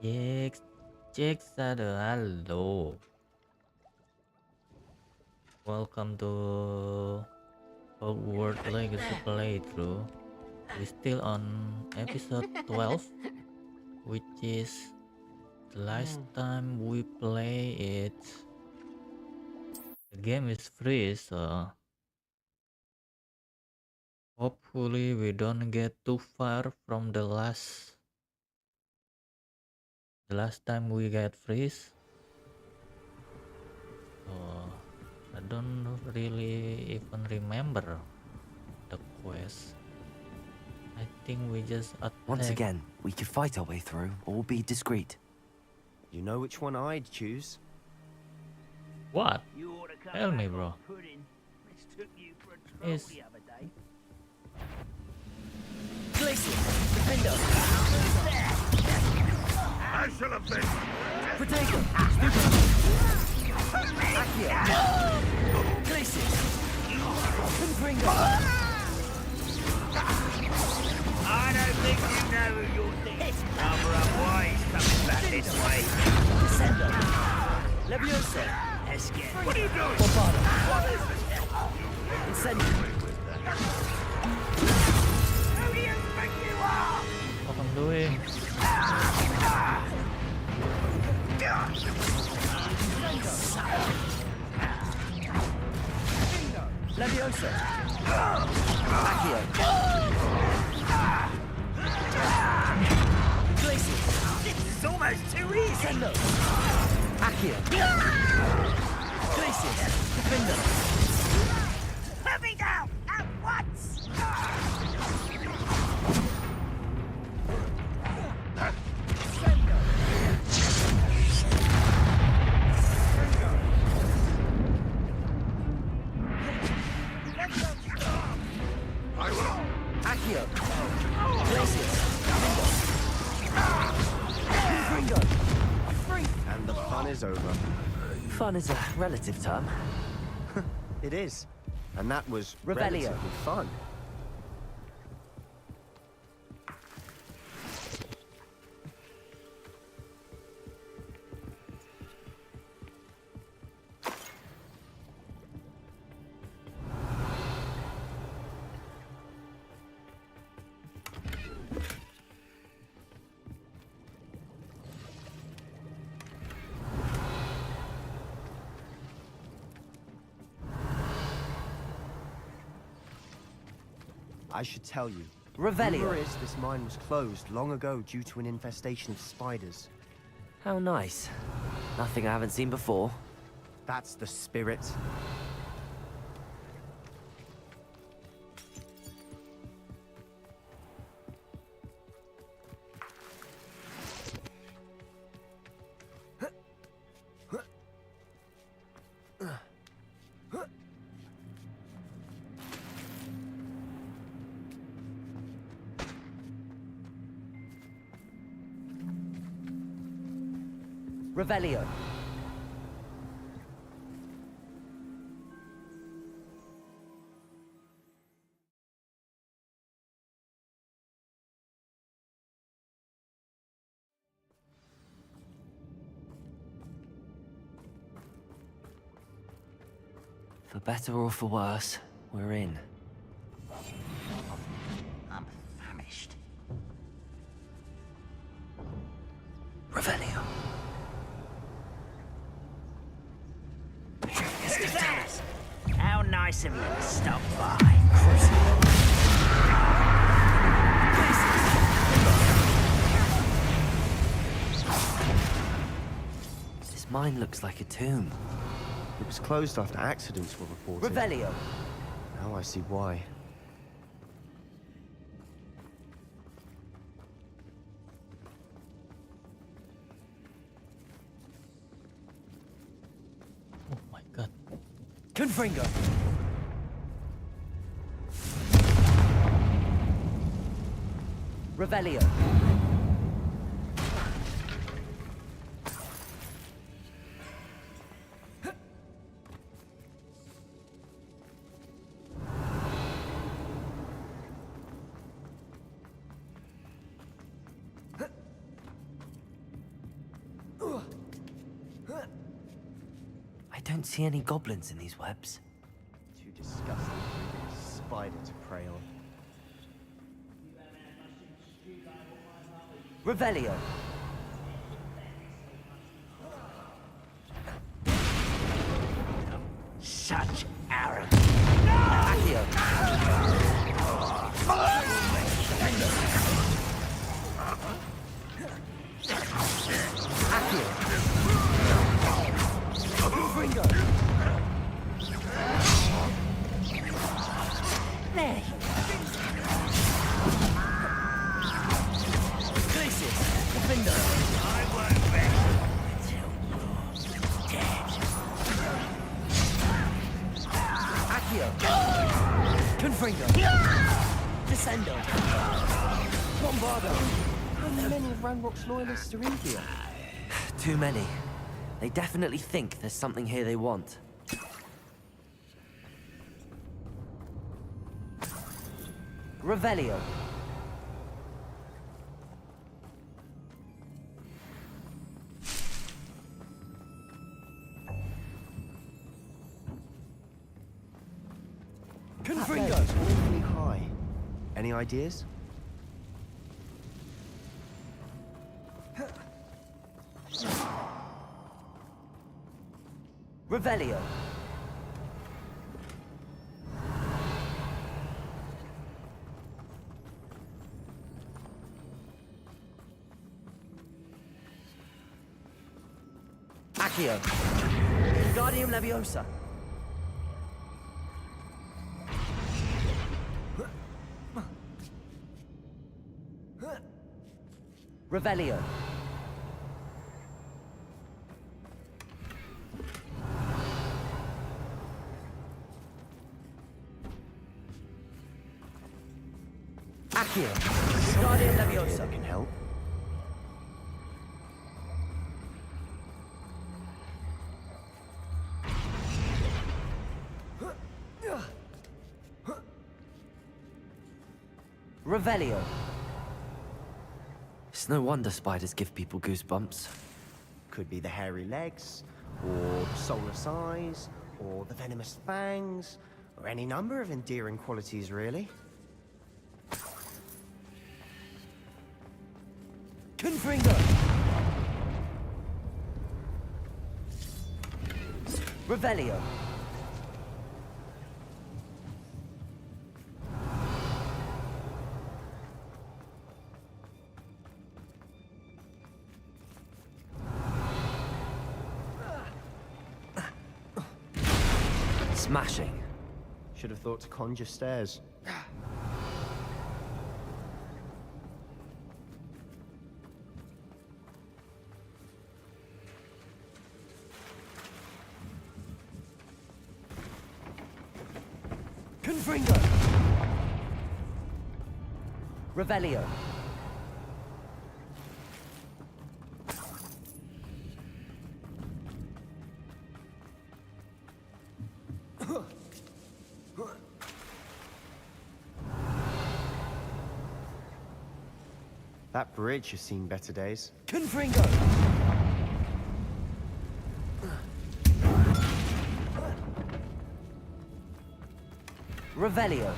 Yes, check hello. Welcome to Hogwarts Legacy playthrough. We're still on episode 12, which is the last time we play it. The game is free, so hopefully we don't get too far from the last time we get freeze. So I don't really even remember the quest. I think we just Once attack. again, we could fight our way through or be discreet. You know which one I'd choose? What? You ought to come Tell me, back bro. on pudding. Mistook you for a troll Yes. the other day. Glacier! Defender! I shall have been. Protego! Accio! Glacier! Confringo! I don't think you know who you're thinking. Cover up why he's coming back this way. Descendo! Leviosa! Let's get What are you doing? Bombado! What is this? Incendio! Who do you think you are? What I'm doing? Leviosa! Accio! Glacier! This is almost too easy. Descendo! Accio! Glacier! Defender! Put me down at once. I will. Accio! Glacier! Confringo! Free! And the fun is over. Fun is a relative term. It is. And that was Revelio. relatively fun. I should tell you. Revelio. Rumor is this mine was closed long ago due to an infestation of spiders. How nice. Nothing I haven't seen before. That's the spirit. Revelio. For better or for worse, we're in. I'm famished. Revelio. Who's that? How nice of you to stop by. This mine looks like a tomb. It was closed after accidents were reported. Revelio. Now I see why. Oh my god. Confringo. Revelio. don't see any goblins in these webs. Too disgusting for a spider to prey on. Revelio. Such arrogance. Accio. Accio. Fringo. There. Glacius. Defender. I won't rest until you're dead. Accio. Confringo. Descendo. Bombardo. How many of Ranrock's loyalists are in here? Too many. They definitely think there's something here they want. Revelio. That Confringo. ledge is awfully high. Any ideas? Revelio. Accio. Guardium Leviosa. Revelio. Accio. Guardium Leviosa. That can help. Revelio. It's no wonder spiders give people goosebumps. Could be the hairy legs, or the soulless eyes, or the venomous fangs, or any number of endearing qualities, really. Confringo. Revelio. Smashing. Should have thought to conjure stairs. Confringo. Revelio. That bridge has seen better days. Confringo. Revelio.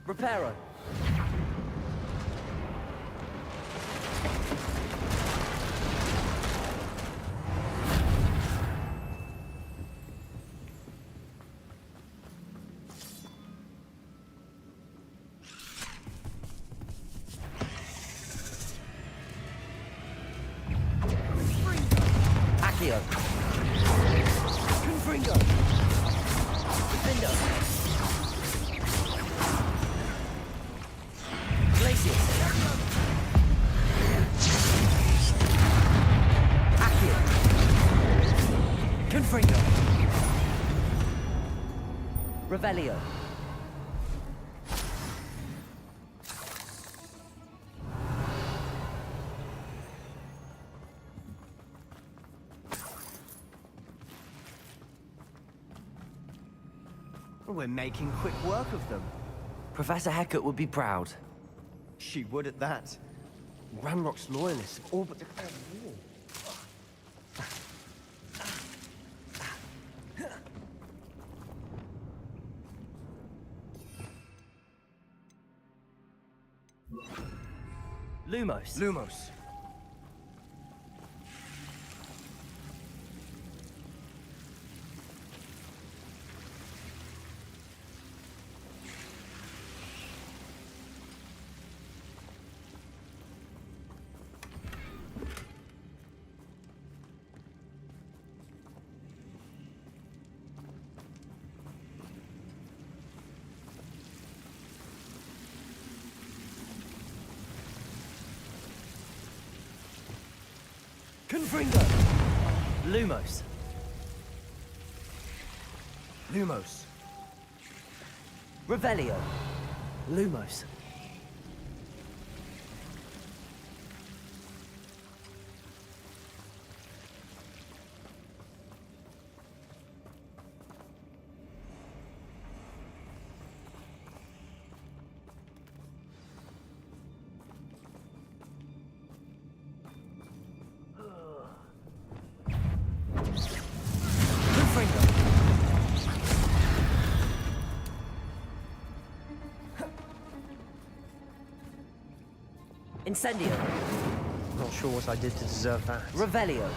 Reparo. Accio. Confringo. Defendo. Revelio. We're making quick work of them. Professor Hecat would be proud. She would at that. Ranrock's loyalists have all but declared war. Lumos. Lumos. Confringo. Lumos. Lumos. Revelio. Lumos. Confringo. Incendio. Not sure what I did to deserve that. Revelio.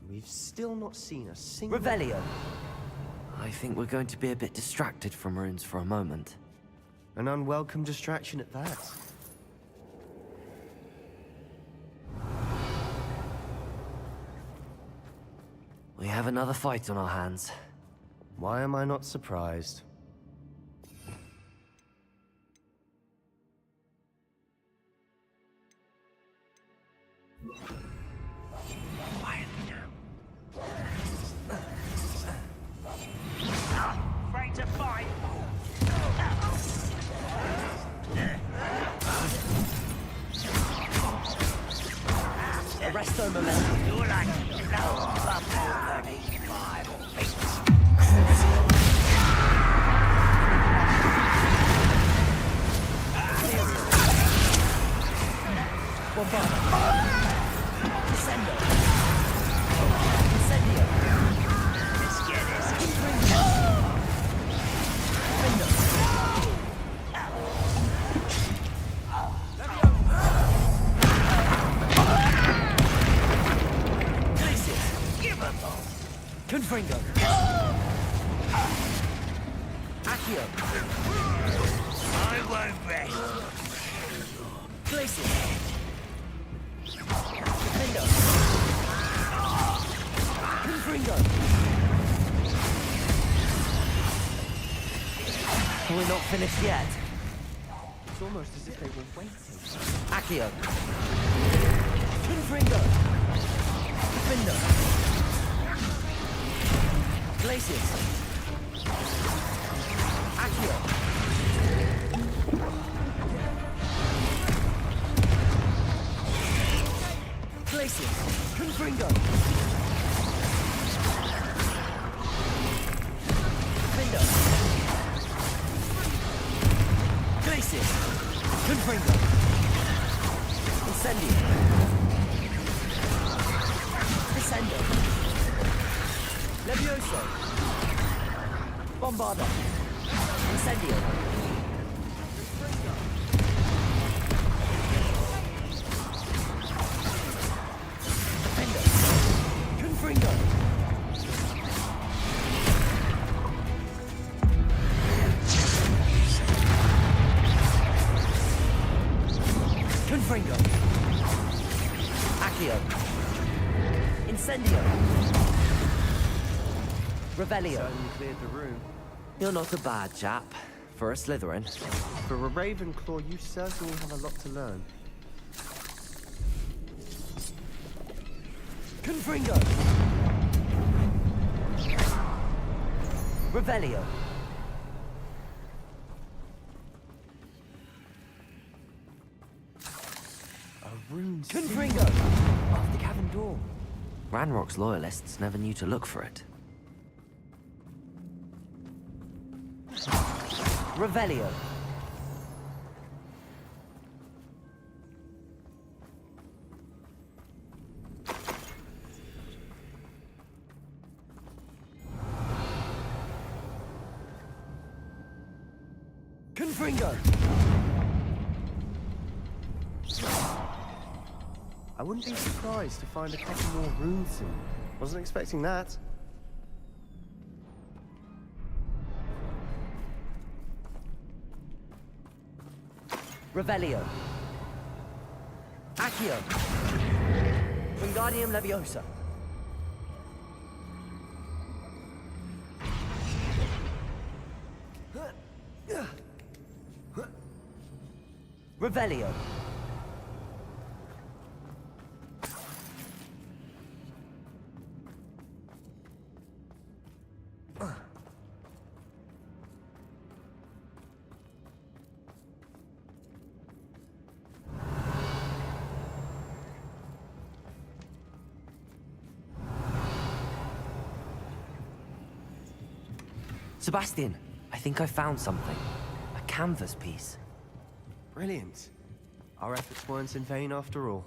We've still not seen a single... Revelio. I think we're going to be a bit distracted from runes for a moment. An unwelcome distraction at that. We have another fight on our hands. Why am I not surprised? Afraid to fight? Arresto momentum. You're like no bubble 35 feet. Bombarda. Descendo. Incendio. Let's get this. Confringo. Findo. Glacius. Give 'em all. Confringo. Accio. I won't rest. Glacius. Findo. Confringo. We're not finished yet. It's almost as if they were waiting. Accio. Confringo. Findo. Glacius. Accio. Glacius. Confringo. Findo. Glacius. Confringo. Incendio. Descendo. Levioso. Bombarda. Incendio. Findo. Confringo. Confringo. Accio. Incendio. Revelio. Certainly cleared the room. You're not a bad chap. For a Slytherin. For a Ravenclaw, you certainly have a lot to learn. Confringo! Revelio. A rune Confringo! Off the cavern door. Ranrock's loyalists never knew to look for it. Revelio. Confringo! I wouldn't be surprised to find a couple more runes soon. Wasn't expecting that. Revelio. Accio. Wingardium Leviosa. Revelio. Sebastian, I think I found something. A canvas piece. Brilliant. Our efforts weren't in vain after all.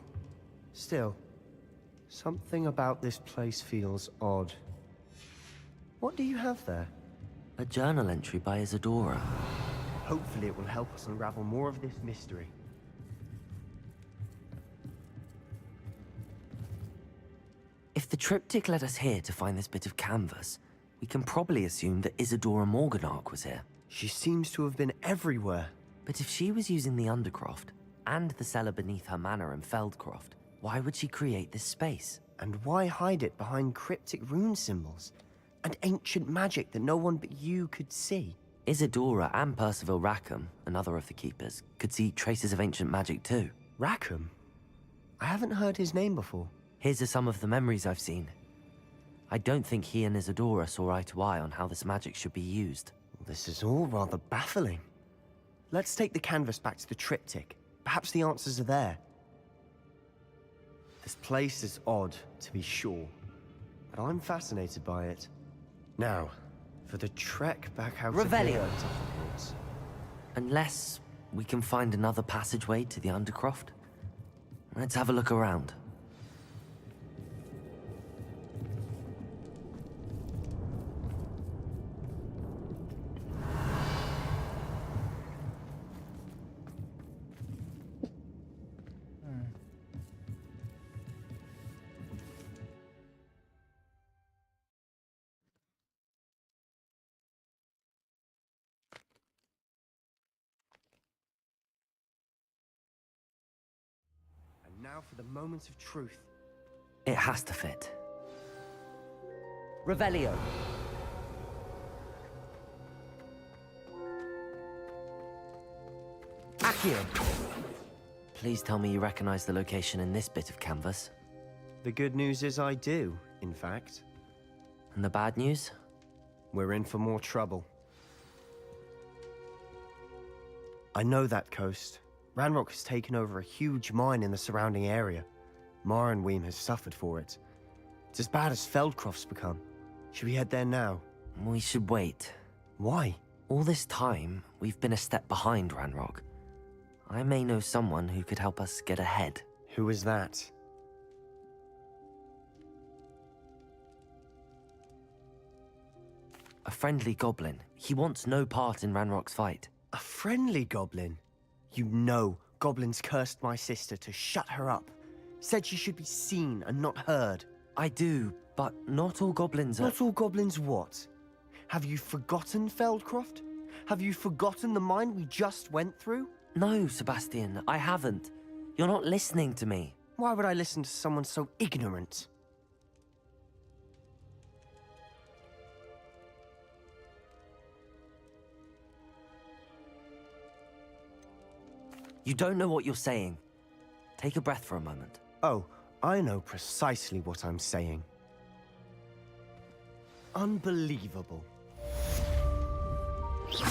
Still, something about this place feels odd. What do you have there? A journal entry by Isadora. Hopefully it will help us unravel more of this mystery. If the triptych led us here to find this bit of canvas, we can probably assume that Isadora Morganach was here. She seems to have been everywhere. But if she was using the Undercroft, and the cellar beneath her manor in Feldcroft, why would she create this space? And why hide it behind cryptic rune symbols? And ancient magic that no one but you could see? Isadora and Percival Rackham, another of the Keepers, could see traces of ancient magic too. Rackham? I haven't heard his name before. His are some of the memories I've seen. I don't think he and Isadora saw eye to eye on how this magic should be used. This is all rather baffling. Let's take the canvas back to the triptych. Perhaps the answers are there. This place is odd, to be sure, but I'm fascinated by it. Now, for the trek back out Revelio. again to Hogwarts. Unless we can find another passageway to the Undercroft. Let's have a look around. And now for the moment of truth. It has to fit. Revelio. Accio. Please tell me you recognize the location in this bit of canvas. The good news is I do, in fact. And the bad news? We're in for more trouble. I know that coast. Ranrock has taken over a huge mine in the surrounding area. Marrenweem has suffered for it. It's as bad as Feldcroft's become. Should we head there now? We should wait. Why? All this time, we've been a step behind Ranrock. I may know someone who could help us get ahead. Who is that? A friendly goblin. He wants no part in Ranrock's fight. A friendly goblin? You know, goblins cursed my sister to shut her up. Said she should be seen and not heard. I do, but not all goblins are... Not all goblins what? Have you forgotten Feldcroft? Have you forgotten the mine we just went through? No, Sebastian, I haven't. You're not listening to me. Why would I listen to someone so ignorant? You don't know what you're saying. Take a breath for a moment. Oh, I know precisely what I'm saying. Unbelievable. You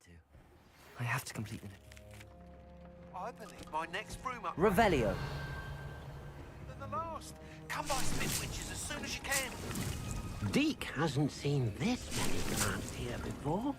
too. I have to complete the... I believe my next broom up Revelio. than the last. Come by Spitwitches as soon as you can. Deke hasn't seen this many plants here before.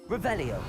Revelio.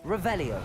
Revelio.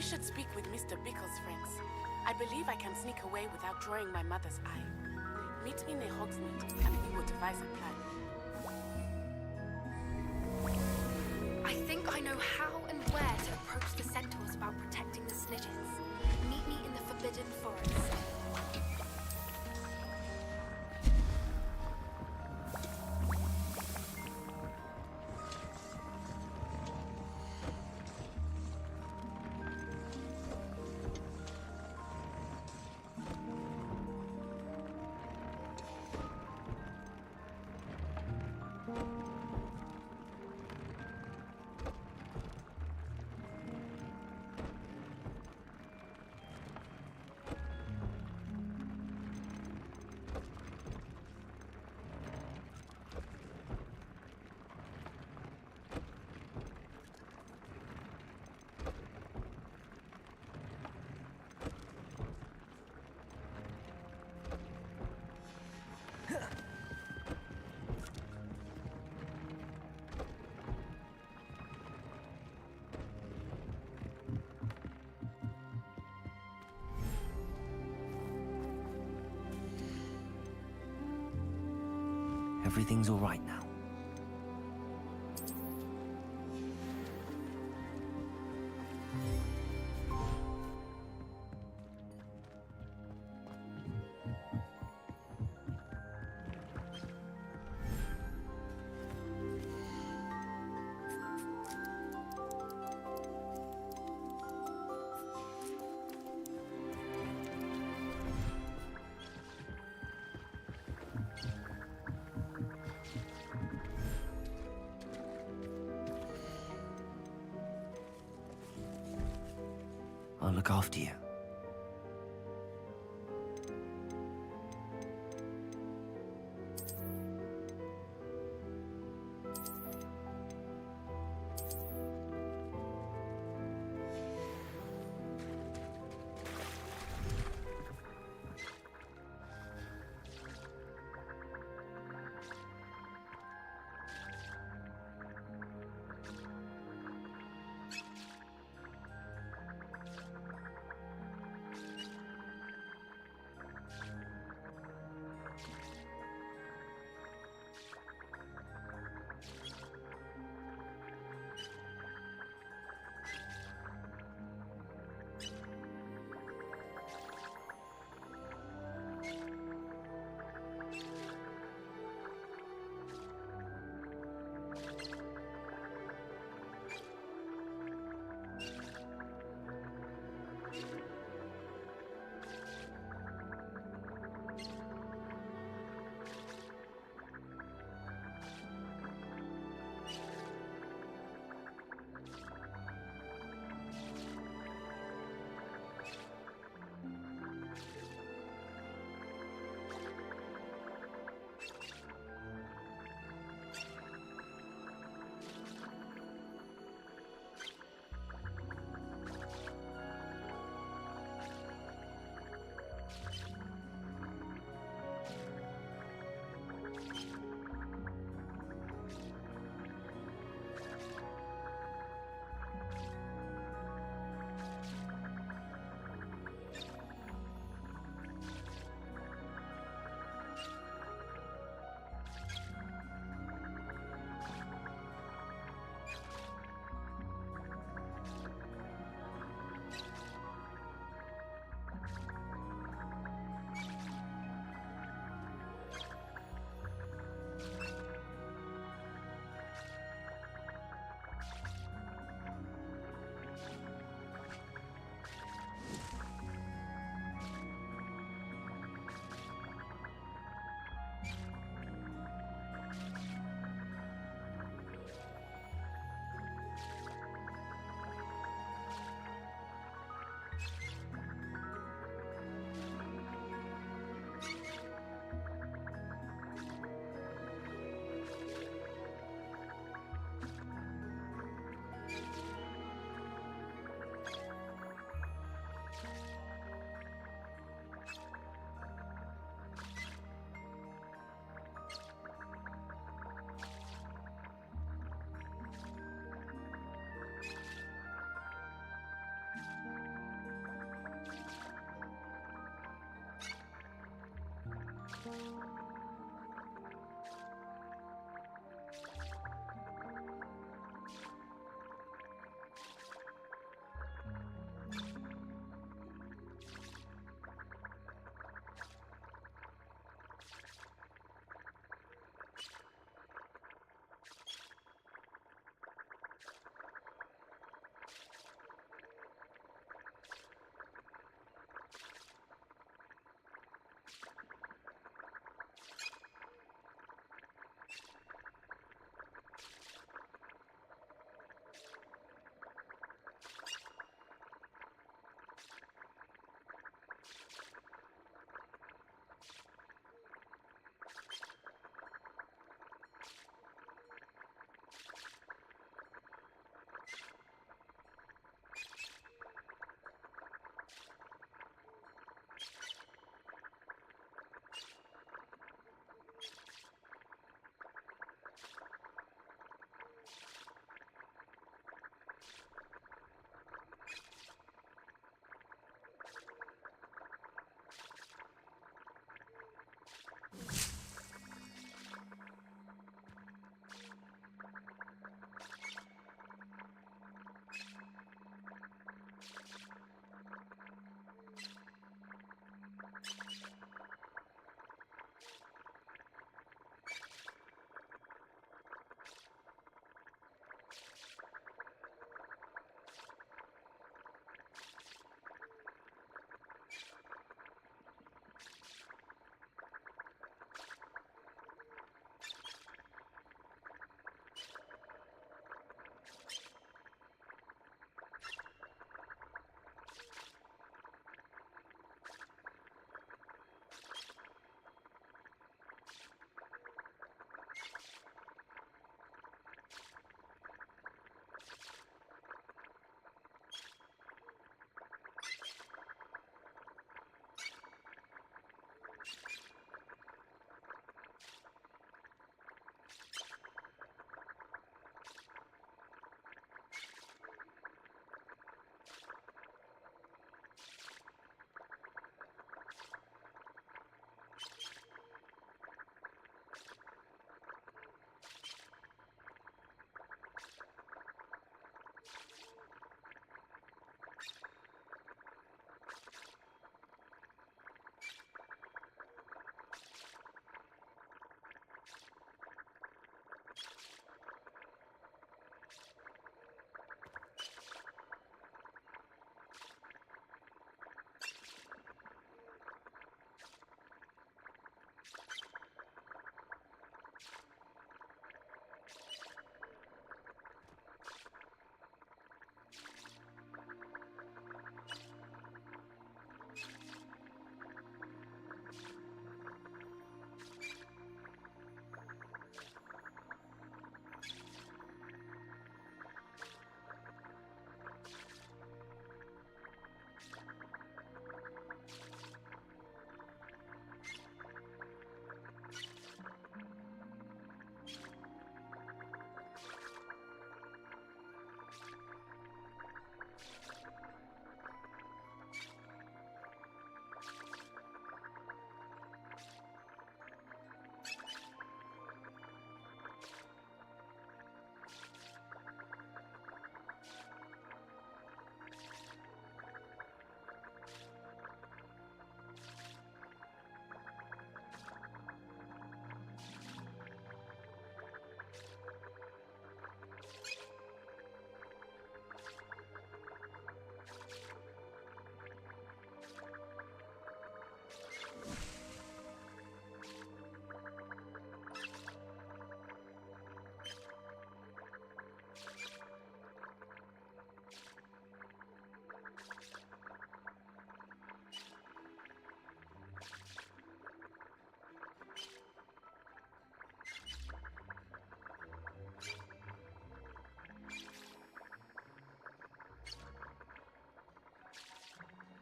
We should speak with Mr. Bickle's friends. I believe I can sneak away without drawing my mother's eye. Meet me near Hogsmeade, and we will devise a plan. I think I know how and where to approach the centaurs about protecting the snitches. Meet me in the Forbidden Forest. Everything's all right now. I'll look after you.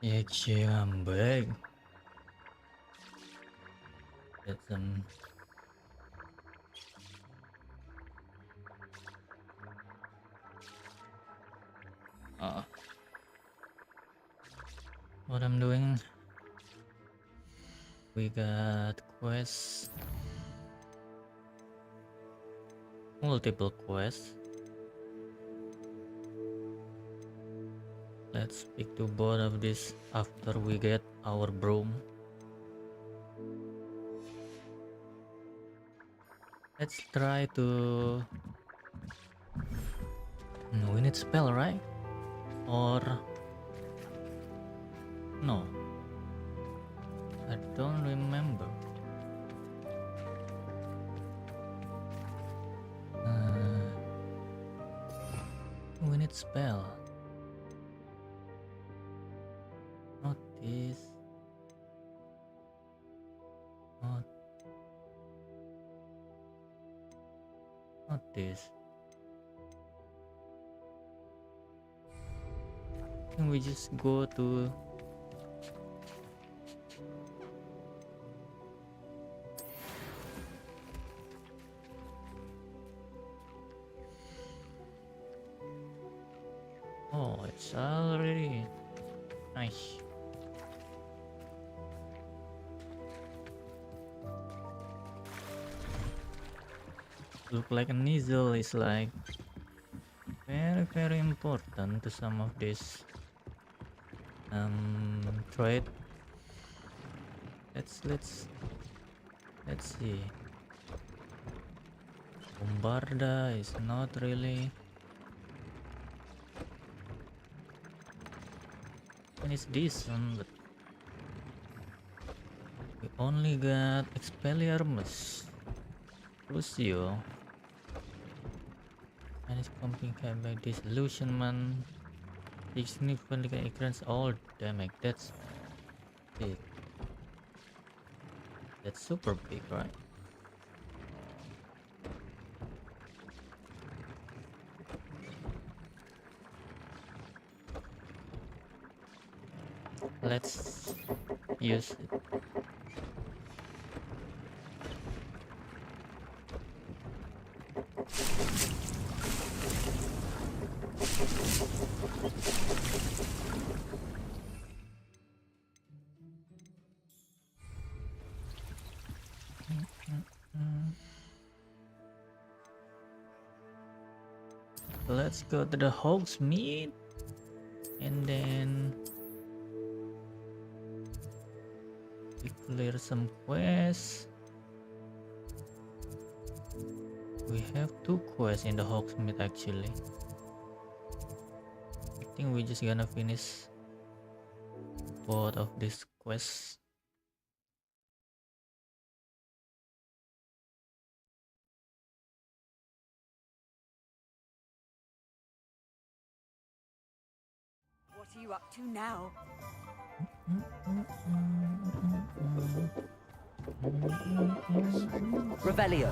Actually, I'm back. Get some. What I'm doing? We got quests, multiple quests. Let's speak to both of these after we get our broom. Let's try to. No, we need spell, right? Or no? I don't remember. We need spell. Not this. Not this. Can we just go to oh, it's already nice. Look like a needle is like very important to some of this trade. Let's see. Bombarda is not really, and it's decent, but we only got Expelliarmus, Lucio, and it's complicated by disillusionment. It significantly increases all damage. That's big. That's super big, right? Let's use it. Let's go to the Hogsmeade and then we clear some quests. We have 2 quests in the Hogsmeade actually. I think we're just gonna finish both of these quests. What are you up to now? Revelio.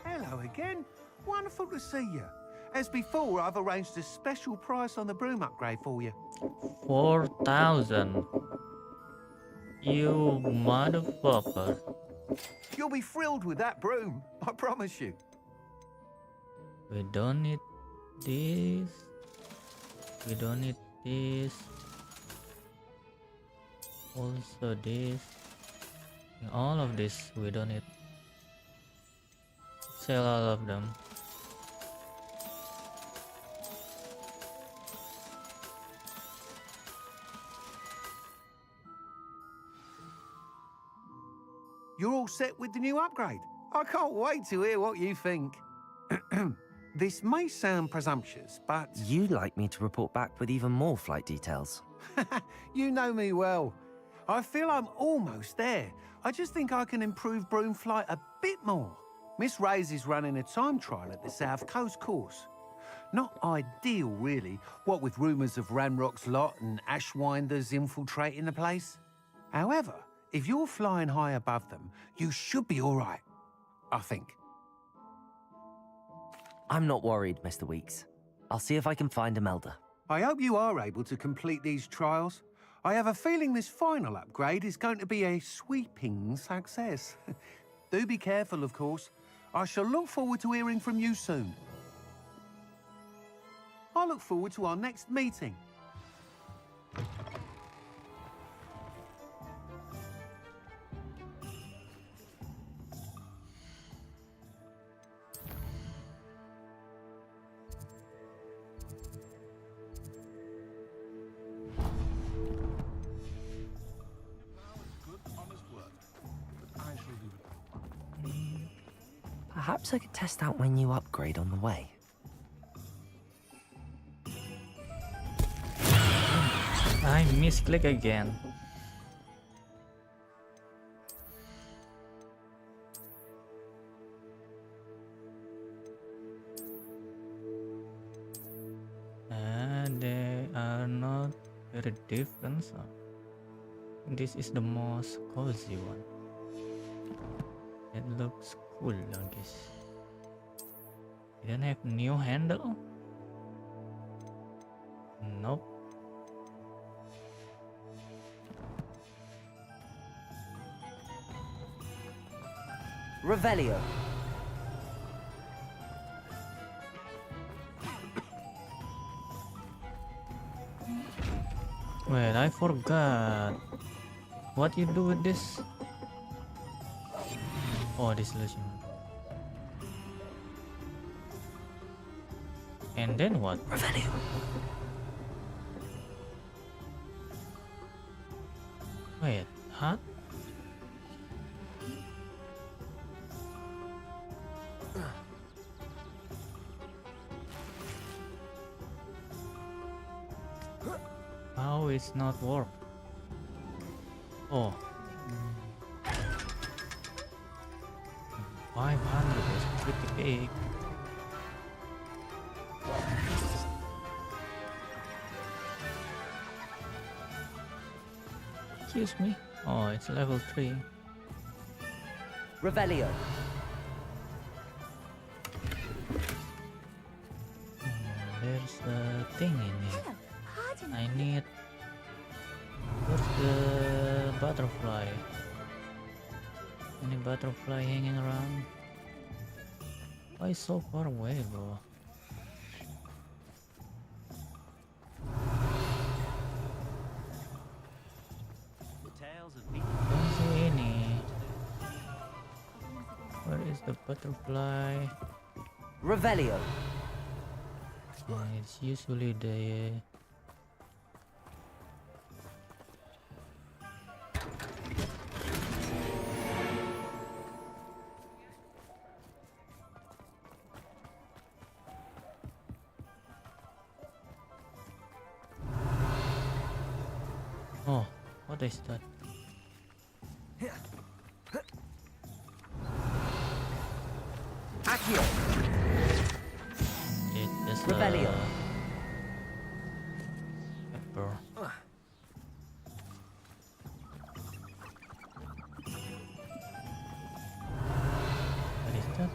Hello again. Wonderful to see you. As before, I've arranged a special price on the broom upgrade for you. 4,000. You motherfucker. You'll be thrilled with that broom, I promise you. We don't need this. We don't need this. Also this. All of this we don't need. Sell all of them. You're all set with the new upgrade. I can't wait to hear what you think. This may sound presumptuous, but... You'd like me to report back with even more flight details. You know me well. I feel I'm almost there. I just think I can improve broom flight a bit more. Miss Reyes is running a time trial at the South Coast course. Not ideal, really, what with rumours of Ranrock's lot and Ashwinders infiltrating the place. However, If you're flying high above them, you should be all right. I think. I'm not worried, Mr. Weeks. I'll see if I can find Imelda. I hope you are able to complete these trials. I have a feeling this final upgrade is going to be a sweeping success. Do be careful, of course. I shall look forward to hearing from you soon. I look forward to our next meeting. Perhaps I could test out my new upgrade on the way. I misclick again. They are not very different. So this is the most cozy one. It looks cool, I guess. Didn't have new handle? Nope. Revelio. Wait, I forgot. What you do with this? Oh, dissolution. And then what? Revelio. Wait, huh? How it's not work? Oh. 500 is pretty big. Excuse me. Oh, it's level 3. Revelio. There's a thing in it. I need. Where's the butterfly? Any butterfly hanging around? Why is so far away, bro? Don't see any. Where is the butterfly? Revelio. It's usually the oh, what is that? Accio. It is Revelio. pepper. What is that?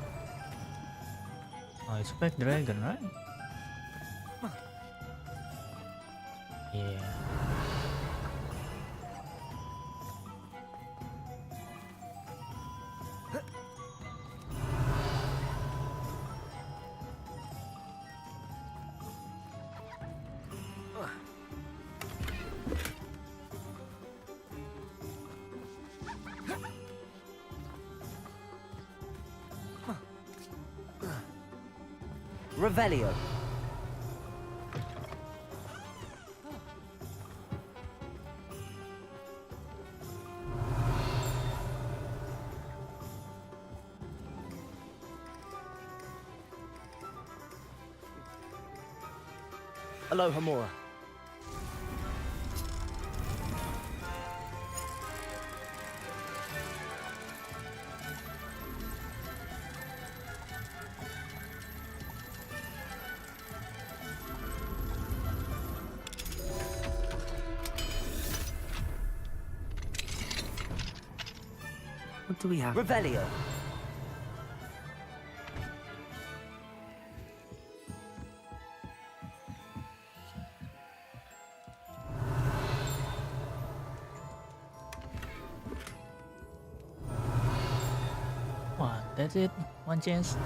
Oh, it's Black Dragon, right? Yeah. Revelio. Aloha Mora. What do we have? Revelio. What? That's it? One chance?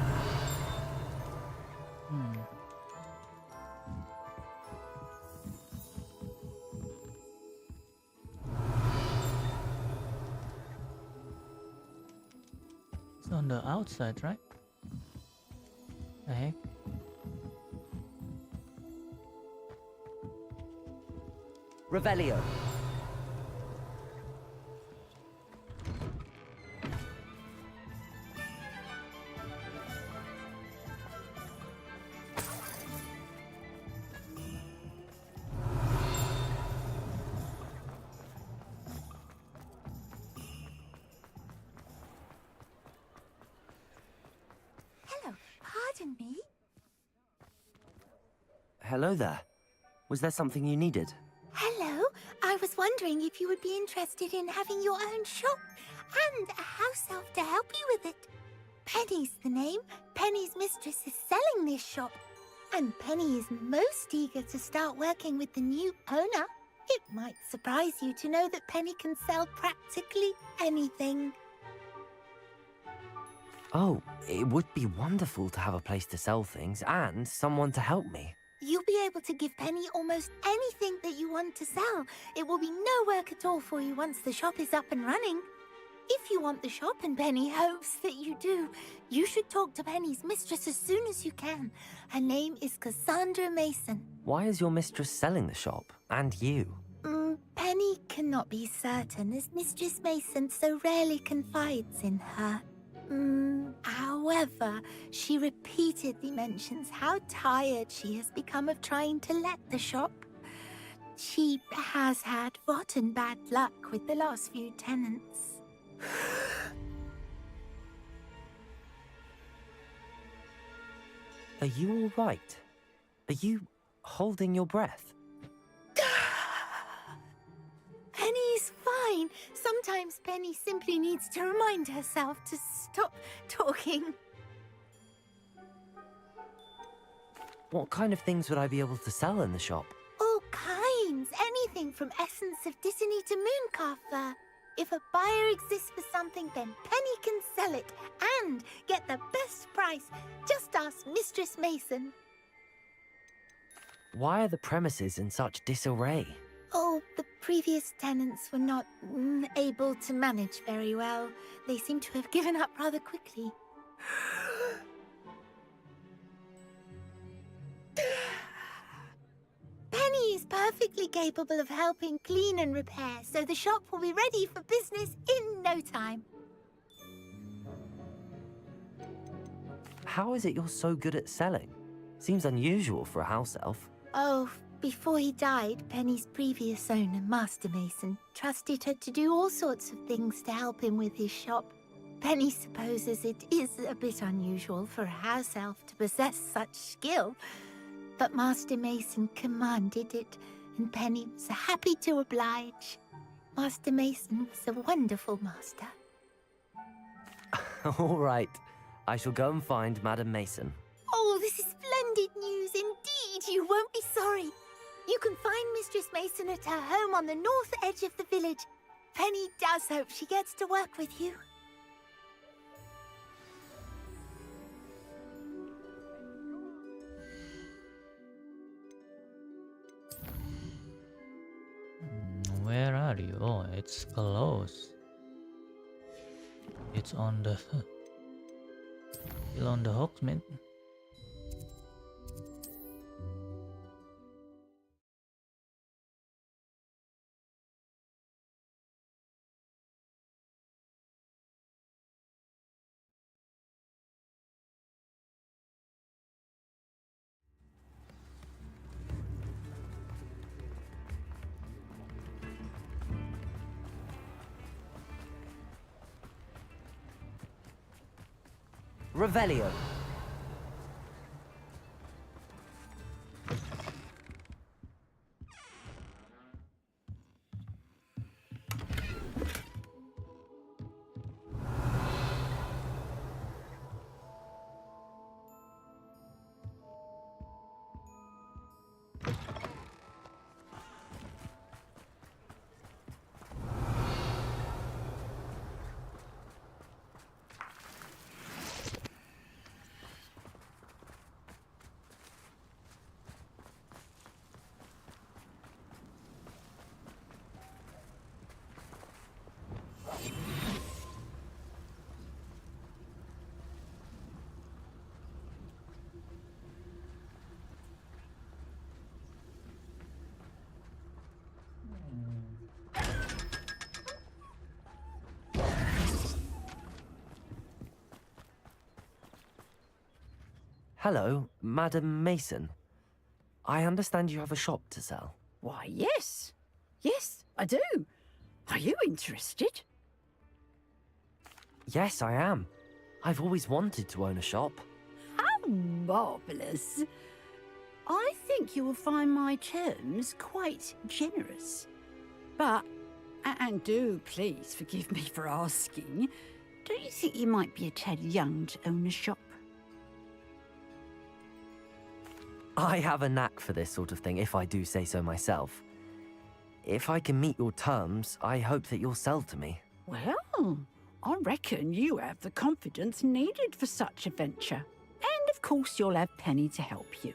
It's on the outside, right? The heck? Revelio. Hello, pardon me? Hello there. Was there something you needed? Hello, I was wondering if you would be interested in having your own shop and a house elf to help you with it. Penny's the name. Penny's mistress is selling this shop, and Penny is most eager to start working with the new owner. It might surprise you to know that Penny can sell practically anything. Oh, it would be wonderful to have a place to sell things and someone to help me. You'll be able to give Penny almost anything that you want to sell. It will be no work at all for you once the shop is up and running. If you want the shop, and Penny hopes that you do, you should talk to Penny's mistress as soon as you can. Her name is Cassandra Mason. Why is your mistress selling the shop? And you? Penny cannot be certain, as Mistress Mason so rarely confides in her. However, she repeatedly mentions how tired she has become of trying to let the shop. She has had rotten bad luck with the last few tenants. Are you all right? Are you holding your breath? Penny's fine. Sometimes Penny simply needs to remind herself to stop talking. What kind of things would I be able to sell in the shop? All kinds. Anything from essence of Disney to Mooncalf fur. If a buyer exists for something, then Penny can sell it and get the best price. Just ask Mistress Mason. Why are the premises in such disarray? Oh, the previous tenants were not able to manage very well. They seem to have given up rather quickly. Penny is perfectly capable of helping clean and repair, so the shop will be ready for business in no time. How is it you're so good at selling? Seems unusual for a house elf. Oh, before he died, Penny's previous owner, Master Mason, trusted her to do all sorts of things to help him with his shop. Penny supposes it is a bit unusual for a house elf to possess such skill, but Master Mason commanded it, and Penny was happy to oblige. Master Mason was a wonderful master. All right. I shall go and find Madam Mason. Oh, this is splendid news indeed. You won't be sorry. You can find Mistress Mason at her home on the north edge of the village. Penny does hope she gets to work with you. Where are you? Oh, it's close. It's on the... still on the Hogsmeade. Revelio. Hello, Madam Mason. I understand you have a shop to sell. Why, yes. Yes, I do. Are you interested? Yes, I am. I've always wanted to own a shop. How marvellous. I think you will find my terms quite generous. But, and do please forgive me for asking, don't you think you might be a tad young to own a shop? I have a knack for this sort of thing, if I do say so myself. If I can meet your terms, I hope that you'll sell to me. Well, I reckon you have the confidence needed for such a venture. And of course you'll have Penny to help you.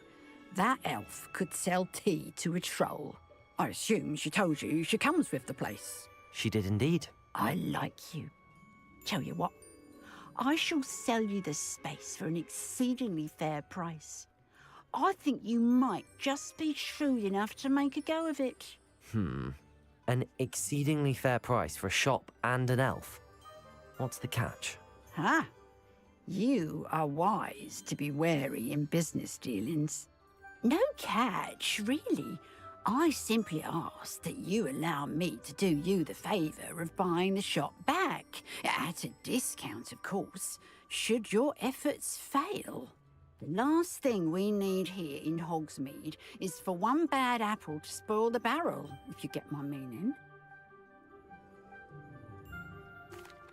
That elf could sell tea to a troll. I assume she told you she comes with the place. She did indeed. I like you. Tell you what, I shall sell you the space for an exceedingly fair price. I think you might just be shrewd enough to make a go of it. An exceedingly fair price for a shop and an elf. What's the catch? Ah, you are wise to be wary in business dealings. No catch, really. I simply ask that you allow me to do you the favour of buying the shop back, at a discount, of course, should your efforts fail. The last thing we need here in Hogsmeade is for one bad apple to spoil the barrel, if you get my meaning.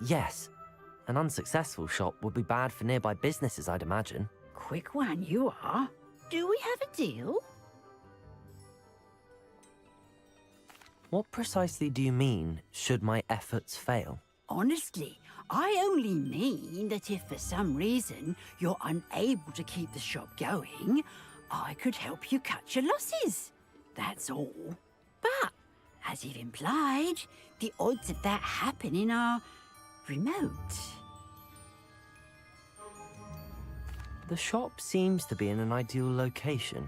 Yes. An unsuccessful shop would be bad for nearby businesses, I'd imagine. Quick one you are. Do we have a deal? What precisely do you mean, should my efforts fail? Honestly, I only mean that if for some reason you're unable to keep the shop going, I could help you cut your losses. That's all. But, as you've implied, the odds of that happening are remote. The shop seems to be in an ideal location.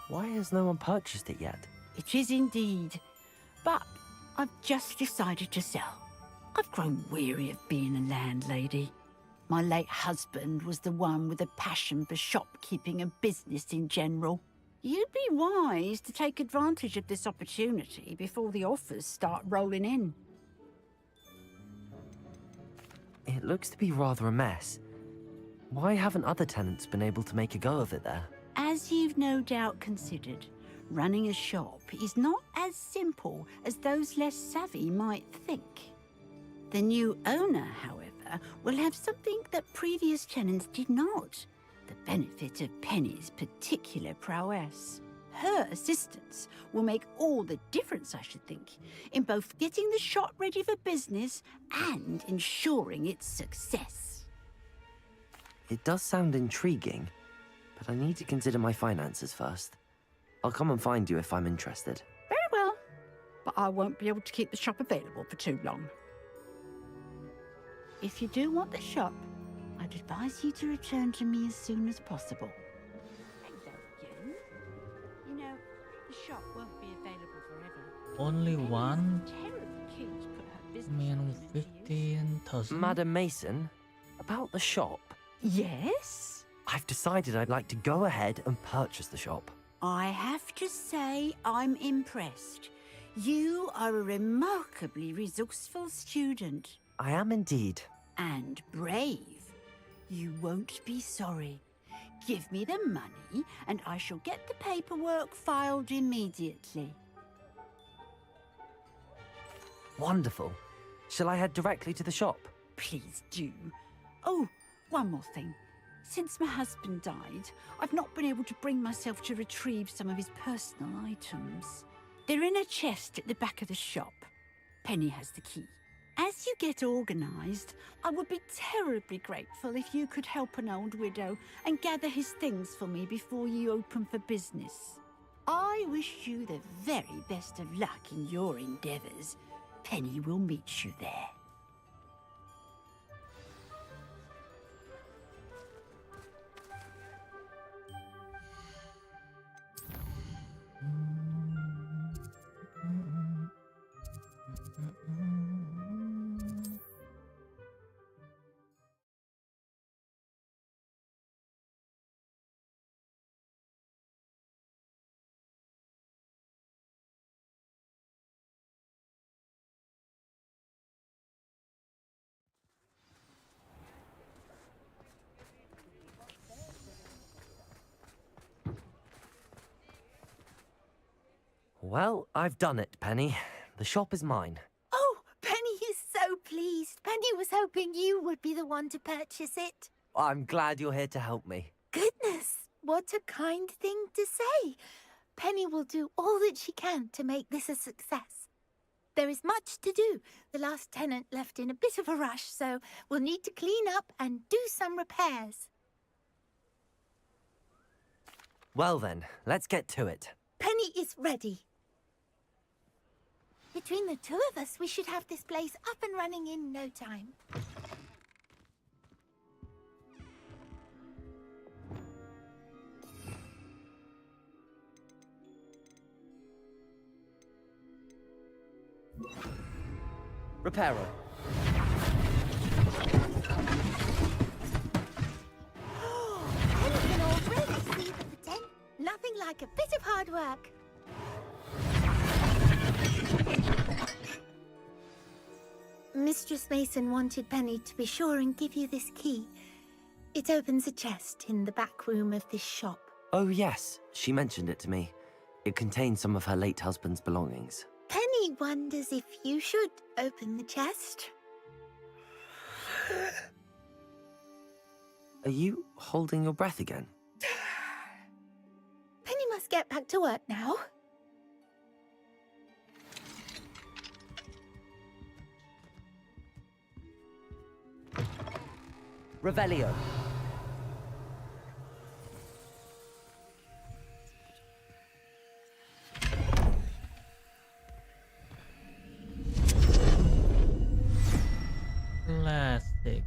Why has no one purchased it yet? It is indeed. But I've just decided to sell. I've grown weary of being a landlady. My late husband was the one with a passion for shopkeeping and business in general. You'd be wise to take advantage of this opportunity before the offers start rolling in. It looks to be rather a mess. Why haven't other tenants been able to make a go of it there? As you've no doubt considered, running a shop is not as simple as those less savvy might think. The new owner, however, will have something that previous tenants did not. The benefit of Penny's particular prowess. Her assistance will make all the difference, I should think, in both getting the shop ready for business and ensuring its success. It does sound intriguing, but I need to consider my finances first. I'll come and find you if I'm interested. Very well, but I won't be able to keep the shop available for too long. If you do want the shop, I'd advise you to return to me as soon as possible. Hello again. You know, the shop won't be available forever. Only Penny is one? terribly keen to put her I business mean, first for you. 15,000? Madam Mason, about the shop. Yes? I've decided I'd like to go ahead and purchase the shop. I have to say I'm impressed. You are a remarkably resourceful student. I am indeed. And brave. You won't be sorry. Give me the money, and I shall get the paperwork filed immediately. Wonderful. Shall I head directly to the shop? Please do. Oh, one more thing. Since my husband died, I've not been able to bring myself to retrieve some of his personal items. They're in a chest at the back of the shop. Penny has the key. As you get organised, I would be terribly grateful if you could help an old widow and gather his things for me before you open for business. I wish you the very best of luck in your endeavours. Penny will meet you there. Well, I've done it, Penny. The shop is mine. Oh, Penny is so pleased. Penny was hoping you would be the one to purchase it. I'm glad you're here to help me. Goodness, what a kind thing to say. Penny will do all that she can to make this a success. There is much to do. The last tenant left in a bit of a rush, so we'll need to clean up and do some repairs. Well then, let's get to it. Penny is ready. Between the two of us, we should have this place up and running in no time. Reparo. Penny can already see the potential. Nothing like a bit of hard work. Mistress Mason wanted Penny to be sure and give you this key. It opens a chest in the back room of this shop. Oh yes, she mentioned it to me. It contains some of her late husband's belongings. Penny wonders if you should open the chest. Are you holding your breath again? Penny must get back to work now. Revelio. Classic.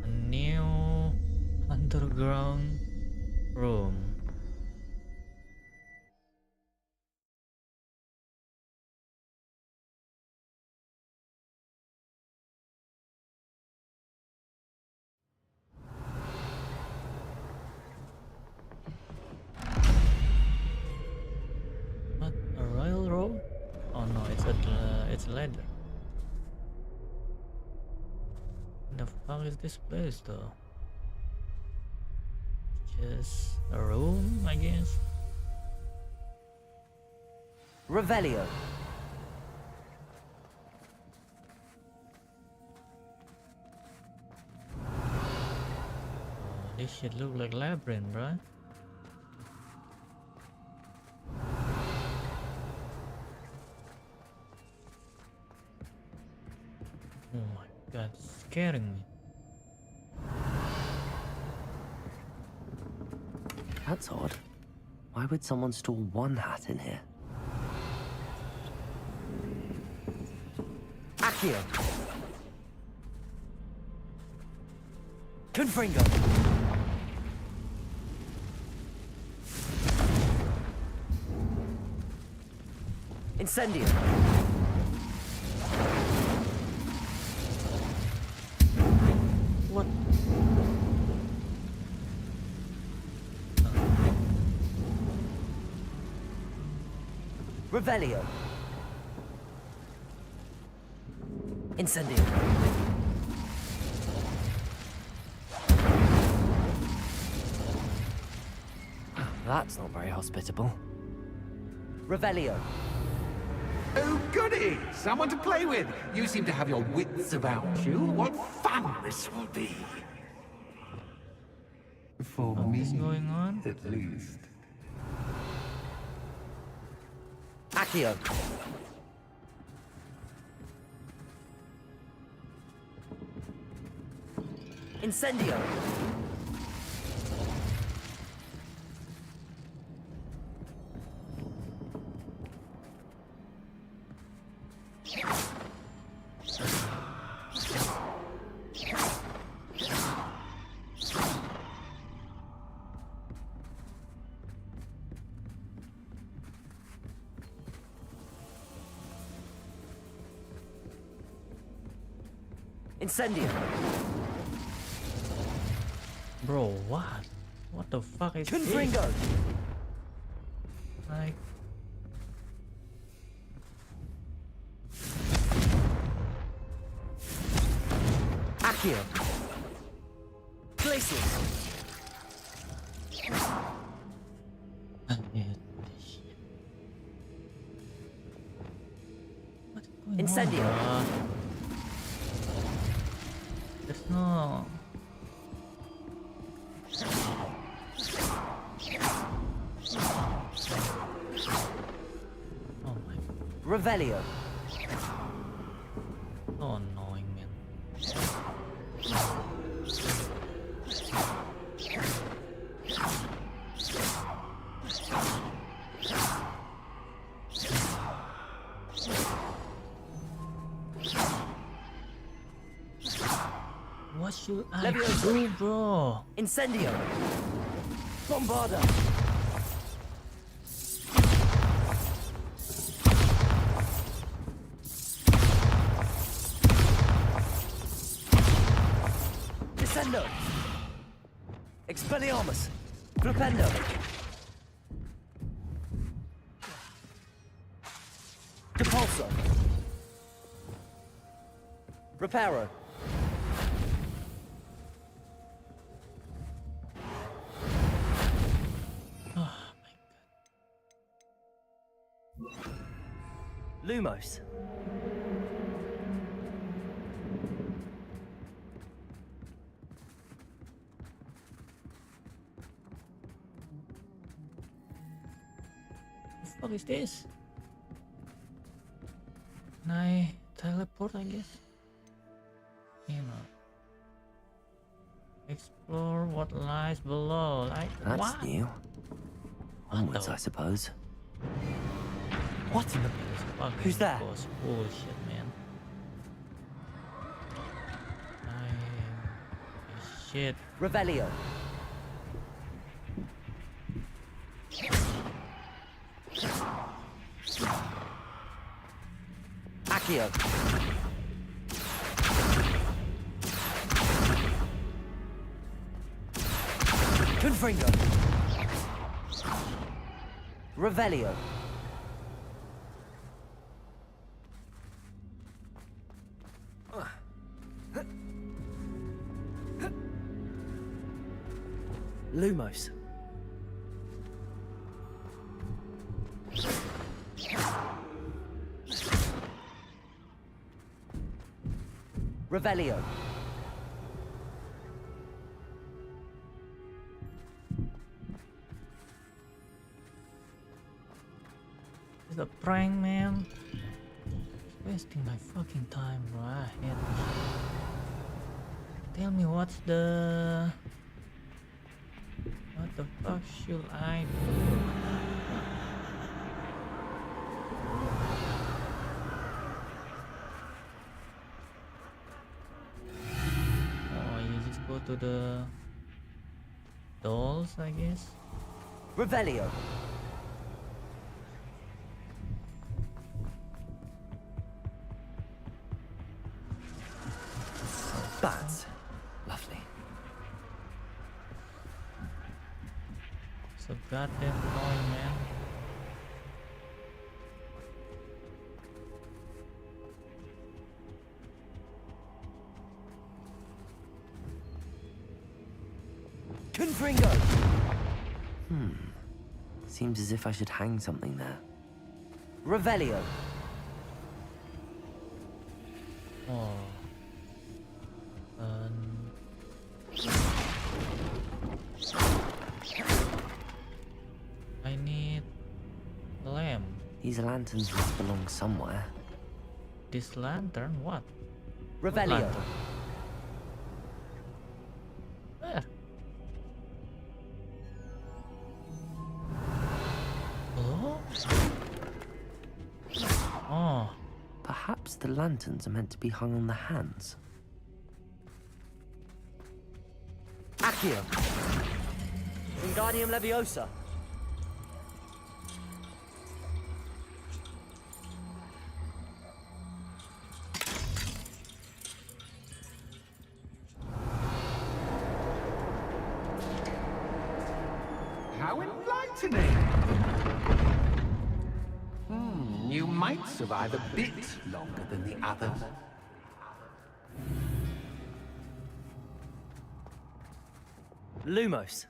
A new underground room. What? A railroad? Oh no, it's leather. The fuck is this place though? Just a room, I guess. Revelio. Oh, this shit look like labyrinth, right? Oh my god, it's scaring me. That's odd. Why would someone store one hat in here? Accio. Confringo. Incendio. What? Revelio. Incendio. That's not very hospitable. Revelio. Oh, goody! Someone to play with. You seem to have your wits about you. What fun this will be. For me, What's going on? at least. Accio. Incendio. Incendio. Bro, what? What the fuck is this? Confringo. Like, Accio. Glacius! I hate this shit. What's going Incendio. on, bruh? There's no... Oh my god. Revelio. So annoying, man. What should I Leviosa. do, bro? Incendio. Bombarda. Descendo. Expelliarmus. Flipendo. Depulso. Reparo. Oh my god. Lumos. The fuck is this? Can I teleport, I guess? You know. Explore what lies below. Like, That's what? new. Onwards, the- I suppose. What in the fucking Who's that? was bullshit, man. Shit. Revelio. Accio. Confringo. Revelio. Lumos. Revelio. It's a prank, man. It's wasting my fucking time, bro. I hate this shit. Tell me what's the... What the fuck should I do? Oh, you just go to the dolls, I guess. Revelio. Bats. Lovely. So goddamn annoying, man. Confringo. Seems as if I should hang something there. Revelio. Oh. I need a lamp. These lanterns must belong somewhere. This lantern? What? What Revelio. lantern? Where? Hello? Oh. Perhaps the lanterns are meant to be hung on the hands. Accio. Wingardium Leviosa. How enlightening! You might survive a bit longer than the others. Lumos.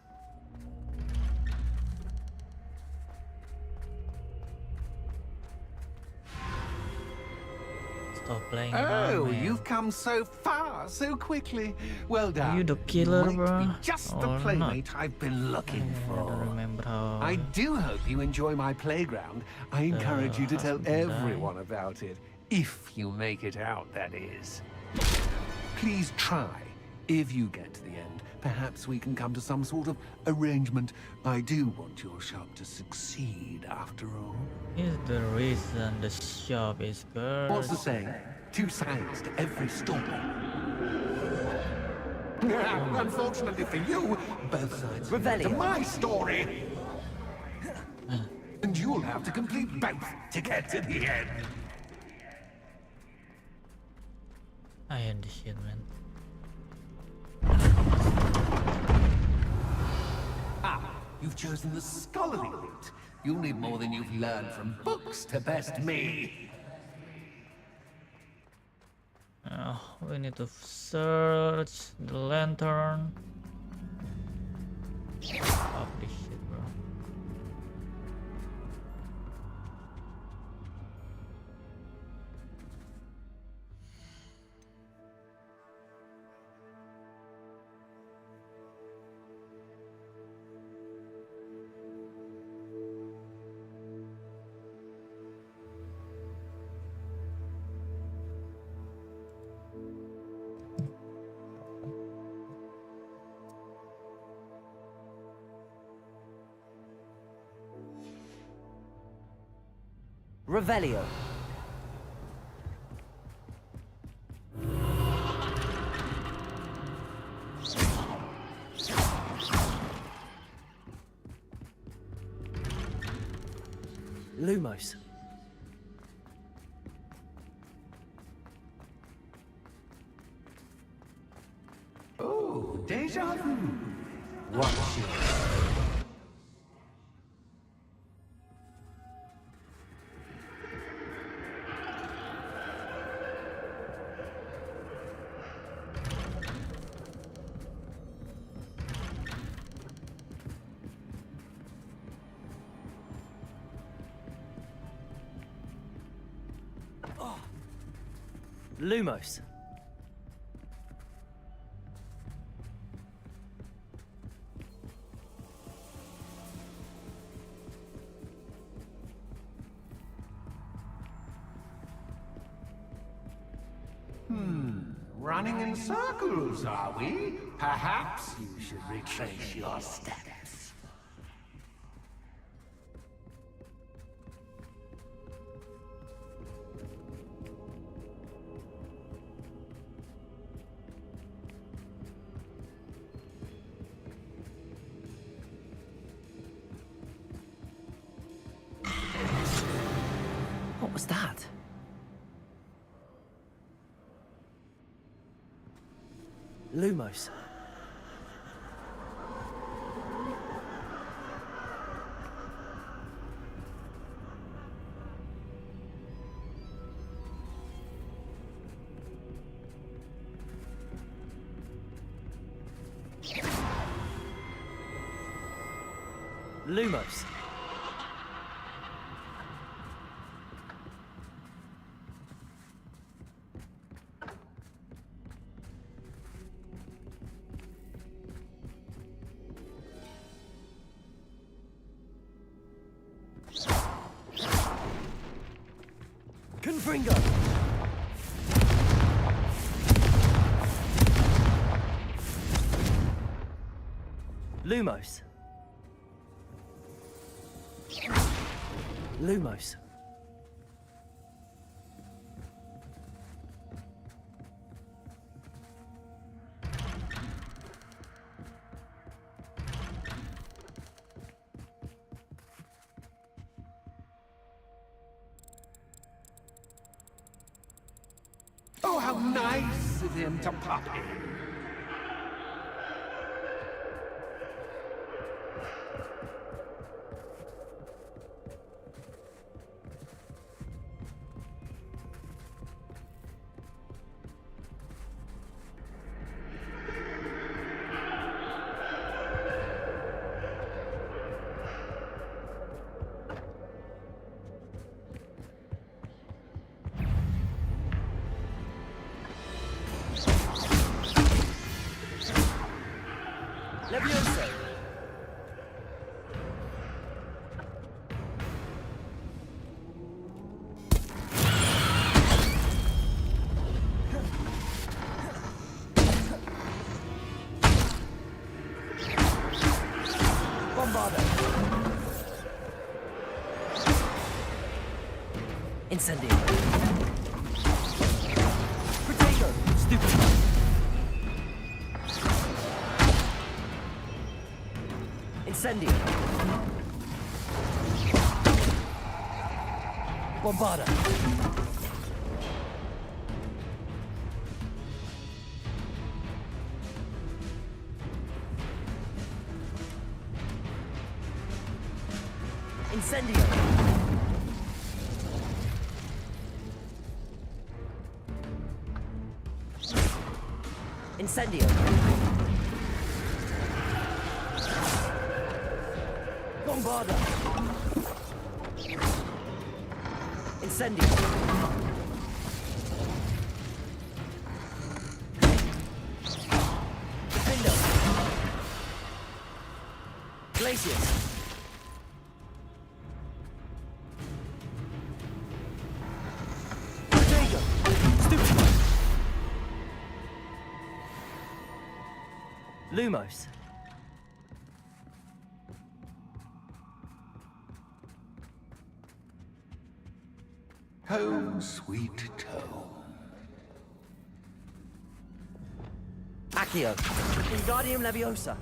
Stop playing around, Oh, man. you've come so far, so quickly. Well done. Are you the killer, Might bro? be just the Or playmate I've been looking I don't for. remember how. I do hope you enjoy my playground. I encourage you to tell husband died. everyone about it. If you make it out, that is. Please try. If you get to the end, perhaps we can come to some sort of arrangement. I do want your shop to succeed, after all. Is the reason the shop is cursed? What's the saying? Two sides to every story. Unfortunately for you, both sides relate to my story. And you'll have to complete both to get to the end. I end this shit, man. You've chosen the scholarly route. You'll need more than you've learned from books to best me. We need to search the lantern. Fuck this shit, bro. Revelio. Lumos. Oh, deja vu. Watch it. Lumos. Running in circles, are we? Perhaps you should retrace your steps. What was that? Lumos. Lumos. Confringo. Lumos. Lumos. Oh, how nice of him to pop in. Incendio. Protego. Stupid. Incendio. Bombarda. Incendio. Incendio. Bombarda. Incendio. Defendo. Glacius. Protego. Stupid. Lumos. Home, sweet home. Accio. Wingardium Leviosa.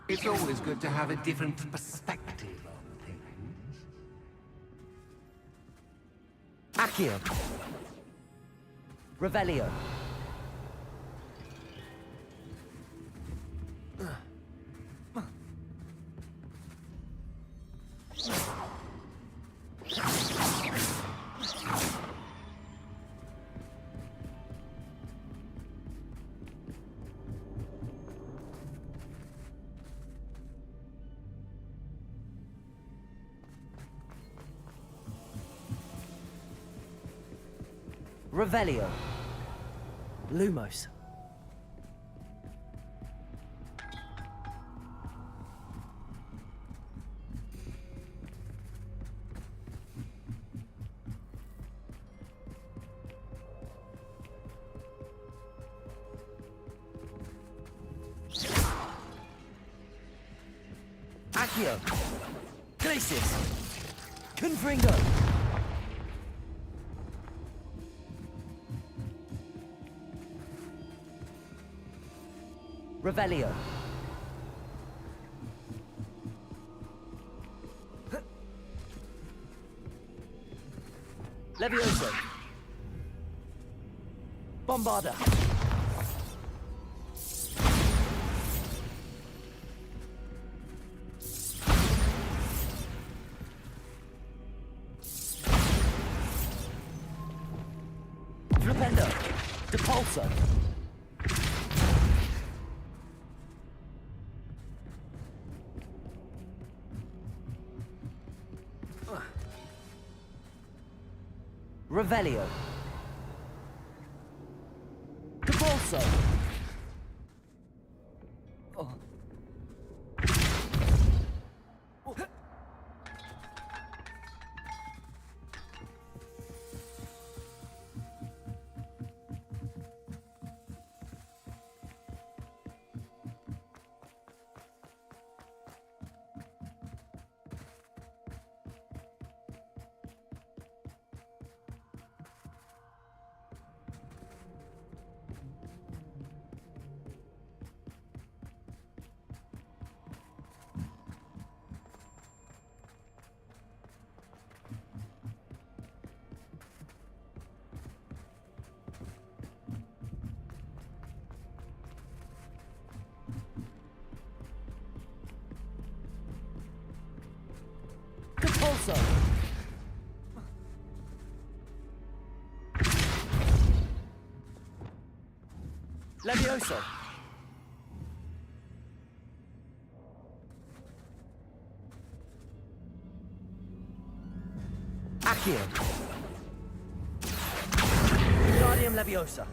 It's always good to have a different perspective on things. Accio. Revelio. Revelio. Lumos. Accio. Glacius. Confringo. Revelio. Levioso. Bombarda. Flipendo. Depulso. Revelio. Depulso. Oh. Depulso. Levioso. Accio. Wingardium Leviosa.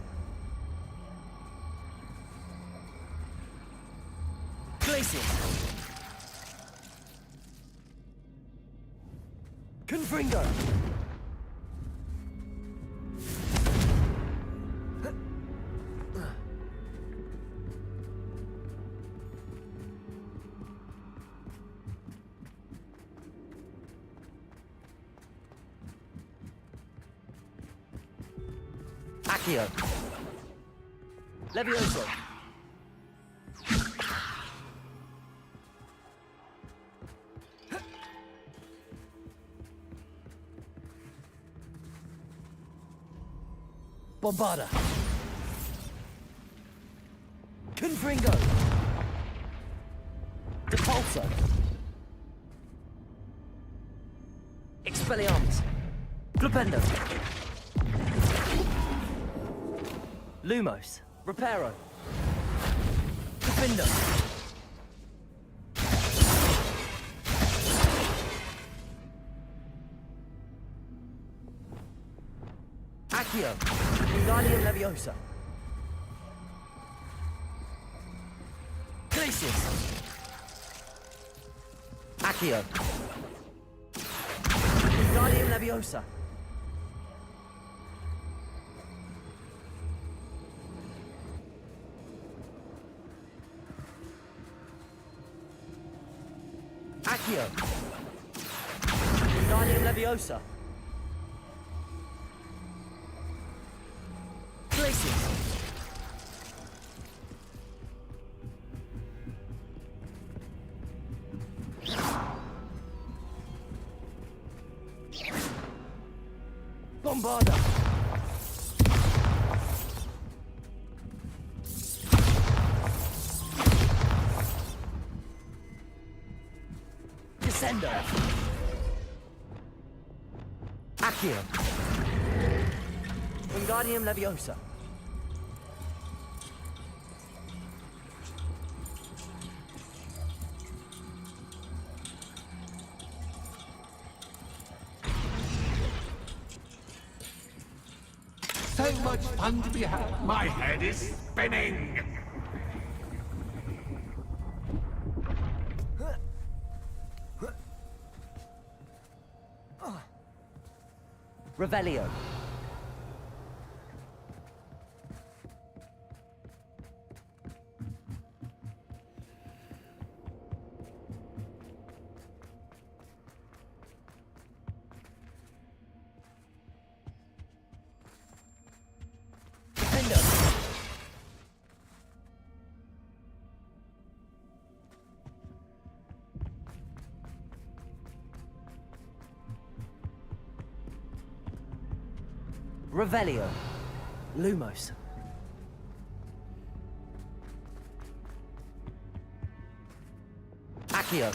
Glacius. Confringo. Accio. Levioso. Bombarda. Confringo. Depulso. Expelliarmus. Glupendo. Lumos. Reparo. Defendo. Accio. Wingardium Leviosa. Glacius. Accio. Wingardium Leviosa. Accio. Wingardium Leviosa. Glacius. Bombarda. Descendo. Accio. Wingardium Leviosa. So much fun to be had. My head is spinning. Revelio. Defendo. Revelio. Lumos. Accio.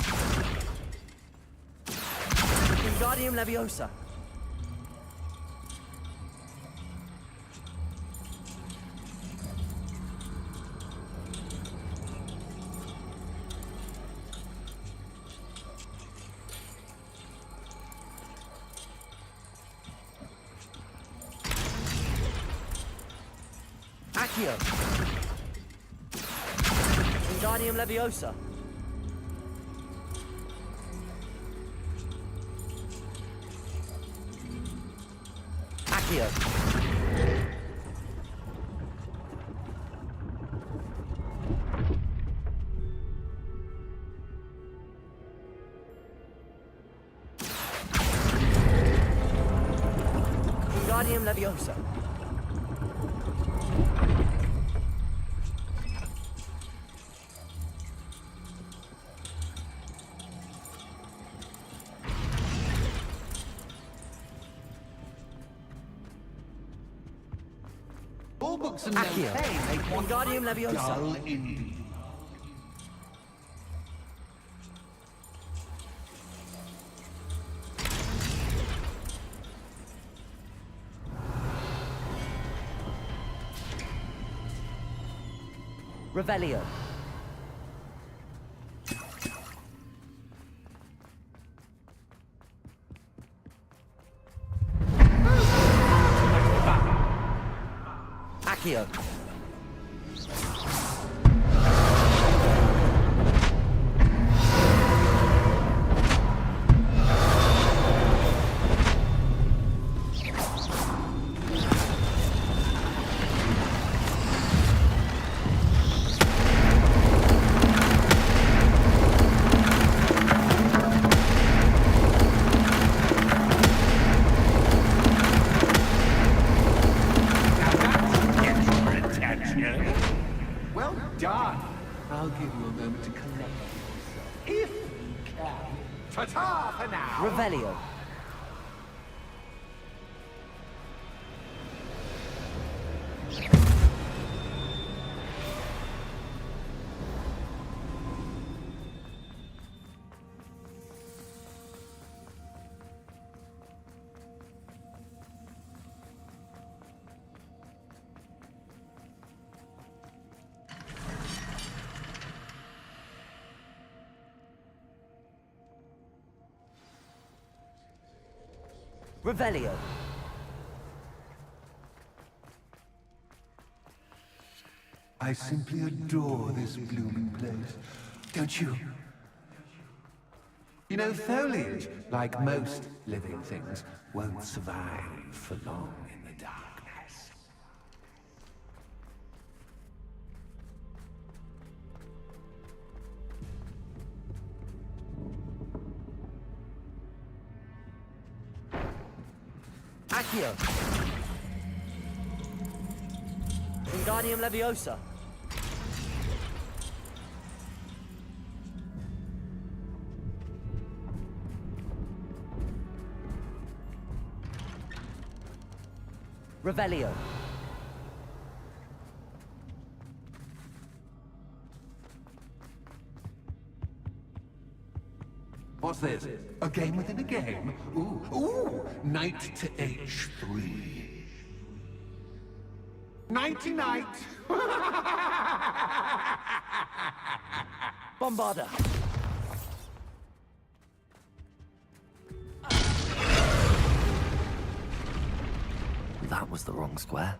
Wingardium Leviosa. Accio. Wingardium Leviosa. Accio. Wingardium Leviosa. All books and Accio. notes make one Wingardium Leviosa. dull indeed. Revelio. Accio. Well done. I'll give you a moment to collect yourself, if you can. Ta-ta for now. Revelio. Revelio. I simply adore this blooming place. Don't you? You know, foliage, like most living things, won't survive for long in the darkness. Accio. Wingardium Leviosa. Revelio. What's this? A game within a game? Ooh, knight to H3. Nighty-night! Bombarda. That was the wrong square.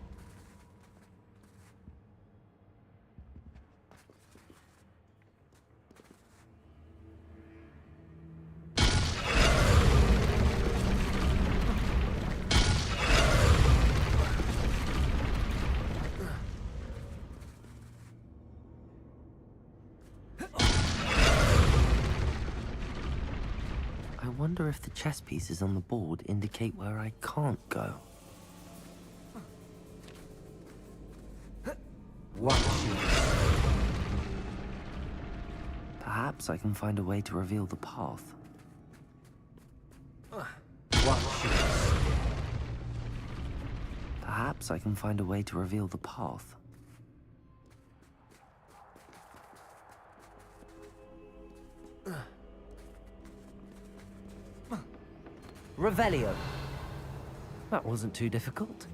I wonder if the chess pieces on the board indicate where I can't go. Perhaps I can find a way to reveal the path. Perhaps I can find a way to reveal the path. Revelio. That wasn't too difficult.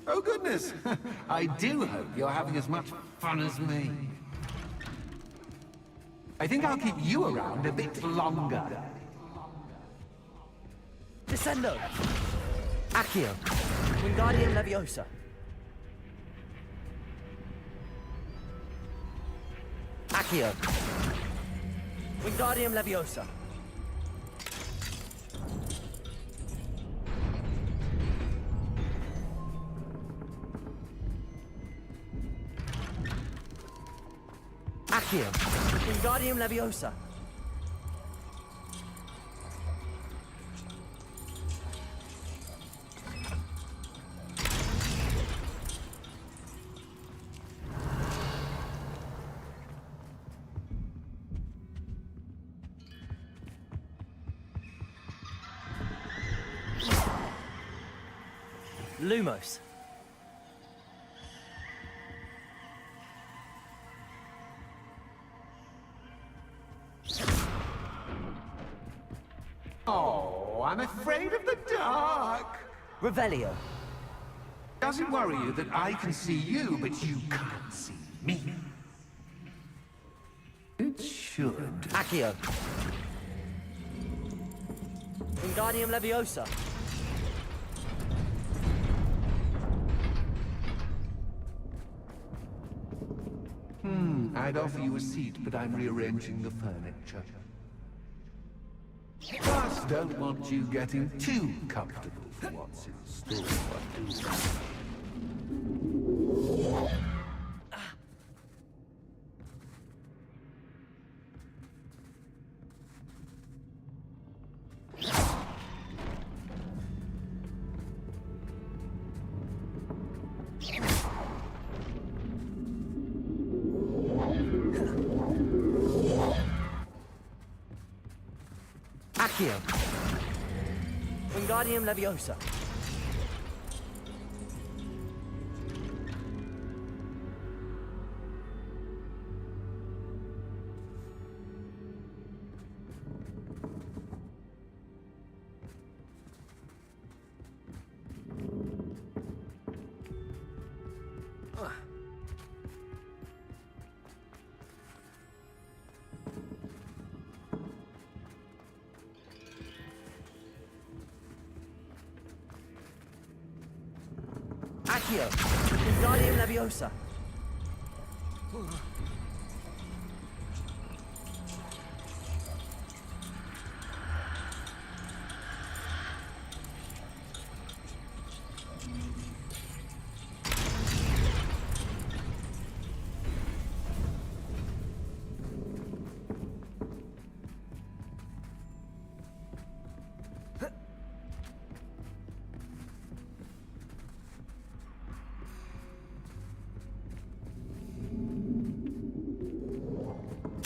Oh, goodness! I do hope you're having as much fun as me. I think I'll keep you around a bit longer. Descendo. Accio. Wingardium Leviosa. Accio. Wingardium Leviosa. Accio. Wingardium Leviosa. Lumos. Oh, I'm afraid of the dark. Revelio. Doesn't worry you that I can see you, but you can't see me. It should. Accio. Wingardium Leviosa. I'd offer you a seat, but I'm rearranging the furniture. Plus, don't want you getting too comfortable for what's in store, do you? Accio. Wingardium Leviosa. Accio. Wingardium Leviosa.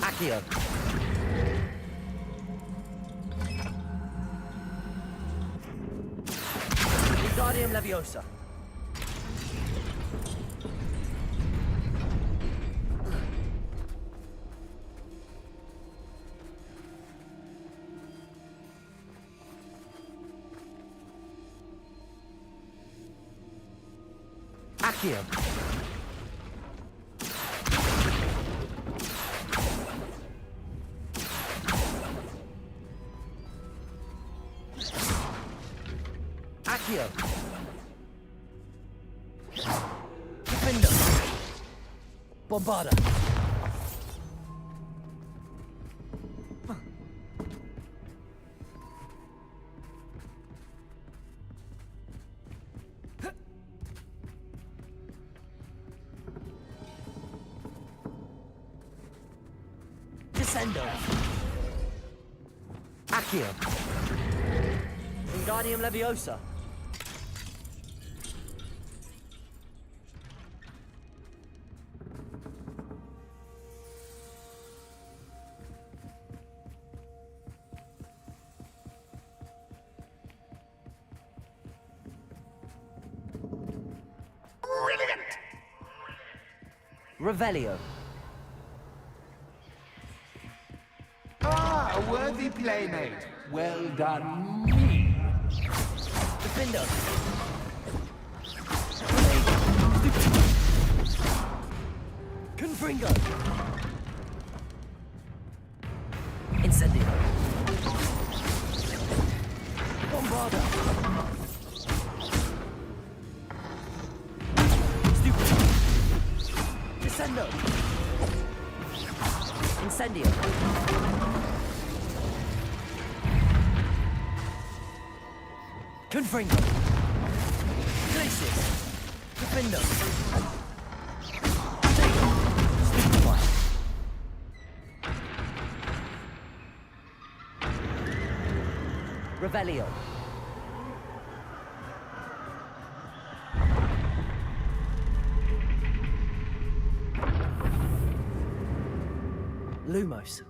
Accio. Wingardium Leviosa. Accio. Accio. Defender. Bombarda. Descendo. Accio. Wingardium Leviosa. Revelio. Ah, a worthy playmate. Well done, me. Defender. Confringo. Incendio. Bombarda. Stupid. Descendo. Incendio. Confringo. Glacius. Defender. Stupefy. Revelio. Lumos.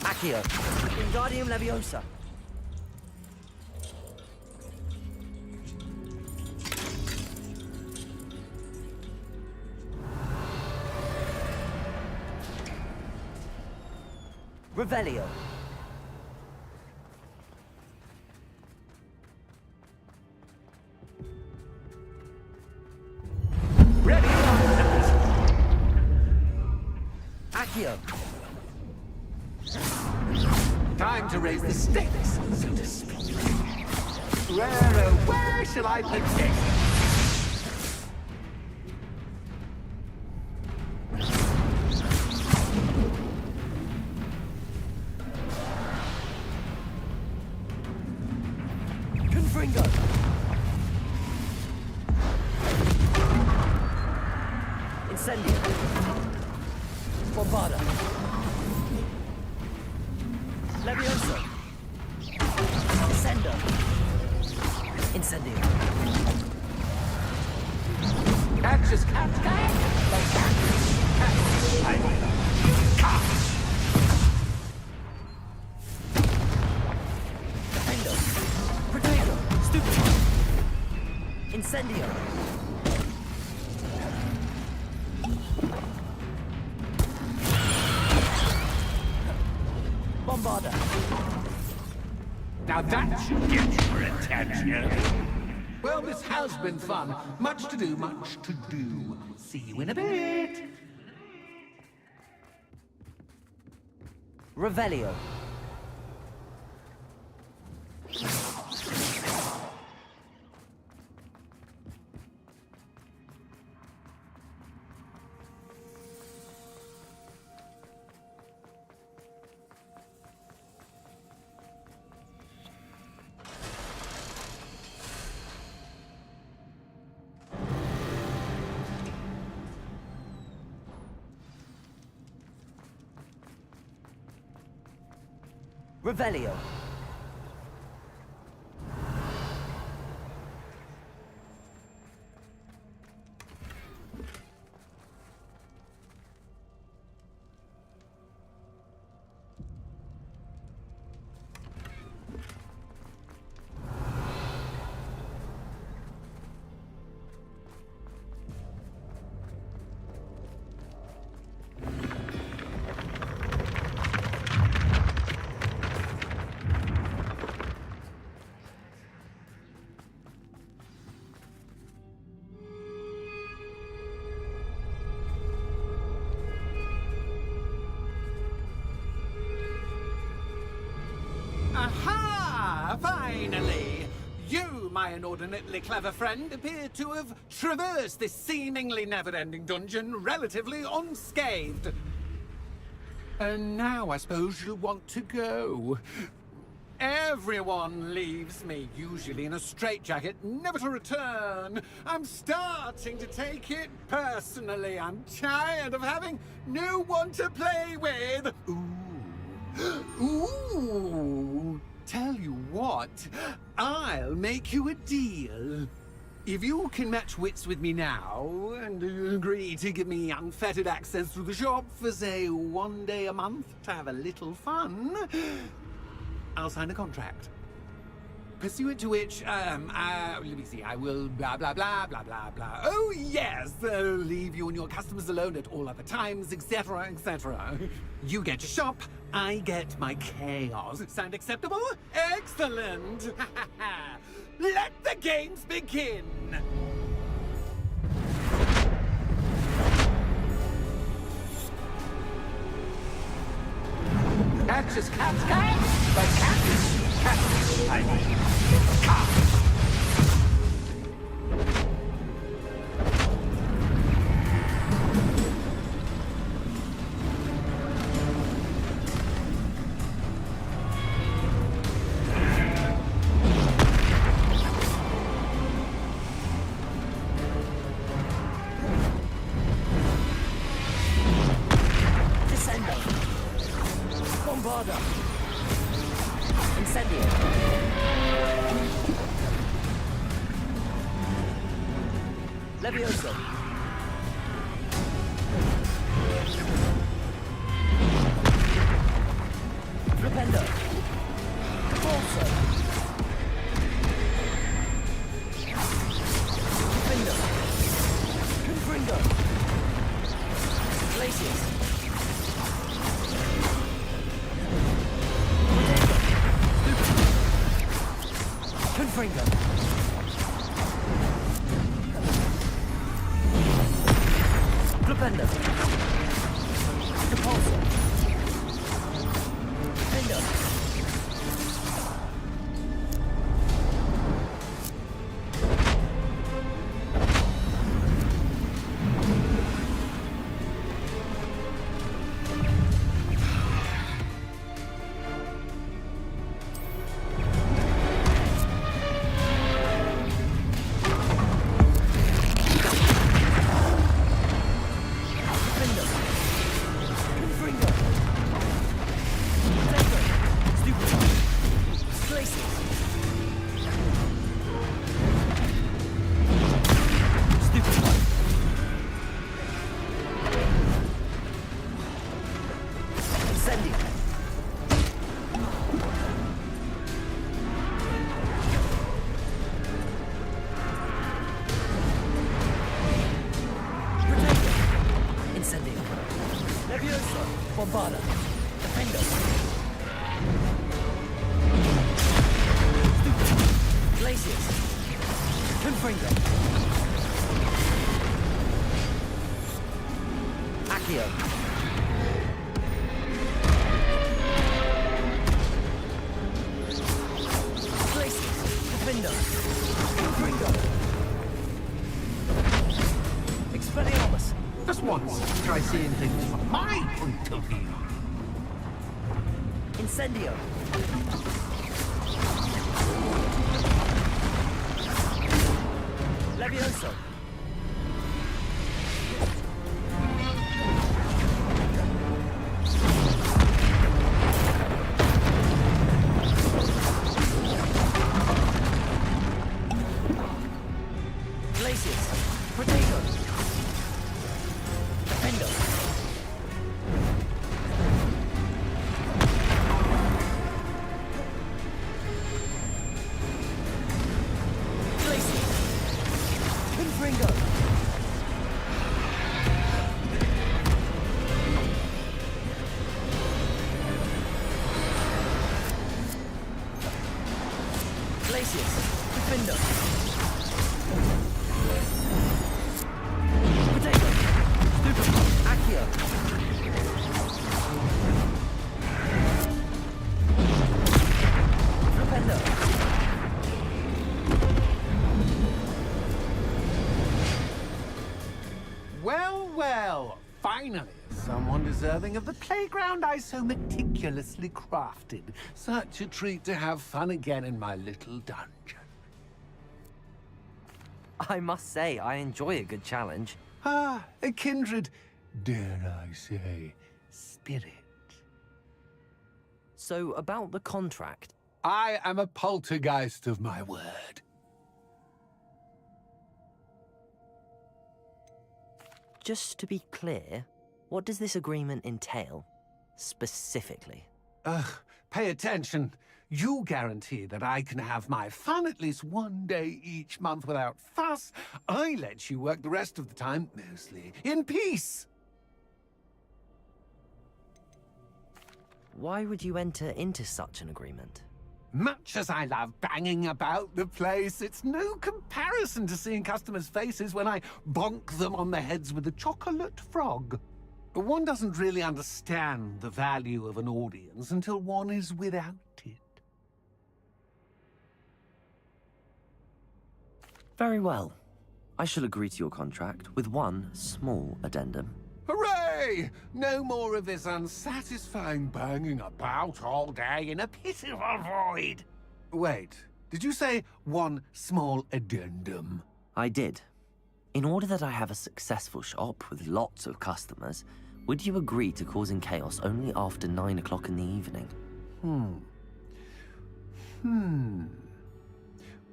Accio. Wingardium Leviosa. Revelio. Ready? Accio. Time to raise the stakes, so to speak. Where shall I begin? Confringo. Incendio. Bombarda. Levioso. Descendo. Incendio. Catches cat. Defendo. Protego. Stupid. Incendio. Bombarda. Now that should get your attention. Well, this has been fun. Much to do, much to do. See you in a bit. Revelio. Revelio. Aha! Finally! You, my inordinately clever friend, appear to have traversed this seemingly never-ending dungeon relatively unscathed. And now I suppose you'll want to go. Everyone leaves me, usually in a straitjacket, never to return. I'm starting to take it personally. I'm tired of having no one to play with. Ooh, tell you what, I'll make you a deal. If you can match wits with me now, and agree to give me unfettered access through the shop for, say, 1 day a month to have a little fun, I'll sign a contract. Pursuant to which, let me see, I will blah, blah, blah, blah, blah, blah. Oh, yes, leave you and your customers alone at all other times, etc., etc. You get your shop, I get my chaos. Sound acceptable? Excellent! Let the games begin! That's just cat's cat, but cat is cat. I mean, cat. Levioso. Flipendo. Corso. Findo. Confringo. Glacius. Confringo. Flipendo. Repulsor. Fender. Just once, try seeing things from my point of view. Incendio. Levioso. Glacius. Protego. Defendo. Glacius. Confringo. Glacius. Defendo. Potato. Stupid. Accio. Flipendo. Well, well, finally, someone deserving of the playground I so meticulously crafted. Such a treat to have fun again in my little dungeon. I must say, I enjoy a good challenge. Ah, a kindred, dare I say, spirit. So, about the contract. I am a poltergeist of my word. Just to be clear, what does this agreement entail, specifically? Ugh, pay attention. You guarantee that I can have my fun at least one day each month without fuss. I let you work the rest of the time, mostly, in peace. Why would you enter into such an agreement? Much as I love banging about the place, it's no comparison to seeing customers' faces when I bonk them on the heads with a chocolate frog. One doesn't really understand the value of an audience until one is without it. Very well. I shall agree to your contract with one small addendum. Hooray! No more of this unsatisfying banging about all day in a pitiful void. Wait, did you say one small addendum? I did. In order that I have a successful shop with lots of customers, would you agree to causing chaos only after 9 o'clock in the evening?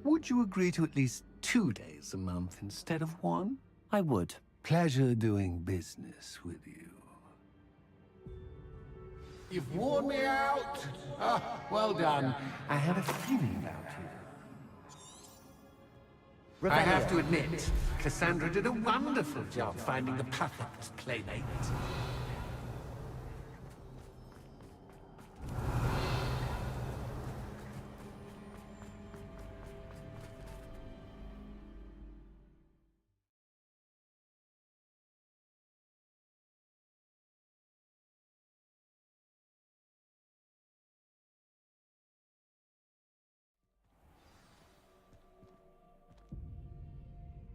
Would you agree to at least 2 days a month instead of one? I would. Pleasure doing business with you. You've worn me out. Ah, well done. I had a feeling about you. I have to admit, Cassandra did a wonderful job finding the perfect playmate.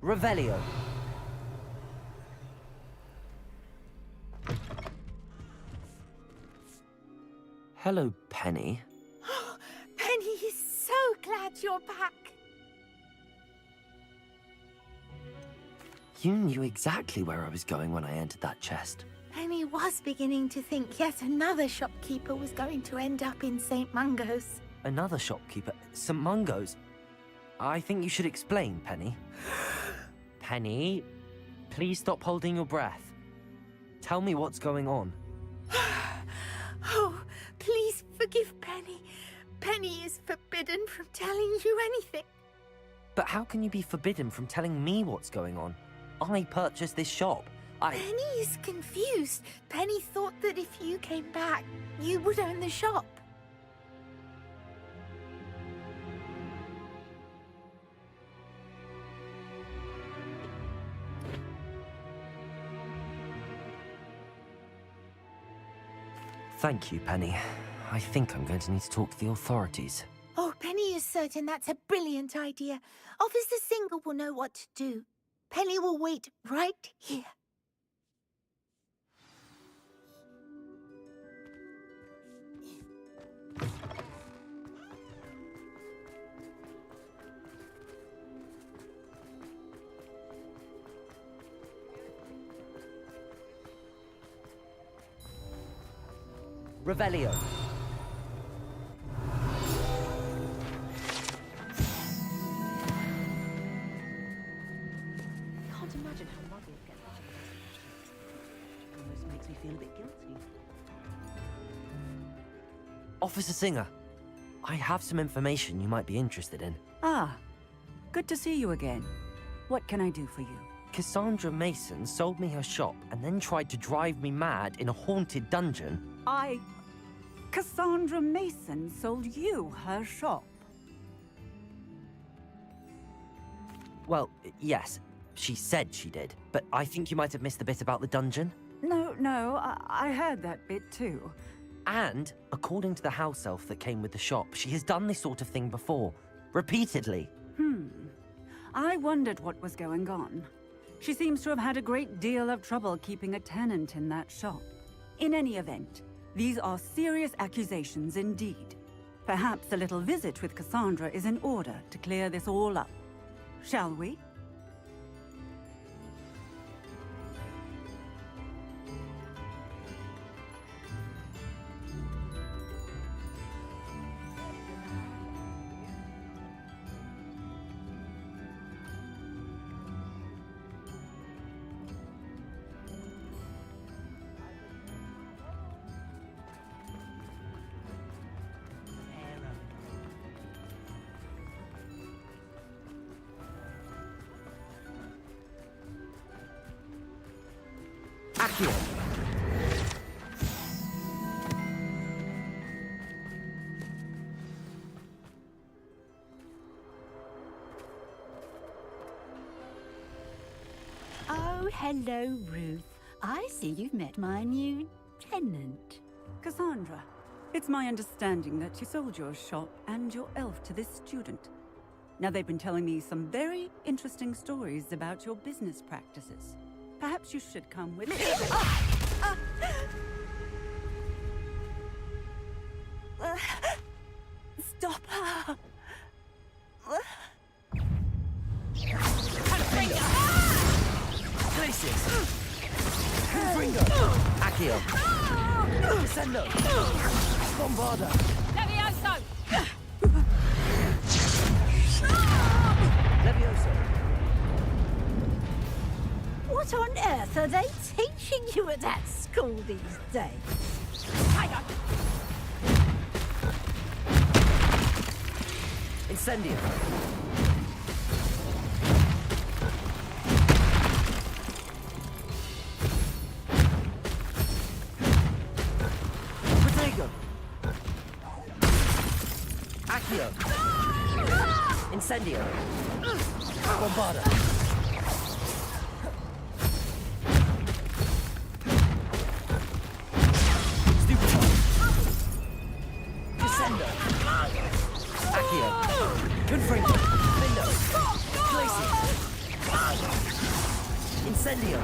Revelio. Hello, Penny. Penny is so glad you're back. You knew exactly where I was going when I entered that chest. Penny was beginning to think yet another shopkeeper was going to end up in St. Mungo's. Another shopkeeper? St. Mungo's? I think you should explain, Penny. Penny, please stop holding your breath. Tell me what's going on. Oh, please forgive Penny. Penny is forbidden from telling you anything. But how can you be forbidden from telling me what's going on? I purchased this shop. Penny is confused. Penny thought that if you came back, you would own the shop. Thank you, Penny. I think I'm going to need to talk to the authorities. Oh, Penny is certain that's a brilliant idea. Officer Singer will know what to do. Penny will wait right here. Revelio. I can't imagine how Mother will get that. It almost makes me feel a bit guilty. Officer Singer, I have some information you might be interested in. Ah, good to see you again. What can I do for you? Cassandra Mason sold me her shop and then tried to drive me mad in a haunted dungeon. Cassandra Mason sold you her shop? Well, yes, she said she did, but I think you might have missed the bit about the dungeon. No, I heard that bit too. And, according to the house elf that came with the shop, she has done this sort of thing before. Repeatedly. I wondered what was going on. She seems to have had a great deal of trouble keeping a tenant in that shop. In any event, these are serious accusations indeed. Perhaps a little visit with Cassandra is in order to clear this all up. Shall we? Accio. Oh, hello, Ruth. I see you've met my new tenant. Cassandra, it's my understanding that you sold your shop and your elf to this student. Now, they've been telling me some very interesting stories about your business practices. Perhaps you should come with me. Stop her! Glacius! Confringo! Accio! Descendo! Bombarda! Levioso! Levioso! What on earth are they teaching you at that school these days? Incendio! Protego! Accio! Incendio! Bombarda! Descendo! Accio! Confringo! Lindo! Glacius! Incendio!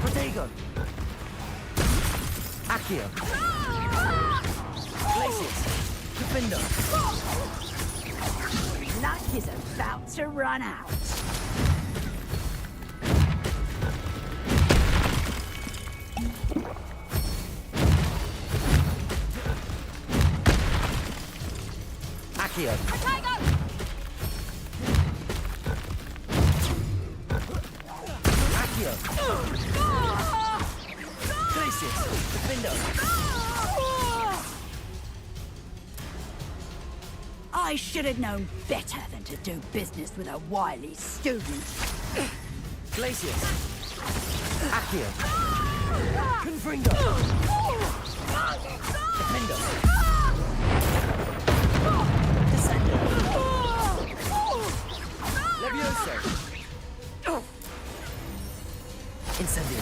Protego! Accio! Glacius! Defendo! Luck is about to run out. Accio! Accio! Glacius! Defendo! I should have known better than to do business with a wily student. Glacius! Accio! Confringo! Defendo! Descendo! Levioso! Incendio!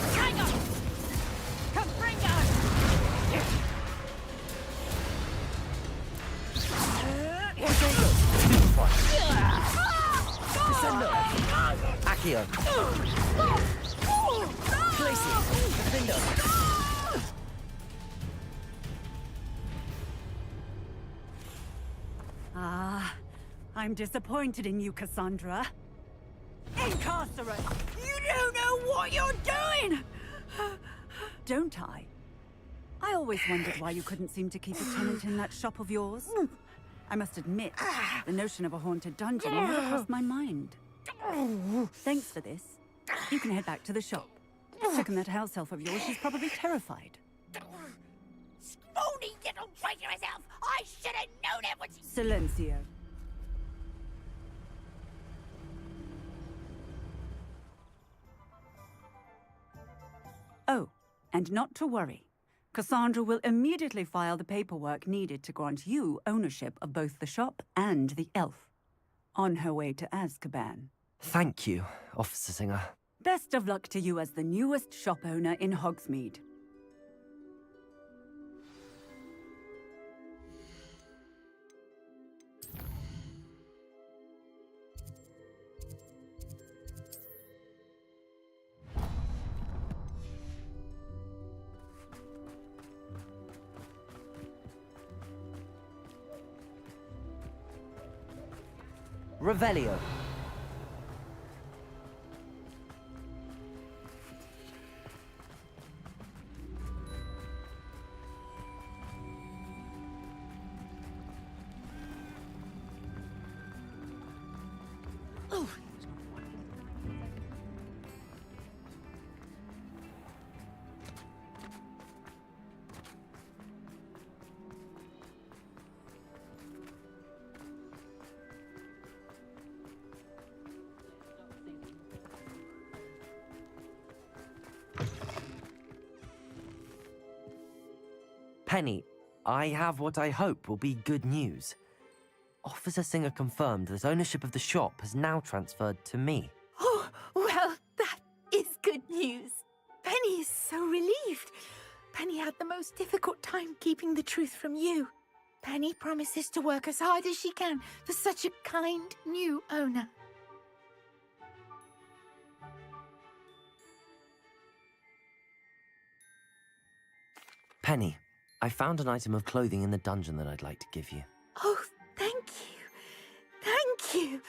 Protego! Descendo! Accio! Glacius! Defendo! Ah, I'm disappointed in you, Cassandra. Incarcerate! You don't know what you're doing! Don't I? I always wondered why you couldn't seem to keep a tenant in that shop of yours. I must admit, the notion of a haunted dungeon never crossed my mind. Thanks for this. You can head back to the shop. Check on that house elf of yours. She's probably terrified. Scrawny little traitor herself! I should have known it was... Silencio. Oh, and not to worry. Cassandra will immediately file the paperwork needed to grant you ownership of both the shop and the elf. On her way to Azkaban. Thank you, Officer Singer. Best of luck to you as the newest shop owner in Hogsmeade. Revelio. Penny, I have what I hope will be good news. Officer Singer confirmed that ownership of the shop has now transferred to me. Oh, well, that is good news. Penny is so relieved. Penny had the most difficult time keeping the truth from you. Penny promises to work as hard as she can for such a kind new owner. Penny, I found an item of clothing in the dungeon that I'd like to give you. Oh, thank you. Thank you.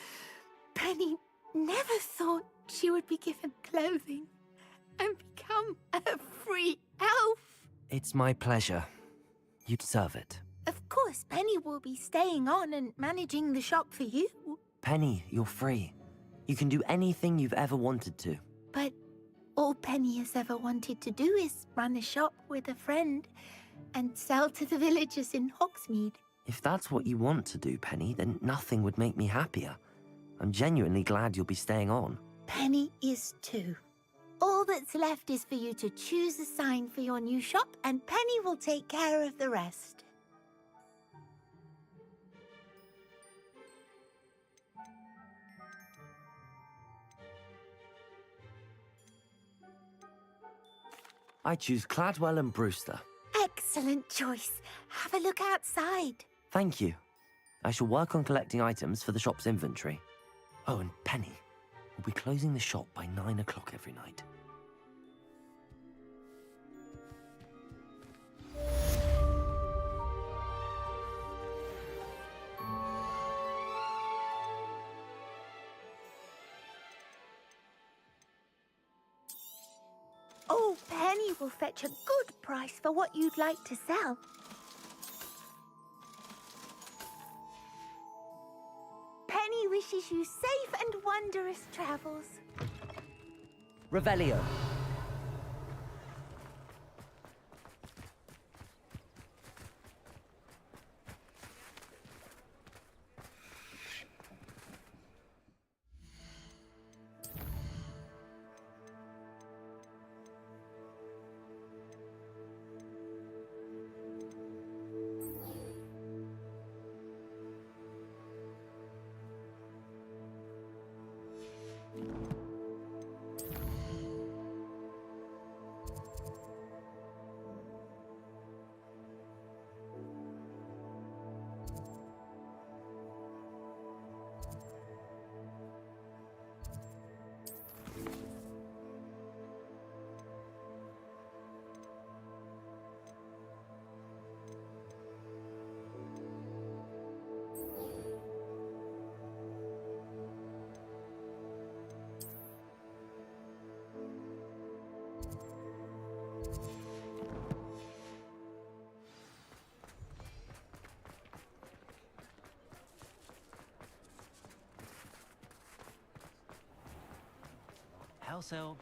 Penny never thought she would be given clothing and become a free elf. It's my pleasure. You deserve it. Of course, Penny will be staying on and managing the shop for you. Penny, you're free. You can do anything you've ever wanted to. But all Penny has ever wanted to do is run a shop with a friend and sell to the villagers in Hogsmeade. If that's what you want to do, Penny, then nothing would make me happier. I'm genuinely glad you'll be staying on. Penny is too. All that's left is for you to choose a sign for your new shop, and Penny will take care of the rest. I choose Cladwell and Brewster. Excellent choice. Have a look outside. Thank you. I shall work on collecting items for the shop's inventory. Oh, and Penny, we'll be closing the shop by 9 o'clock every night. Oh, Penny will fetch a good price for what you'd like to sell. Penny wishes you safe and wondrous travels. Revelio. House elf.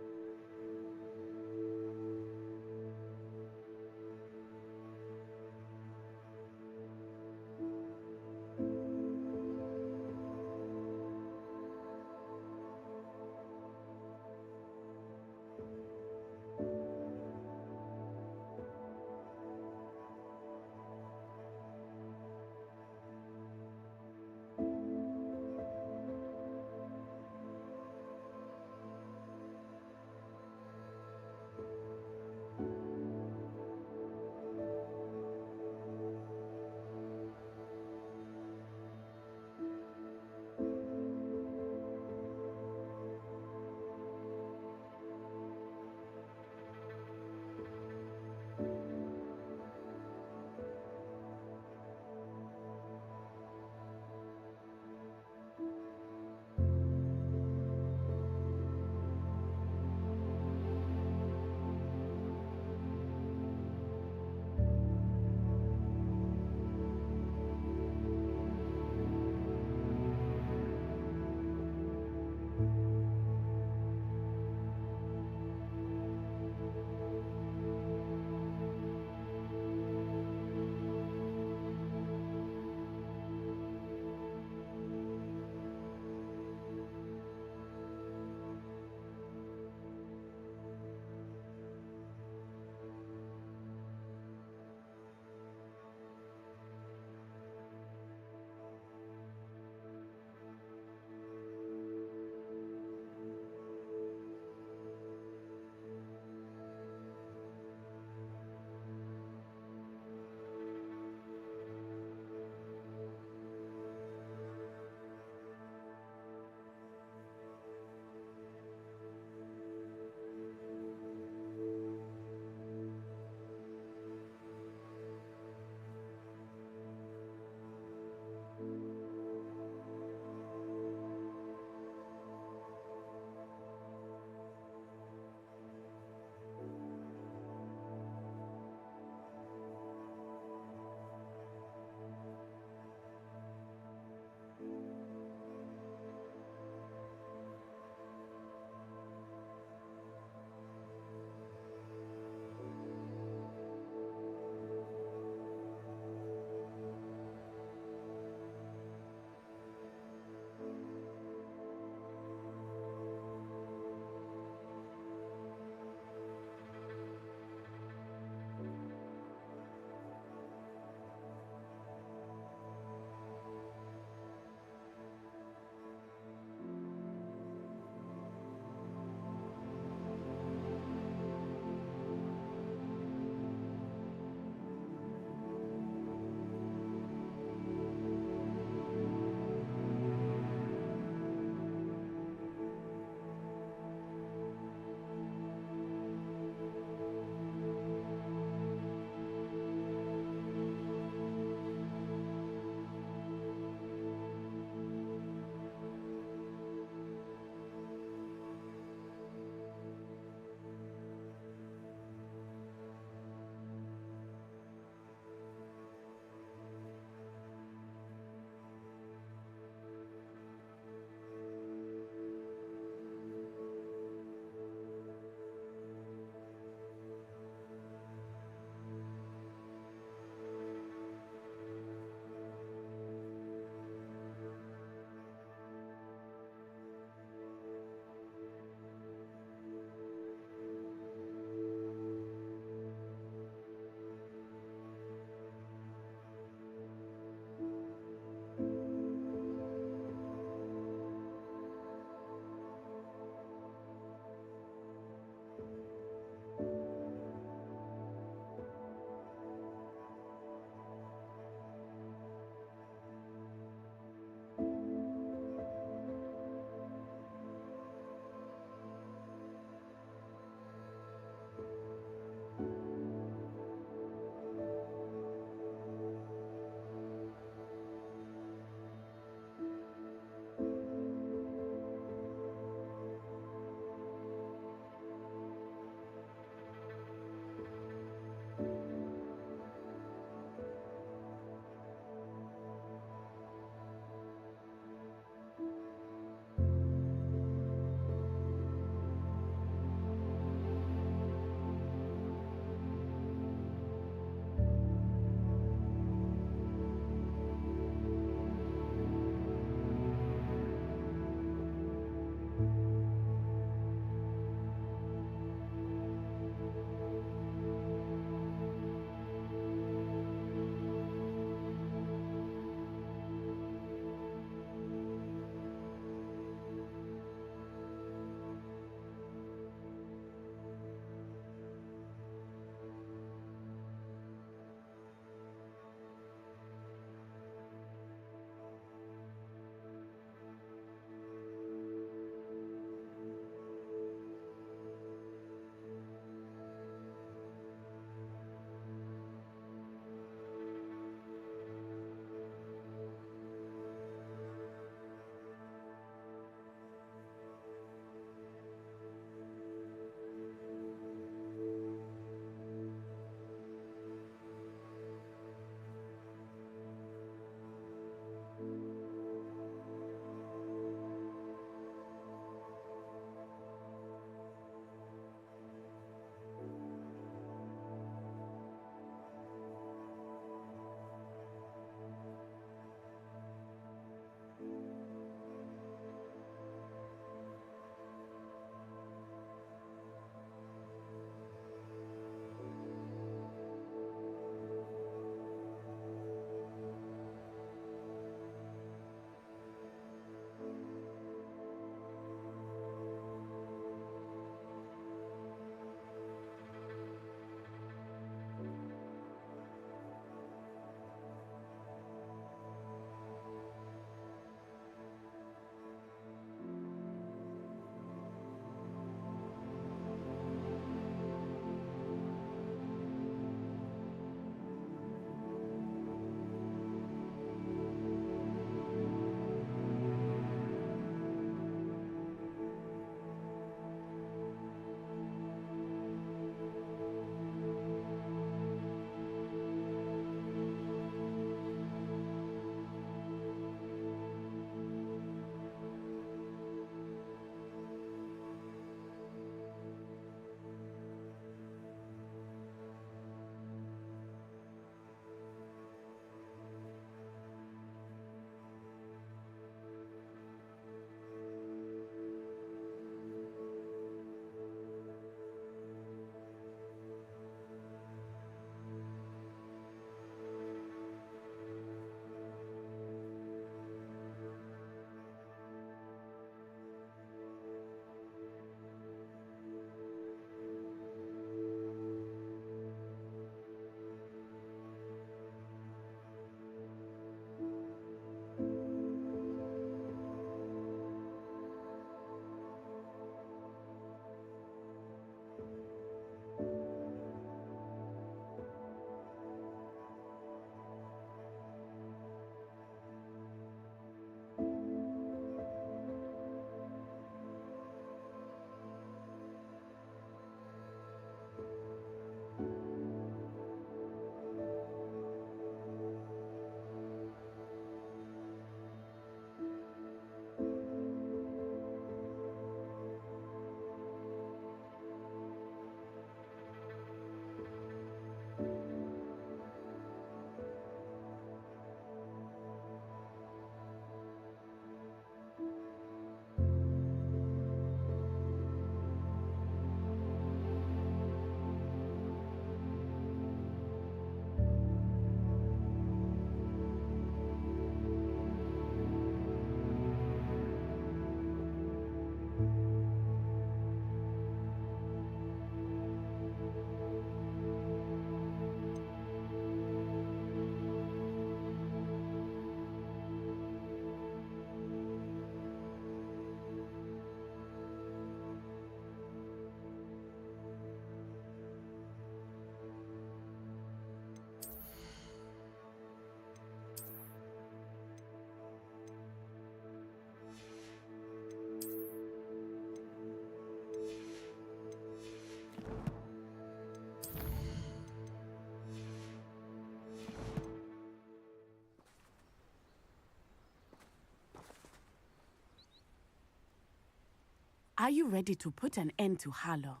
Are you ready to put an end to Harlow?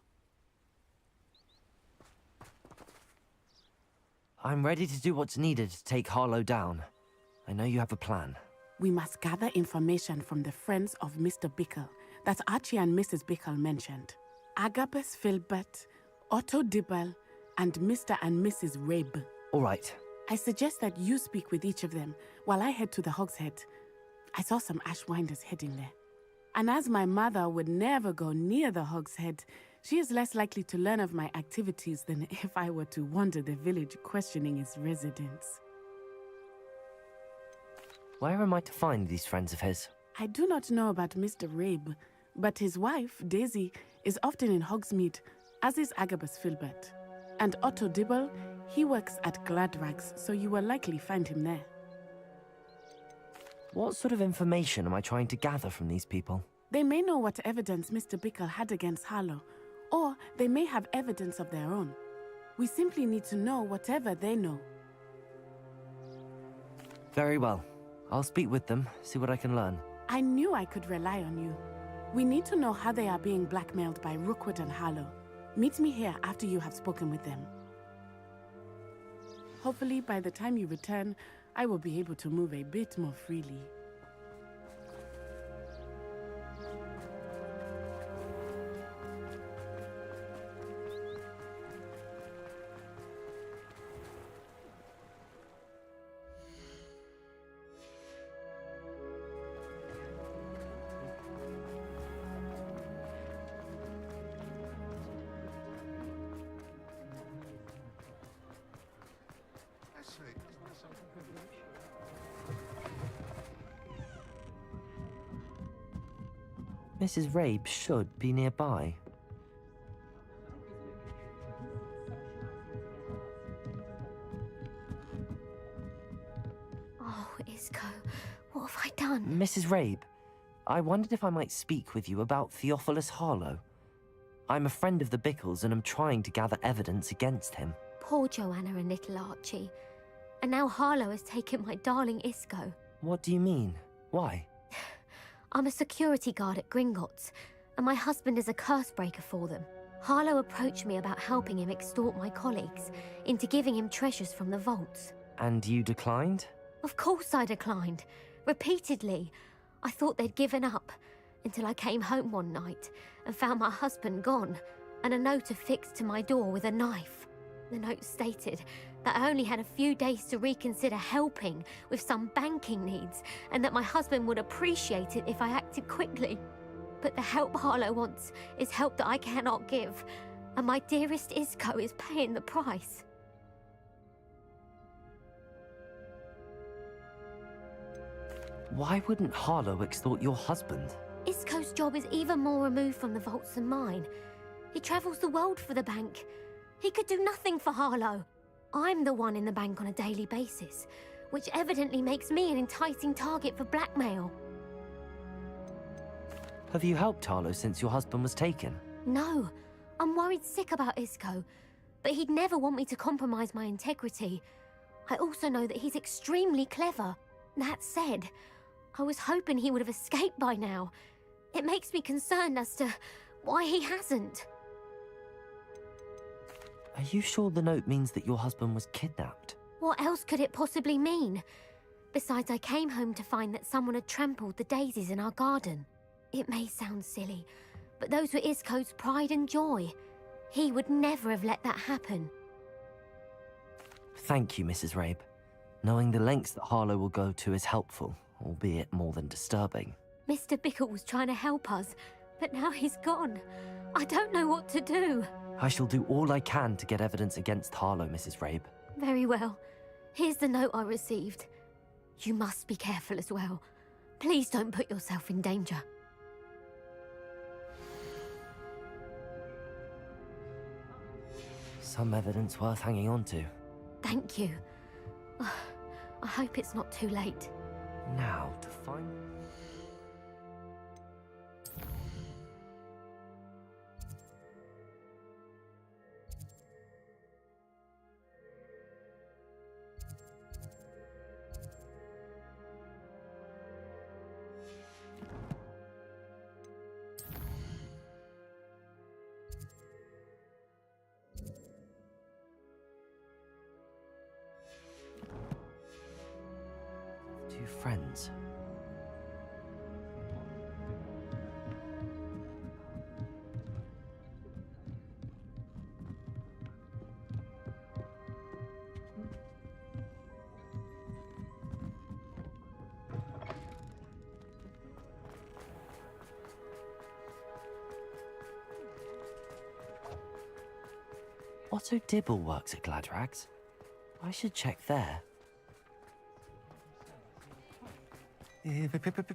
I'm ready to do what's needed to take Harlow down. I know you have a plan. We must gather information from the friends of Mr. Bickle that Archie and Mrs. Bickle mentioned. Agabus Filbert, Otto Dibble, and Mr. and Mrs. Rabe. All right. I suggest that you speak with each of them while I head to the Hogshead. I saw some Ashwinders heading there. And as my mother would never go near the Hogshead, she is less likely to learn of my activities than if I were to wander the village questioning its residents. Where am I to find these friends of his? I do not know about Mr. Rabe, but his wife, Daisy, is often in Hogsmeade, as is Agabus Filbert. And Otto Dibble, he works at Gladrags, so you will likely find him there. What sort of information am I trying to gather from these people? They may know what evidence Mr. Bickle had against Harlow, or they may have evidence of their own. We simply need to know whatever they know. Very well. I'll speak with them, see what I can learn. I knew I could rely on you. We need to know how they are being blackmailed by Rookwood and Harlow. Meet me here after you have spoken with them. Hopefully, by the time you return, I will be able to move a bit more freely. Mrs. Rabe should be nearby. Oh, Isco, what have I done? Mrs. Rabe, I wondered if I might speak with you about Theophilus Harlow. I'm a friend of the Bickles and am trying to gather evidence against him. Poor Joanna and little Archie. And now Harlow has taken my darling Isco. What do you mean? Why? I'm a security guard at Gringotts, and my husband is a curse breaker for them. Harlow approached me about helping him extort my colleagues into giving him treasures from the vaults. And you declined? Of course I declined. Repeatedly. I thought they'd given up, until I came home one night and found my husband gone, and a note affixed to my door with a knife. The note stated that I only had a few days to reconsider helping with some banking needs, and that my husband would appreciate it if I acted quickly. But the help Harlow wants is help that I cannot give, and my dearest Isco is paying the price. Why wouldn't Harlow extort your husband? Isco's job is even more removed from the vaults than mine. He travels the world for the bank. He could do nothing for Harlow. I'm the one in the bank on a daily basis, which evidently makes me an enticing target for blackmail. Have you helped Harlow since your husband was taken? No, I'm worried sick about Isco, but he'd never want me to compromise my integrity. I also know that he's extremely clever. That said, I was hoping he would have escaped by now. It makes me concerned as to why he hasn't. Are you sure the note means that your husband was kidnapped? What else could it possibly mean? Besides, I came home to find that someone had trampled the daisies in our garden. It may sound silly, but those were Isco's pride and joy. He would never have let that happen. Thank you, Mrs. Rabe. Knowing the lengths that Harlow will go to is helpful, albeit more than disturbing. Mr. Bickle was trying to help us, but now he's gone. I don't know what to do. I shall do all I can to get evidence against Harlow, Mrs. Rabe. Very well. Here's the note I received. You must be careful as well. Please don't put yourself in danger. Some evidence worth hanging on to. Thank you. I hope it's not too late. Now, to find... Two friends. Otto Dibble works at Gladrags. I should check there.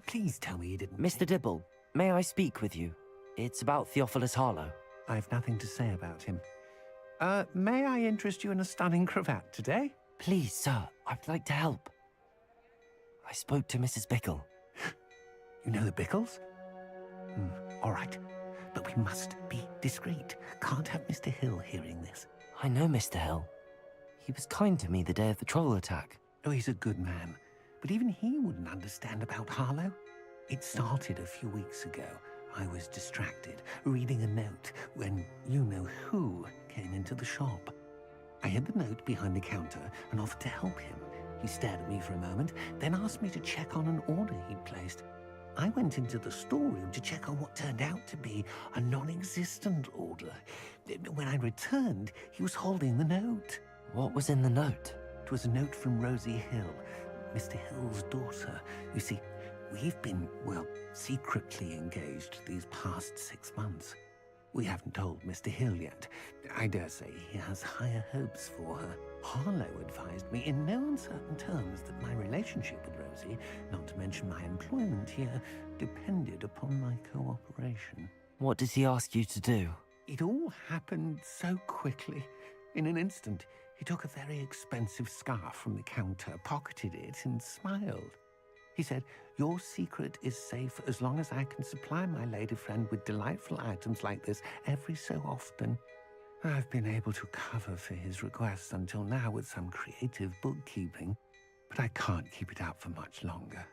Please tell me you didn't... Mr. Dibble, may I speak with you? It's about Theophilus Harlow. I've nothing to say about him. May I interest you in a stunning cravat today? Please, sir, I'd like to help. I spoke to Mrs. Bickle. You know the Bickles? All right, but we must be discreet. Can't have Mr. Hill hearing this. I know Mr. Hill. He was kind to me the day of the troll attack. Oh, he's a good man. But even he wouldn't understand about Harlow. It started a few weeks ago. I was distracted, reading a note, when you-know-who came into the shop. I hid the note behind the counter and offered to help him. He stared at me for a moment, then asked me to check on an order he'd placed. I went into the storeroom to check on what turned out to be a non-existent order. When I returned, he was holding the note. What was in the note? It was a note from Rosie Hill, Mr. Hill's daughter. You see, we've been, well, secretly engaged these past 6 months. We haven't told Mr. Hill yet. I dare say he has higher hopes for her. Harlow advised me in no uncertain terms that my relationship with Rosie, not to mention my employment here, depended upon my cooperation. What does he ask you to do? It all happened so quickly. In an instant, he took a very expensive scarf from the counter, pocketed it, and smiled. He said, "Your secret is safe as long as I can supply my lady friend with delightful items like this every so often." I've been able to cover for his requests until now with some creative bookkeeping, but I can't keep it up for much longer.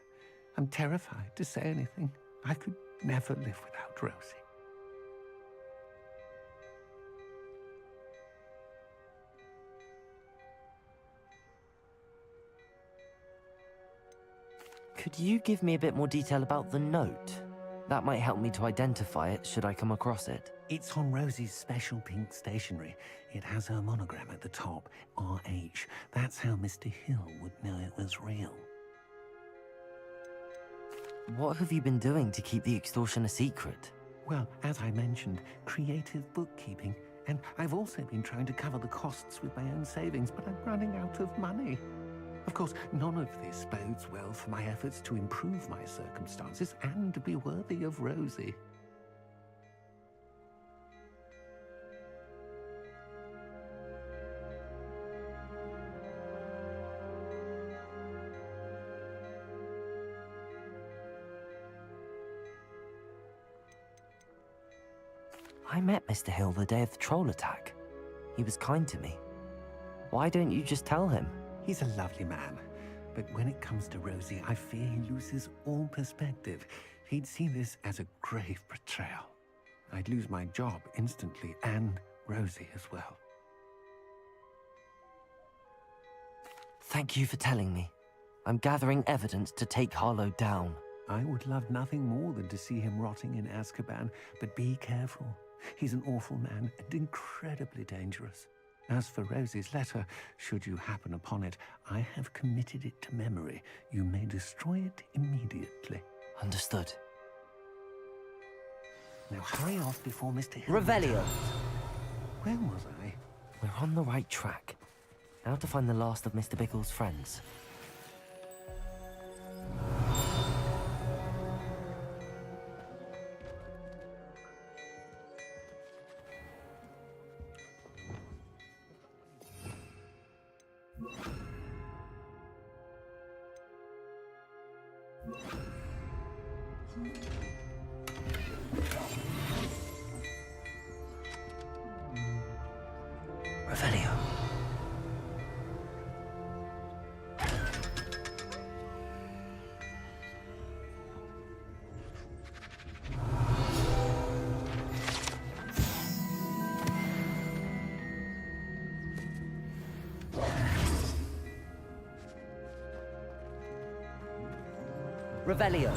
I'm terrified to say anything. I could never live without Rosie. Could you give me a bit more detail about the note? That might help me to identify it should I come across it. It's on Rosie's special pink stationery. It has her monogram at the top, RH. That's how Mr. Hill would know it was real. What have you been doing to keep the extortion a secret? Well, as I mentioned, creative bookkeeping. And I've also been trying to cover the costs with my own savings, but I'm running out of money. Of course, none of this bodes well for my efforts to improve my circumstances and to be worthy of Rosie. I met Mr. Hill the day of the troll attack. He was kind to me. Why don't you just tell him? He's a lovely man, but when it comes to Rosie, I fear he loses all perspective. He'd see this as a grave betrayal. I'd lose my job instantly, and Rosie as well. Thank you for telling me. I'm gathering evidence to take Harlow down. I would love nothing more than to see him rotting in Azkaban, but be careful. He's an awful man and incredibly dangerous. As for Rosie's letter, should you happen upon it, I have committed it to memory. You may destroy it immediately. Understood. Now hurry off before Mr. Hill... Revelio! Where was I? We're on the right track. Now to find the last of Mr. Bickle's friends. Revelio. Revelio.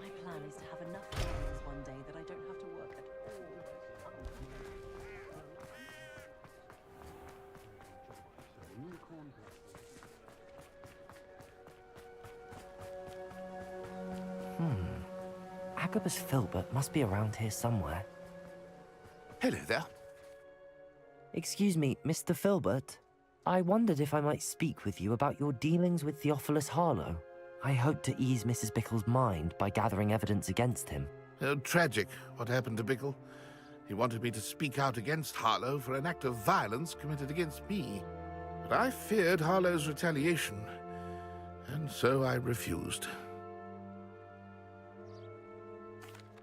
My plan is to have enough evenings one day that I don't have to work at Agabus Filbert must be around here somewhere. Hello there. Excuse me, Mr. Filbert. I wondered if I might speak with you about your dealings with Theophilus Harlow. I hope to ease Mrs. Bickle's mind by gathering evidence against him. Oh, tragic, what happened to Bickle. He wanted me to speak out against Harlow for an act of violence committed against me. But I feared Harlow's retaliation, and so I refused.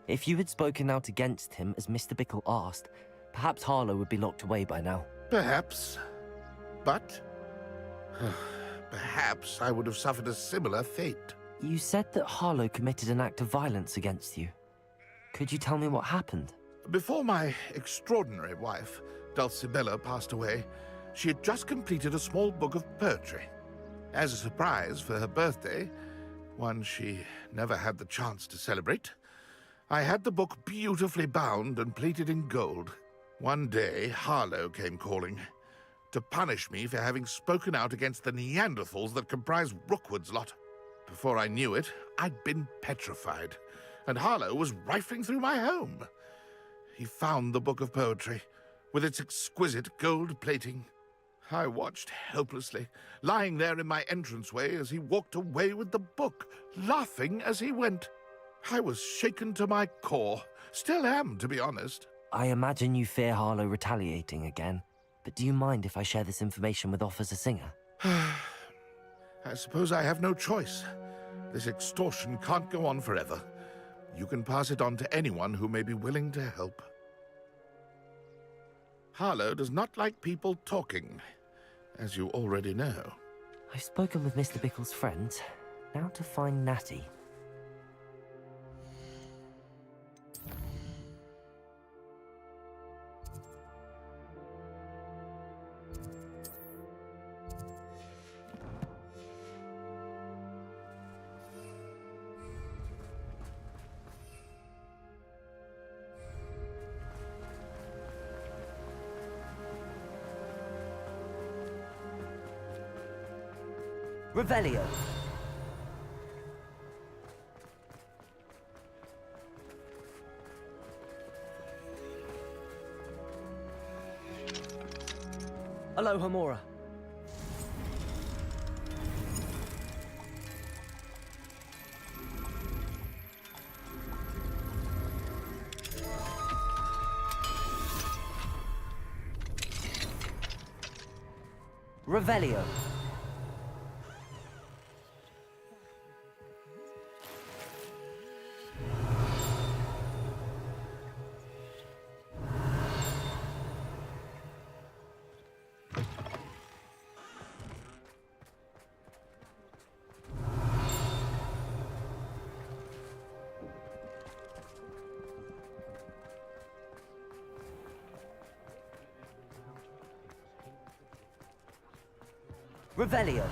If you had spoken out against him as Mr. Bickle asked, perhaps Harlow would be locked away by now. Perhaps. But perhaps I would have suffered a similar fate. You said that Harlow committed an act of violence against you. Could you tell me what happened? Before my extraordinary wife, Dulcibella, passed away, she had just completed a small book of poetry. As a surprise for her birthday, one she never had the chance to celebrate, I had the book beautifully bound and plated in gold. One day, Harlow came calling to punish me for having spoken out against the Neanderthals that comprise Rookwood's lot. Before I knew it, I'd been petrified, and Harlow was rifling through my home. He found the book of poetry, with its exquisite gold plating. I watched helplessly, lying there in my entranceway as he walked away with the book, laughing as he went. I was shaken to my core. Still am, to be honest. I imagine you fear Harlow retaliating again, but do you mind if I share this information with Officer Singer? I suppose I have no choice. This extortion can't go on forever. You can pass it on to anyone who may be willing to help. Harlow does not like people talking, as you already know. I've spoken with Mr. Bickle's friends. Now to find Natty. Revelio. Aloha Mora. Revelio. Revelio.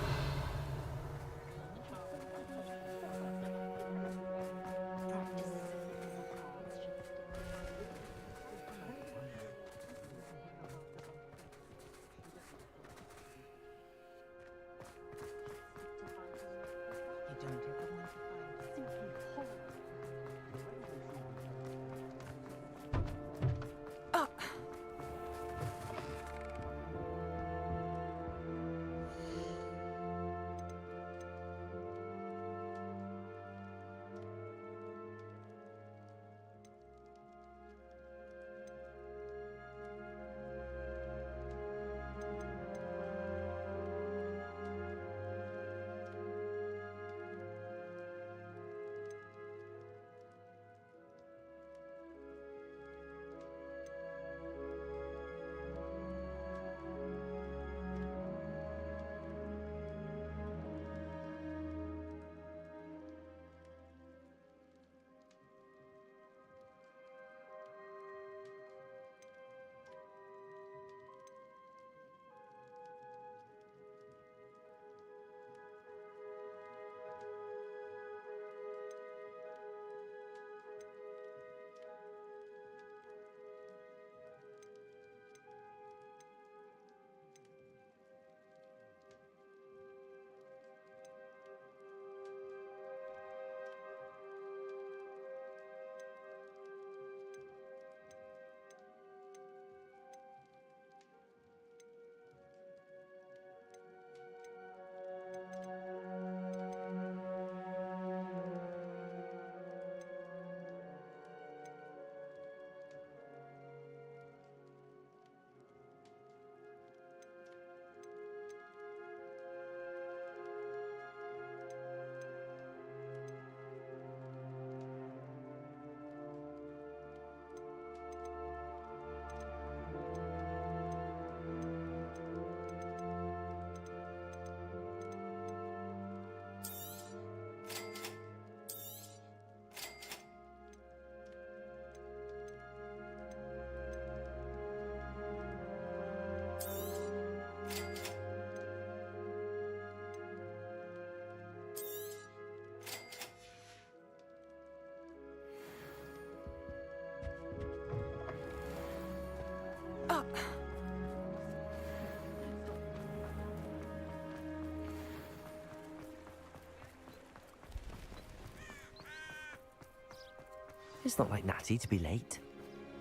It's not like Natty to be late.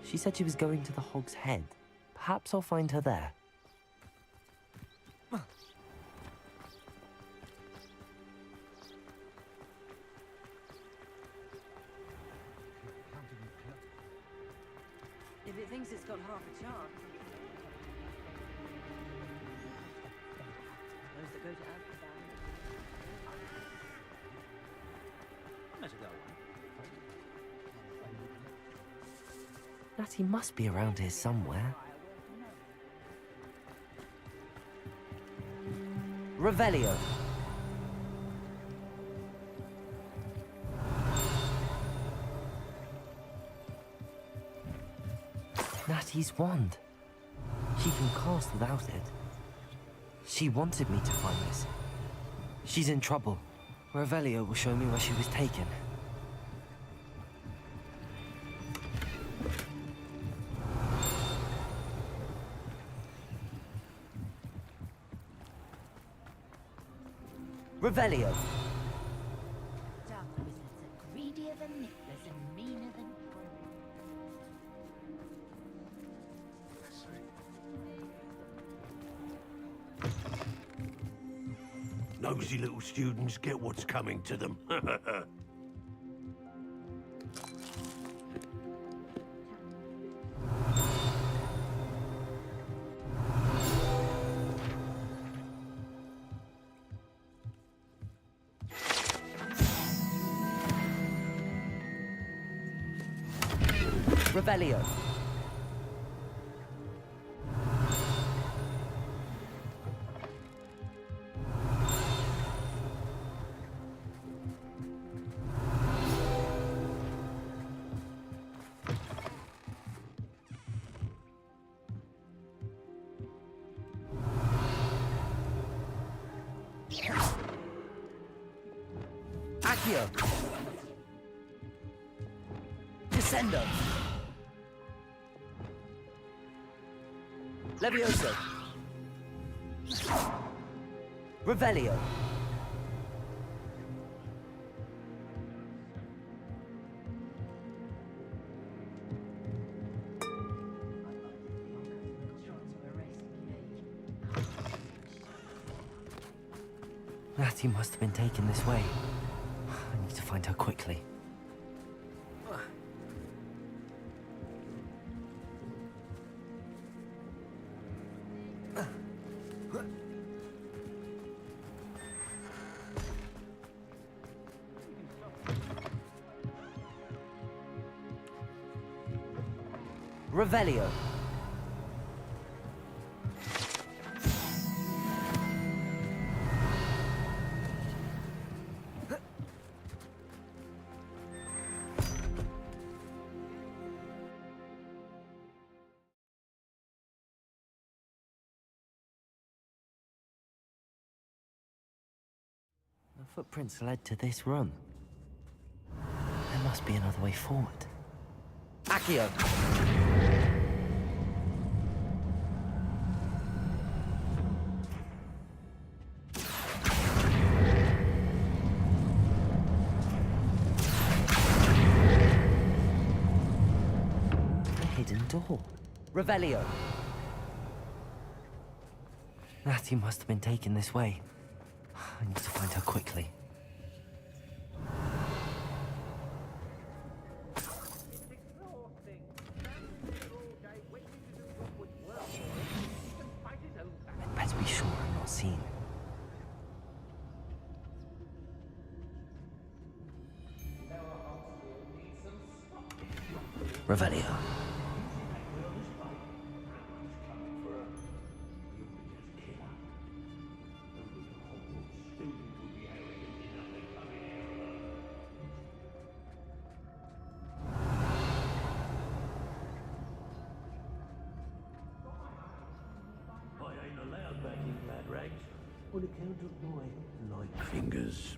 She said she was going to the Hog's Head. Perhaps I'll find her there. If it thinks it's got half a chance. Those that go to Amsterdam. Let's go. Natty must be around here somewhere. Revelio. Natty's wand. She can cast without it. She wanted me to find this. She's in trouble. Revelio will show me where she was taken. Revelio. Dark wizards are greedier than nibblers and meaner than Nosy little students get what's coming to them. Revelio. Accio. Descendo. Levioso. Revelio. Natty must have been taken this way. I need to find her quickly. Revelio. The footprints led to this room. There must be another way forward. Accio. A hidden door. Revelio. Natty must have been taken this way. I need to find her quickly. I'd better be sure I'm not seen. Revelio. On account of my light fingers.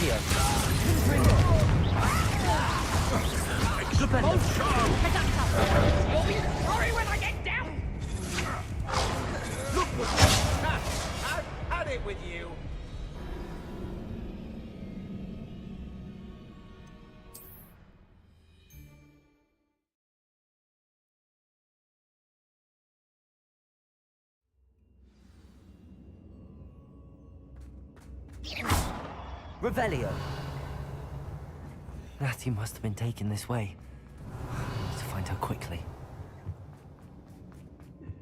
Accio. Sorry when I get down! Look, had it with you. Revelio. Natty must have been taken this way. I need to find her quickly.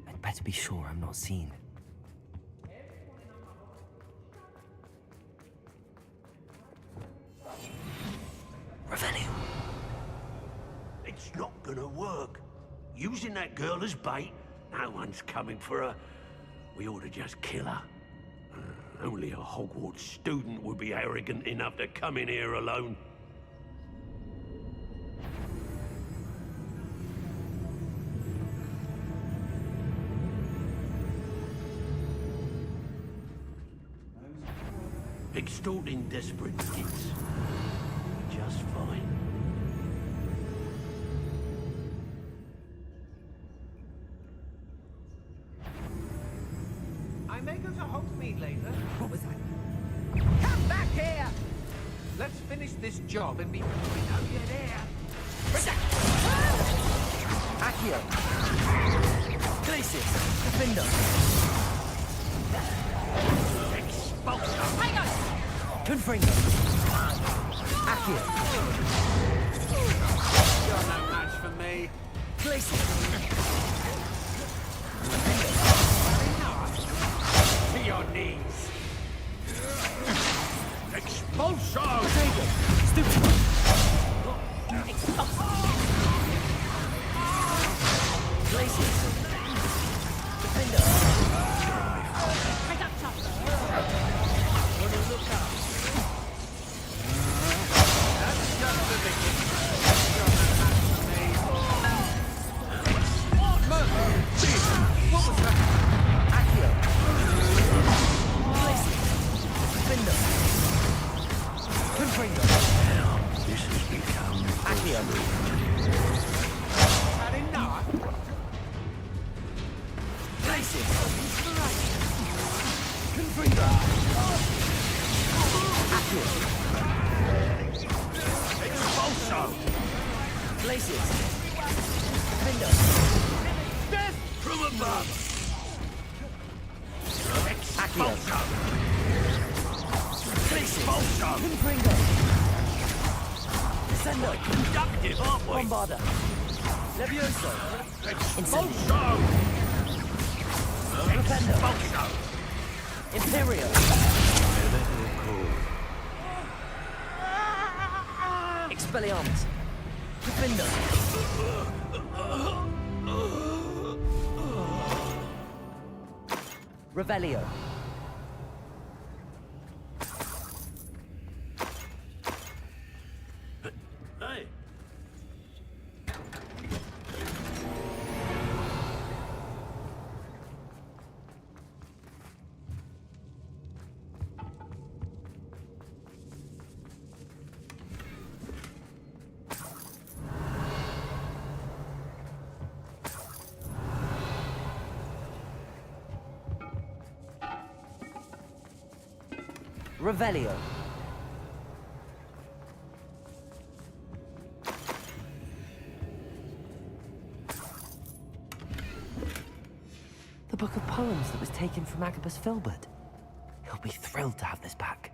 I'd better be sure I'm not seen. Revelio. It's not gonna work. Using that girl as bait, no one's coming for her. We ought to just kill her. Only a Hogwarts student would be arrogant enough to come in here alone. Extorting desperate kids. Just fine. I may go to Hogsmeade later. What was that? Come back here! Let's finish this job and be... We know you're there. Accio. Glacius. Defender. Expulsor! Hang on! Confringo. Accio. You're no match for me. Glacius. To your knees! Expulsor! Stupid. Glacius. Defender. Look up! That's just the beginning. You're no match for me. What was that? Accio. Glacius. Defender. Confringo. This has become... Accio. Had enough? Glacius. Confringo. Accio. Expulsor! Glacius. Defender. Death from above! Expulsor! Expulsor! Confringo. Descendo. Conductive, aren't we? Bombarda. Levioso. Expulsor! Defender. Expulsor! Imperio. Expelliarmus. Defender. Revelio. Hey! Revelio. The book of poems that was taken from Agabus Filbert. He'll be thrilled to have this back.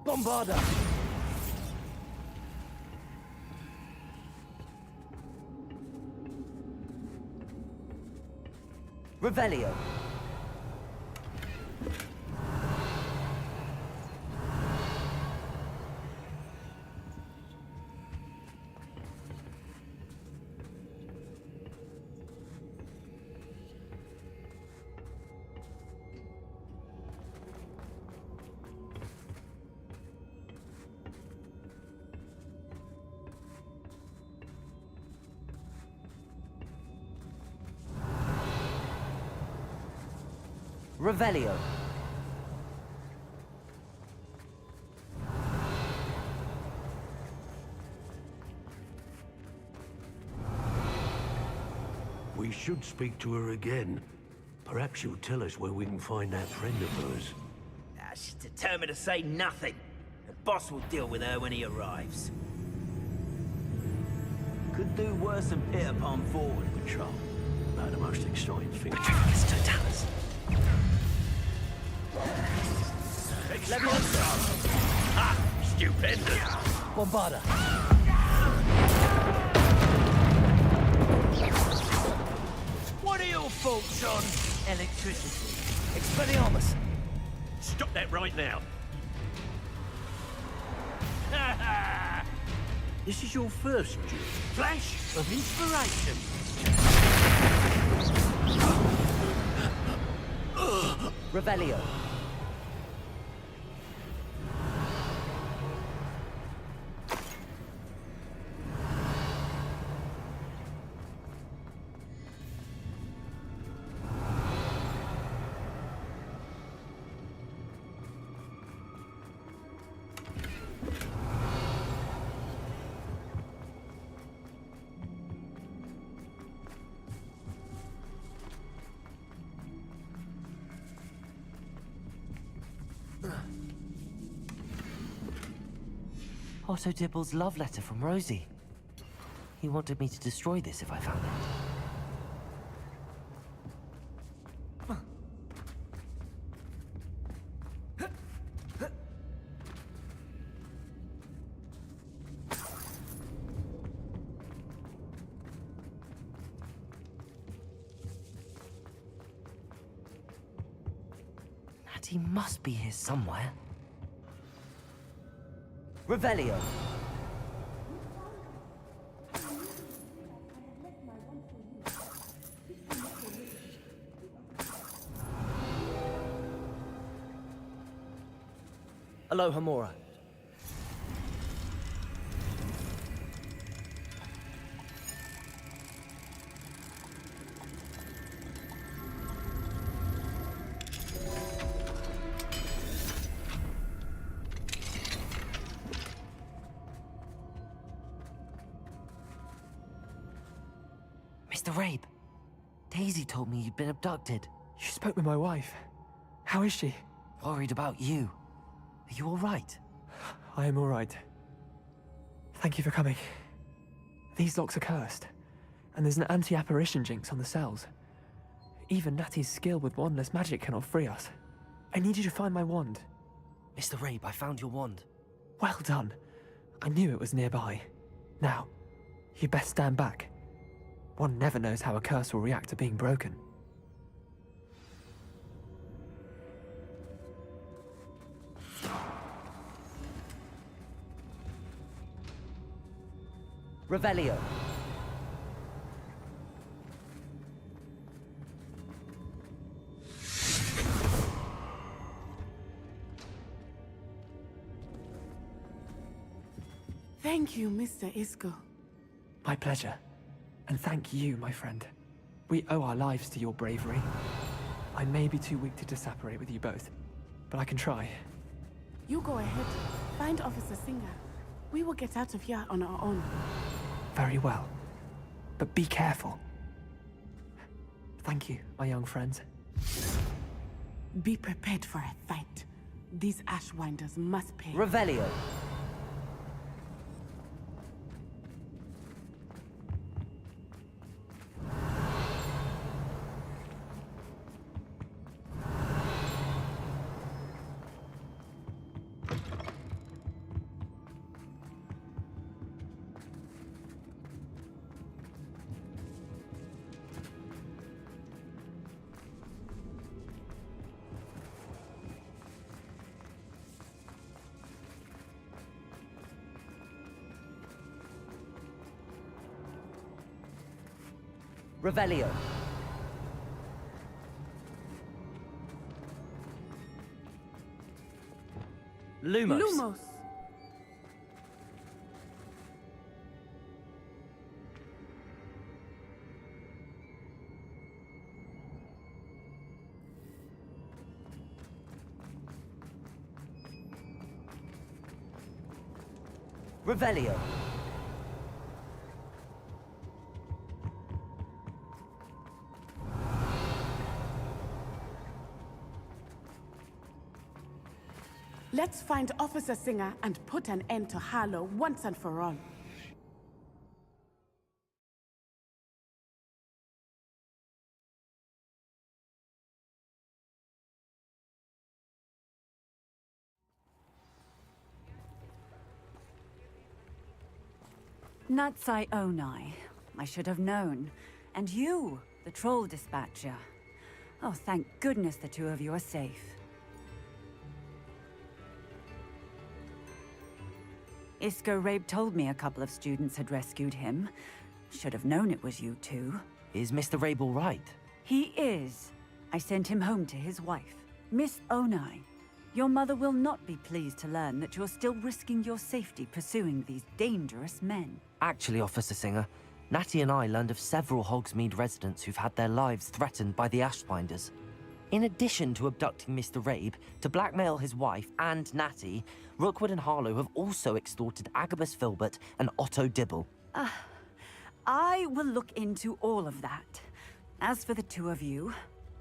Bombarda! Revelio. Revelio. We should speak to her again. Perhaps she'll tell us where we can find that friend of hers. She's determined to say nothing. The boss will deal with her when he arrives. Could do worse than Peter Pan forward patrol. About the most exciting thing. It's to tell us. Ha! Stupendous! Bombarda. What are your thoughts on electricity? Expelliarmus. Stop that right now. This is your first duel. Flash of inspiration. Revelio. Otto Dibble's love letter from Rosie. He wanted me to destroy this if I found it. Natty must be here somewhere. Revelio. Aloha Mora. Mr. Rabe, Daisy told me you'd been abducted. You spoke with my wife. How is she? Worried about you. Are you all right? I am all right. Thank you for coming. These locks are cursed, and there's an anti-apparition jinx on the cells. Even Natty's skill with wandless magic cannot free us. I need you to find my wand. Mr. Rabe, I found your wand. Well done. I knew it was nearby. Now, you best stand back. One never knows how a curse will react to being broken. Revelio. Thank you, Mr. Isco. My pleasure. And thank you, my friend. We owe our lives to your bravery. I may be too weak to disapparate with you both, but I can try. You go ahead. Find Officer Singer. We will get out of here on our own. Very well. But be careful. Thank you, my young friends. Be prepared for a fight. These Ashwinders must pay. Revelio. Revelio. Lumos. Lumos. Revelio. Let's find Officer Singer and put an end to Harlow once and for all. Natsai Onai. I should have known. And you, the troll dispatcher. Oh, thank goodness the two of you are safe. Isco Rabe told me a couple of students had rescued him. Should have known it was you two. Is Mr. Rabe all right? He is. I sent him home to his wife, Miss Onai. Your mother will not be pleased to learn that you're still risking your safety pursuing these dangerous men. Actually, Officer Singer, Natty and I learned of several Hogsmeade residents who've had their lives threatened by the Ashbinders. In addition to abducting Mr. Rabe, to blackmail his wife and Natty, Rookwood and Harlow have also extorted Agabus Filbert and Otto Dibble. I will look into all of that. As for the two of you,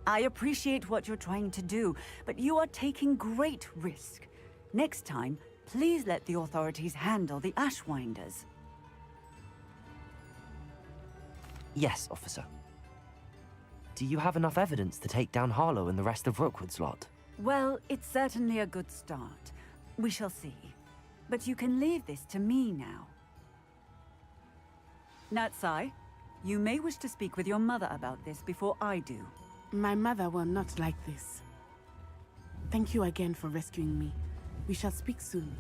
I appreciate what you're trying to do, but you are taking great risk. Next time, please let the authorities handle the Ashwinders. Yes, officer. Do you have enough evidence to take down Harlow and the rest of Rookwood's lot? Well, it's certainly a good start. We shall see. But you can leave this to me now. Natsai, you may wish to speak with your mother about this before I do. My mother will not like this. Thank you again for rescuing me. We shall speak soon.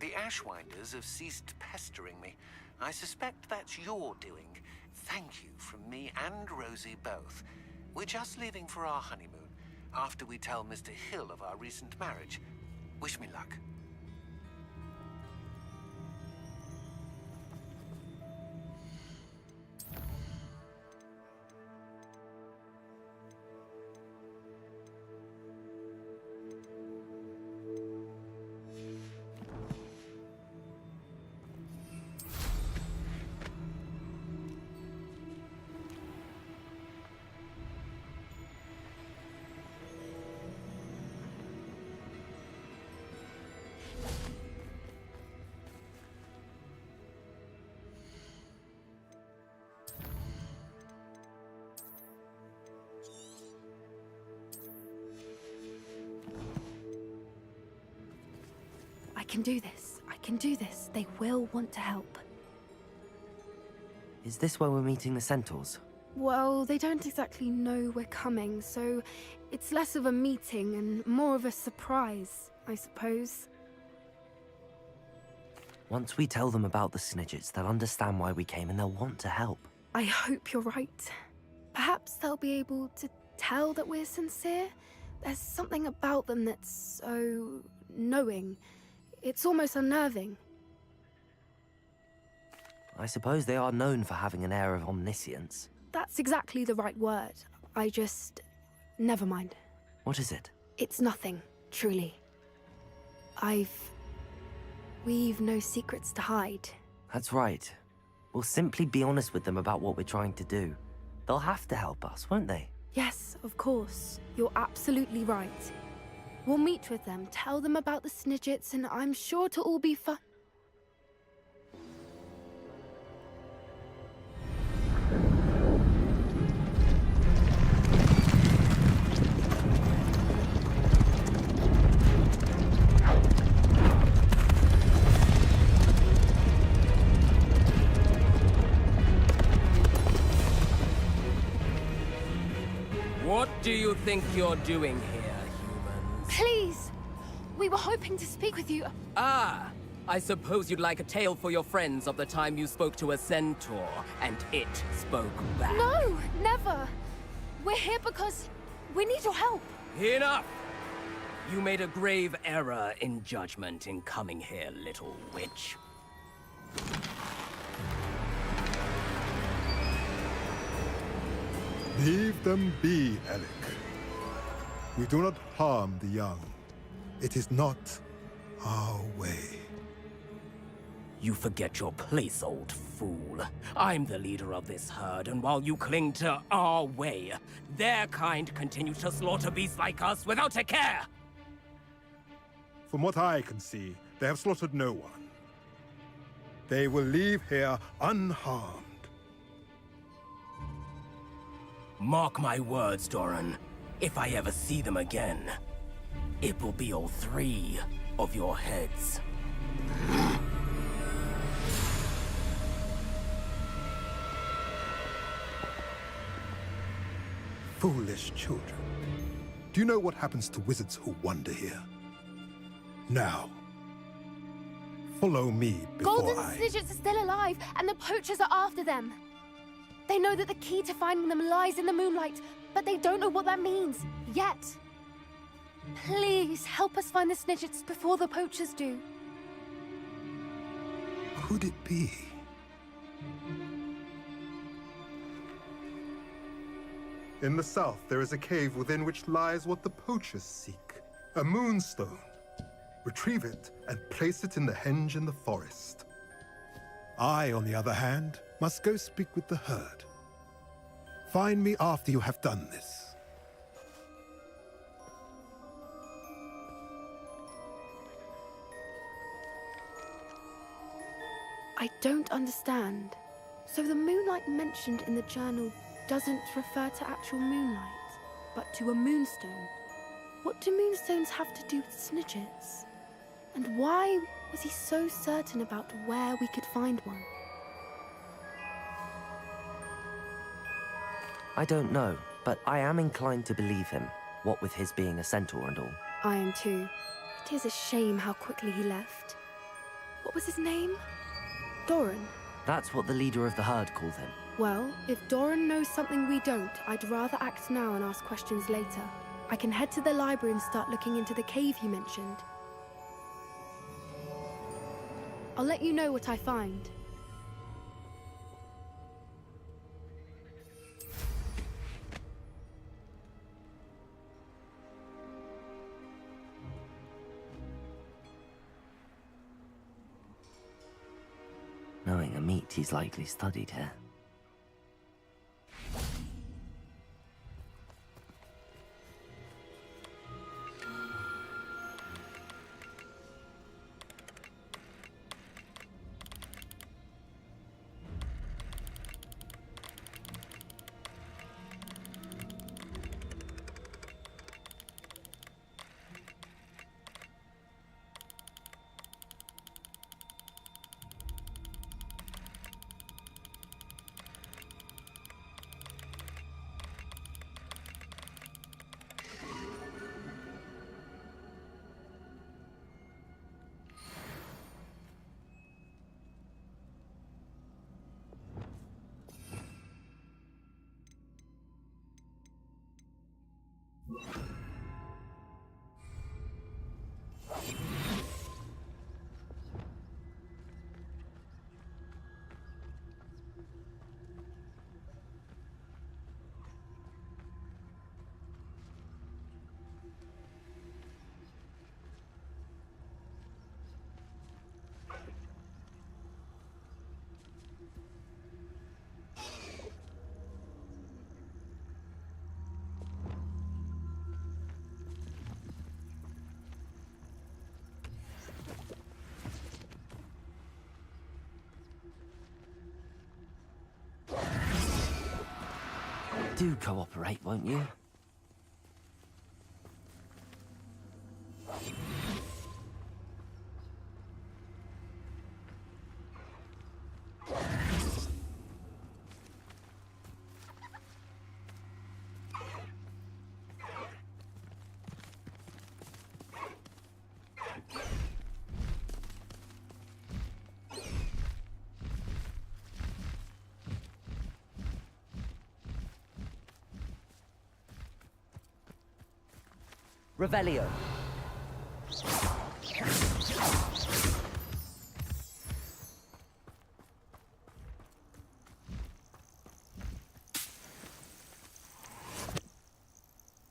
The Ashwinders have ceased pestering me. I suspect that's your doing. Thank you from me and Rosie both. We're just leaving for our honeymoon, after we tell Mr. Hill of our recent marriage. Wish me luck. I can do this. I can do this. They will want to help. Is this where we're meeting the Centaurs? Well, they don't exactly know we're coming, so it's less of a meeting and more of a surprise, I suppose. Once we tell them about the Snidgets, they'll understand why we came and they'll want to help. I hope you're right. Perhaps they'll be able to tell that we're sincere. There's something about them that's so knowing. It's almost unnerving. I suppose they are known for having an air of omniscience. That's exactly the right word. I just... never mind. What is it? It's nothing, truly. We've no secrets to hide. That's right. We'll simply be honest with them about what we're trying to do. They'll have to help us, won't they? Yes, of course. You're absolutely right. We'll meet with them, tell them about the Snidgets, and I'm sure to all be fun. do you think you're doing here, humans? Please! We were hoping to speak with you. Ah! I suppose you'd like a tale for your friends of the time you spoke to a centaur, and it spoke back. No! Never! We're here because we need your help. Enough! You made a grave error in judgment in coming here, little witch. Leave them be, Alec. We do not harm the young. It is not our way. You forget your place, old fool. I'm the leader of this herd, and while you cling to our way, their kind continue to slaughter beasts like us without a care! From what I can see, they have slaughtered no one. They will leave here unharmed. Mark my words, Doran. If I ever see them again, it will be all 3 of your heads. Foolish children. Do you know what happens to wizards who wander here? Now, follow me before Golden Snidgets are still alive, and the poachers are after them. They know that the key to finding them lies in the moonlight, but they don't know what that means, yet. Please, help us find the Snidgets before the poachers do. Could it be? In the south, there is a cave within which lies what the poachers seek. A moonstone. Retrieve it and place it in the henge in the forest. I, on the other hand, must go speak with the herd. Find me after you have done this. I don't understand. So the moonlight mentioned in the journal doesn't refer to actual moonlight, but to a moonstone. What do moonstones have to do with Snidgets? And why was he so certain about where we could find one? I don't know, but I am inclined to believe him, what with his being a centaur and all. I am too. It is a shame how quickly he left. What was his name? Doran. That's what the leader of the herd called him. Well, if Doran knows something we don't, I'd rather act now and ask questions later. I can head to the library and start looking into the cave you mentioned. I'll let you know what I find. Knowing a meat he's likely studied here. Do cooperate, won't you? Revelio.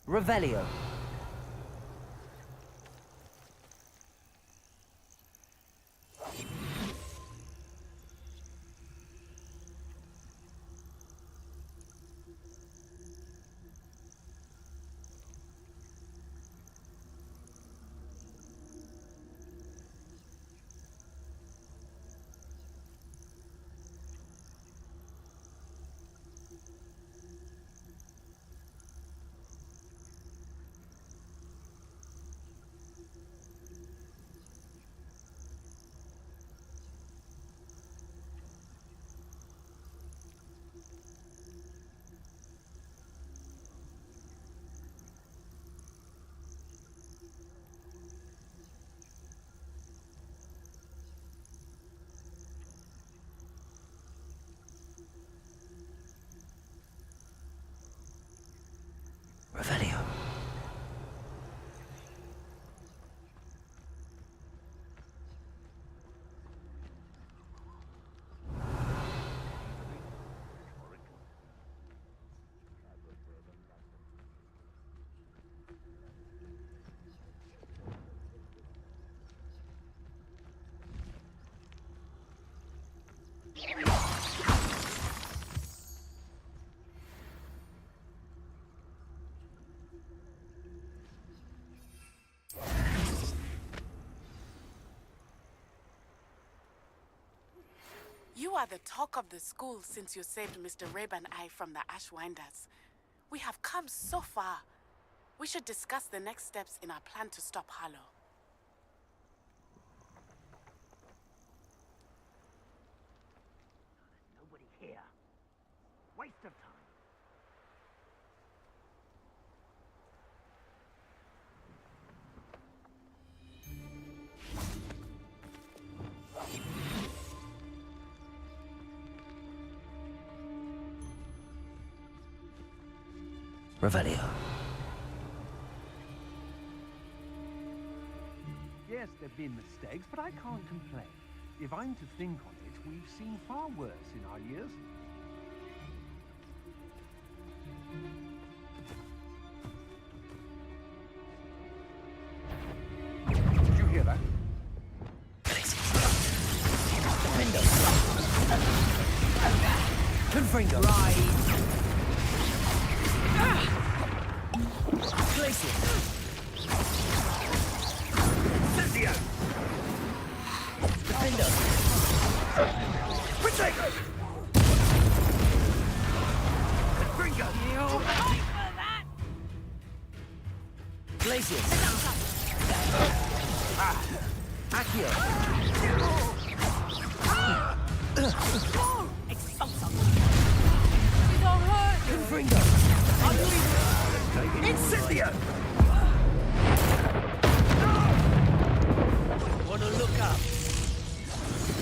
Revelio. Revelio. You are the talk of the school since you saved Mr. Rabe and I from the Ashwinders. We have come so far. We should discuss the next steps in our plan to stop Harlow. Nobody here. Waste of time. Revelio. Yes, there've been mistakes, but I can't complain. If I'm to think on it, we've seen far worse in our years. Did you hear that? Confringo. Right. Glacier. Cynthia! Defender. Protego! Gringo! Glacier. Accio. Confringo. Incendio! Wanna look up?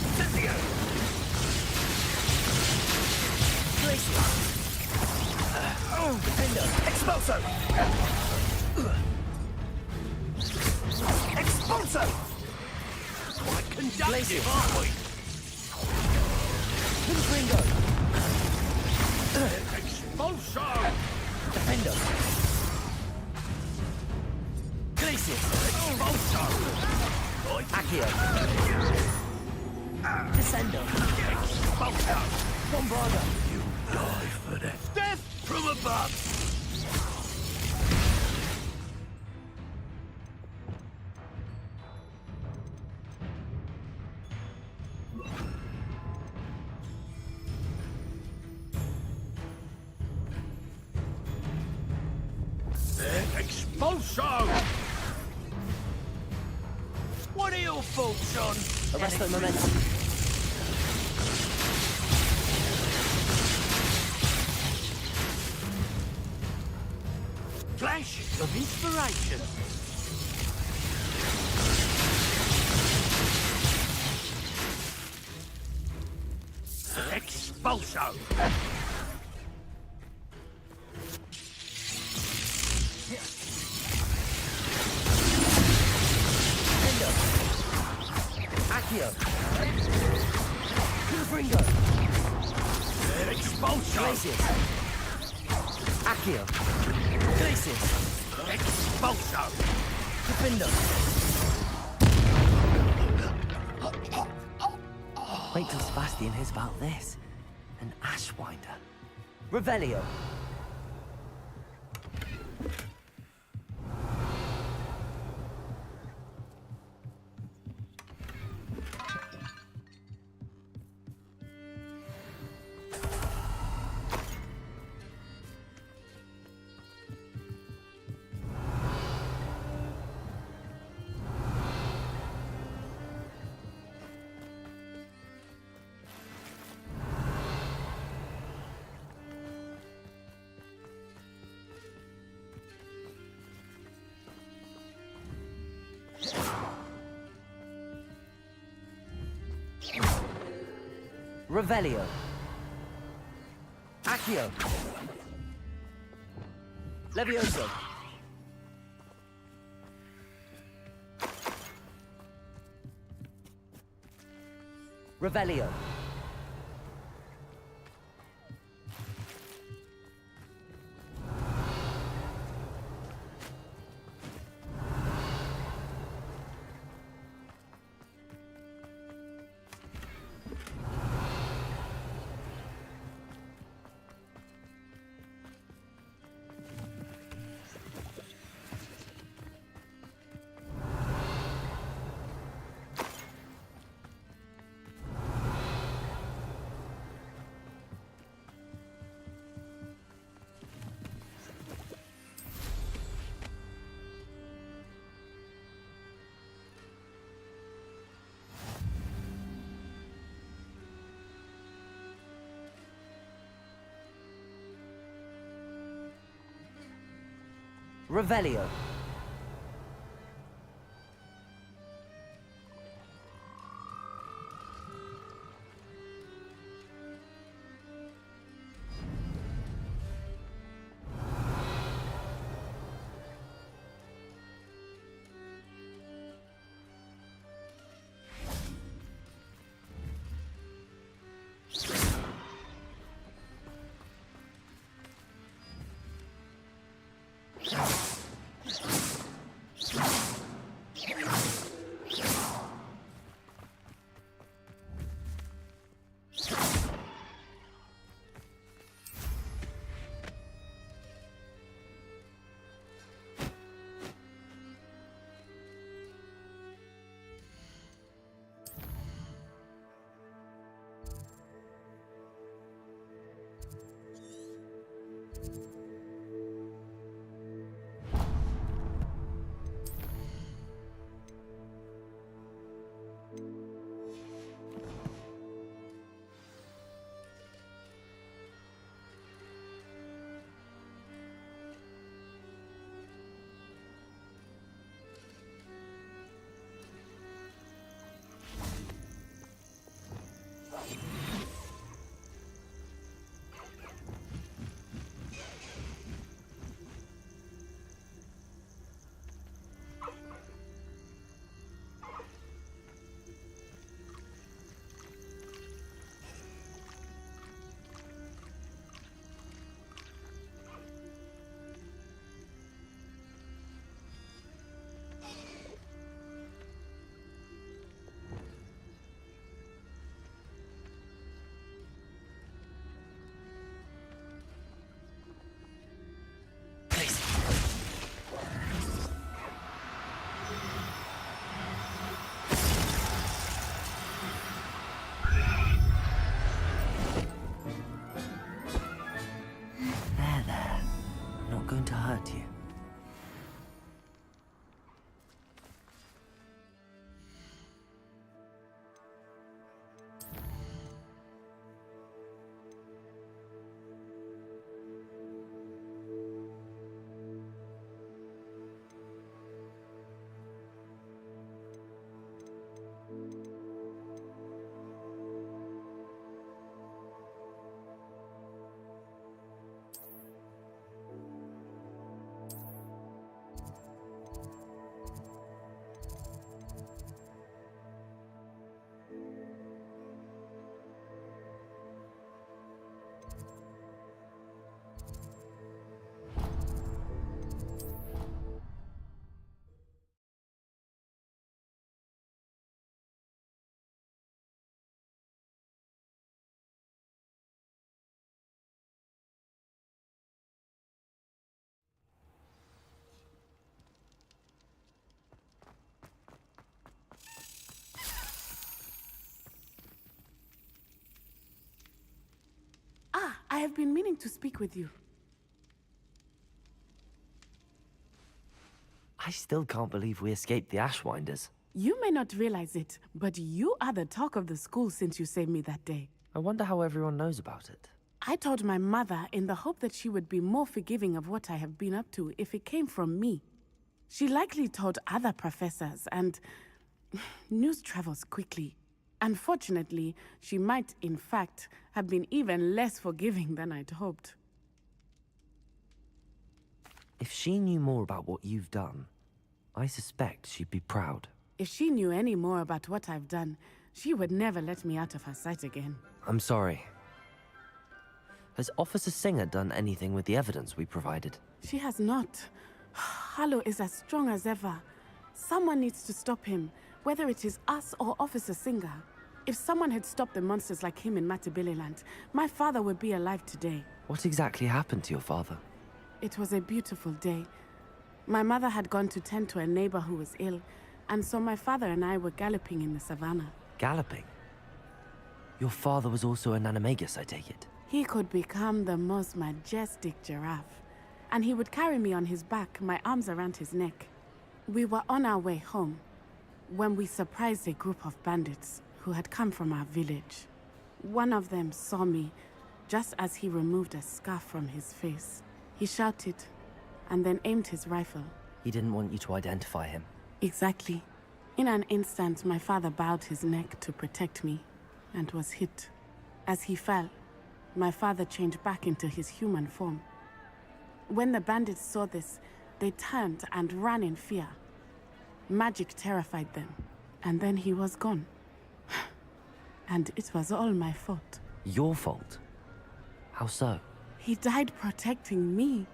Incendio! Glacier. Defender. Expulso! Expulso! Quite conductive, aren't we? Confringo. Expulso! Defender. Glacier. Expulso! Accio. Descendo. Expulso! Bombarda. You die for that. Death from above! Expulso! What are your thoughts on? Arresto momentum. Flash of inspiration. Expulso! Fringo! Expulsion! Glacius! Accio! Glacius! Expulsion! Defendo! Wait till Sebastian hears about this. An Ashwinder. Revelio! Revelio. Accio. Levioso. Revelio. Revelio. I have been meaning to speak with you. I still can't believe we escaped the Ashwinders. You may not realize it, but you are the talk of the school since you saved me that day. I wonder how everyone knows about it. I told my mother in the hope that she would be more forgiving of what I have been up to if it came from me. She likely told other professors, and news travels quickly. Unfortunately, she might, in fact, have been even less forgiving than I'd hoped. If she knew more about what you've done, I suspect she'd be proud. If she knew any more about what I've done, she would never let me out of her sight again. I'm sorry. Has Officer Singer done anything with the evidence we provided? She has not. Harlow is as strong as ever. Someone needs to stop him, whether it is us or Officer Singer. If someone had stopped the monsters like him in Matabeleland, my father would be alive today. What exactly happened to your father? It was a beautiful day. My mother had gone to tend to a neighbor who was ill, and so my father and I were galloping in the savannah. Galloping? Your father was also an animagus, I take it? He could become the most majestic giraffe, and he would carry me on his back, my arms around his neck. We were on our way home when we surprised a group of bandits who had come from our village. One of them saw me just as he removed a scarf from his face. He shouted and then aimed his rifle. He didn't want you to identify him. Exactly. In an instant, my father bowed his neck to protect me and was hit. As he fell, my father changed back into his human form. When the bandits saw this, they turned and ran in fear. Magic terrified them, and then he was gone. And it was all my fault. Your fault? How so? He died protecting me.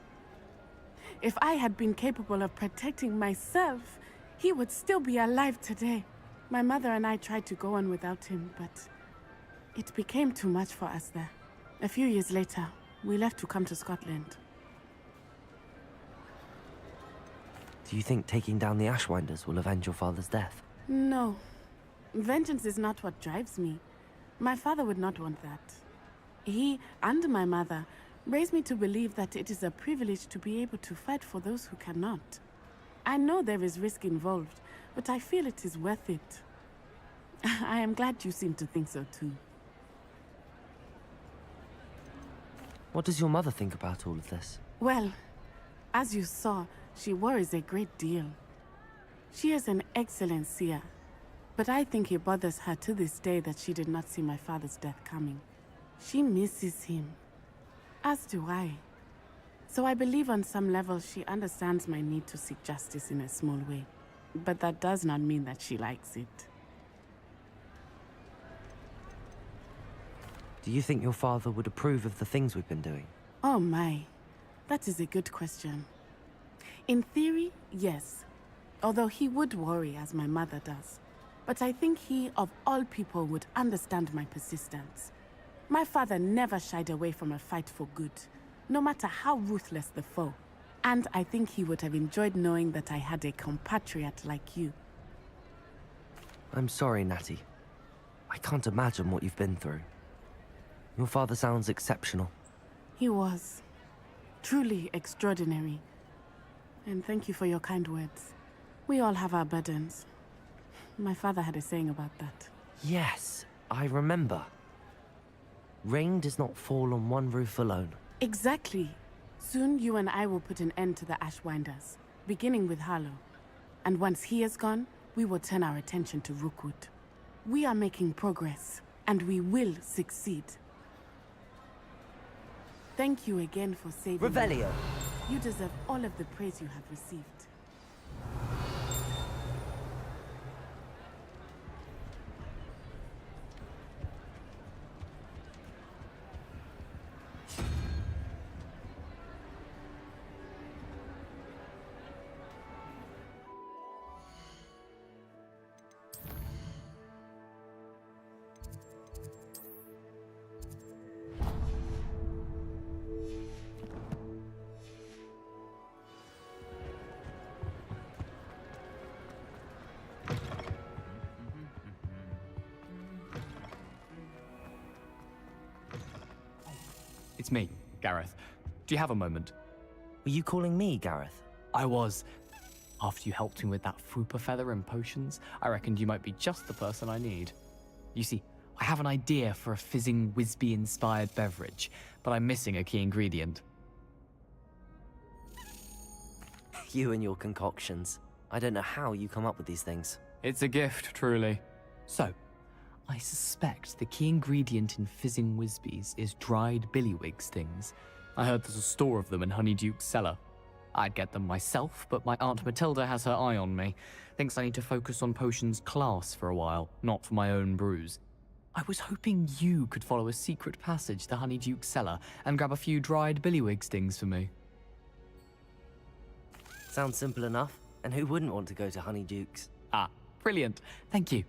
If I had been capable of protecting myself, he would still be alive today. My mother and I tried to go on without him, but it became too much for us there. A few years later, we left to come to Scotland. Do you think taking down the Ashwinders will avenge your father's death? No. Vengeance is not what drives me. My father would not want that. He and my mother raised me to believe that it is a privilege to be able to fight for those who cannot. I know there is risk involved, but I feel it is worth it. I am glad you seem to think so too. What does your mother think about all of this? Well, as you saw, she worries a great deal. She is an excellent seer, but I think it bothers her to this day that she did not see my father's death coming. She misses him, as do I. So I believe on some level she understands my need to seek justice in a small way. But that does not mean that she likes it. Do you think your father would approve of the things we've been doing? Oh my, that is a good question. In theory, yes. Although he would worry as my mother does. But I think he, of all people, would understand my persistence. My father never shied away from a fight for good, no matter how ruthless the foe. And I think he would have enjoyed knowing that I had a compatriot like you. I'm sorry, Natty. I can't imagine what you've been through. Your father sounds exceptional. He was. Truly extraordinary. And thank you for your kind words. We all have our burdens. My father had a saying about that. Yes, I remember. Rain does not fall on one roof alone. Exactly. Soon you and I will put an end to the Ashwinders, beginning with Harlow. And once he is gone, we will turn our attention to Rookwood. We are making progress, and we will succeed. Thank you again for saving Revelio. me. You deserve all of the praise you have received. it's me, Gareth. Do you have a moment? Were you calling me, Gareth? I was. After you helped me with that Fupa feather and potions, I reckoned you might be just the person I need. You see, I have an idea for a fizzing Whizbee-inspired beverage, but I'm missing a key ingredient. You and your concoctions. I don't know how you come up with these things. It's a gift, truly. So, I suspect the key ingredient in fizzing Whizbees is dried billywig stings. I heard there's a store of them in Honeyduke's cellar. I'd get them myself, but my Aunt Matilda has her eye on me. Thinks I need to focus on potions class for a while, not for my own brews. I was hoping you could follow a secret passage to Honeyduke's cellar and grab a few dried billywig stings for me. Sounds simple enough. And who wouldn't want to go to Honeyduke's? Ah, brilliant. Thank you.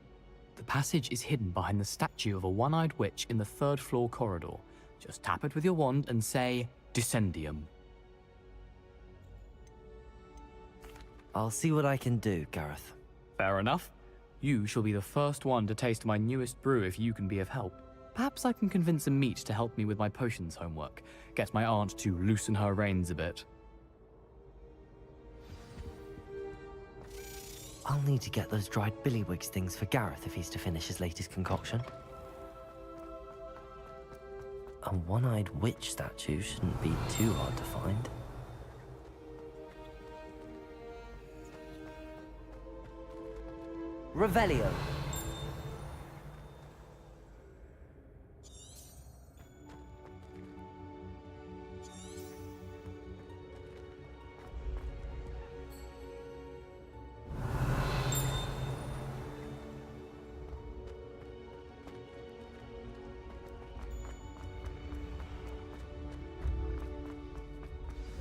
The passage is hidden behind the statue of a one-eyed witch in the third-floor corridor. Just tap it with your wand and say, Descendium. I'll see what I can do, Gareth. Fair enough. You shall be the first one to taste my newest brew if you can be of help. Perhaps I can convince a meat to help me with my potions homework. Get my aunt to loosen her reins a bit. I'll need to get those dried billywig stings for Gareth if he's to finish his latest concoction. A one-eyed witch statue shouldn't be too hard to find. Revelio.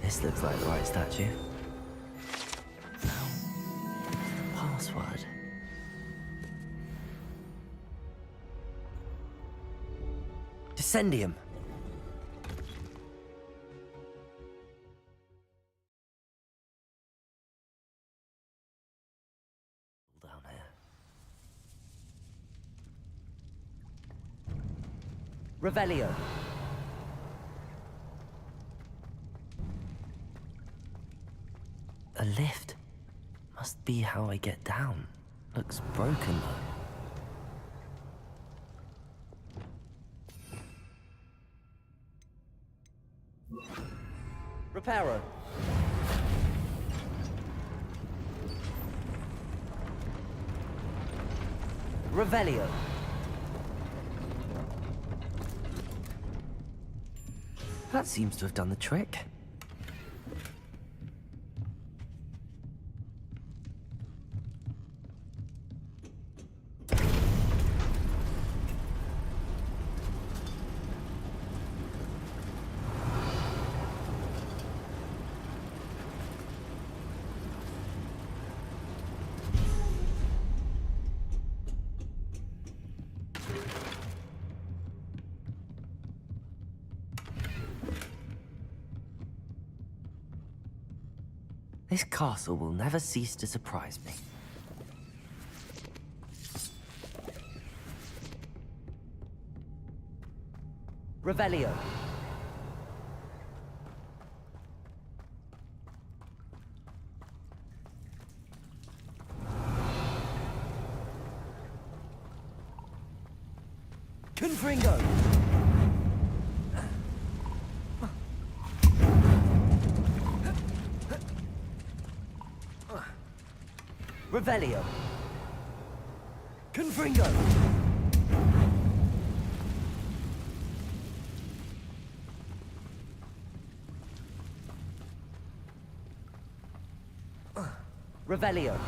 This looks like the right statue. Password. Descendium. Down here. Revelio. A lift. Must be how I get down. Looks broken though. Reparo. Revelio. That seems to have done the trick. This castle will never cease to surprise me. Revelio. Confringo. Revelio. Confringo. Revelio.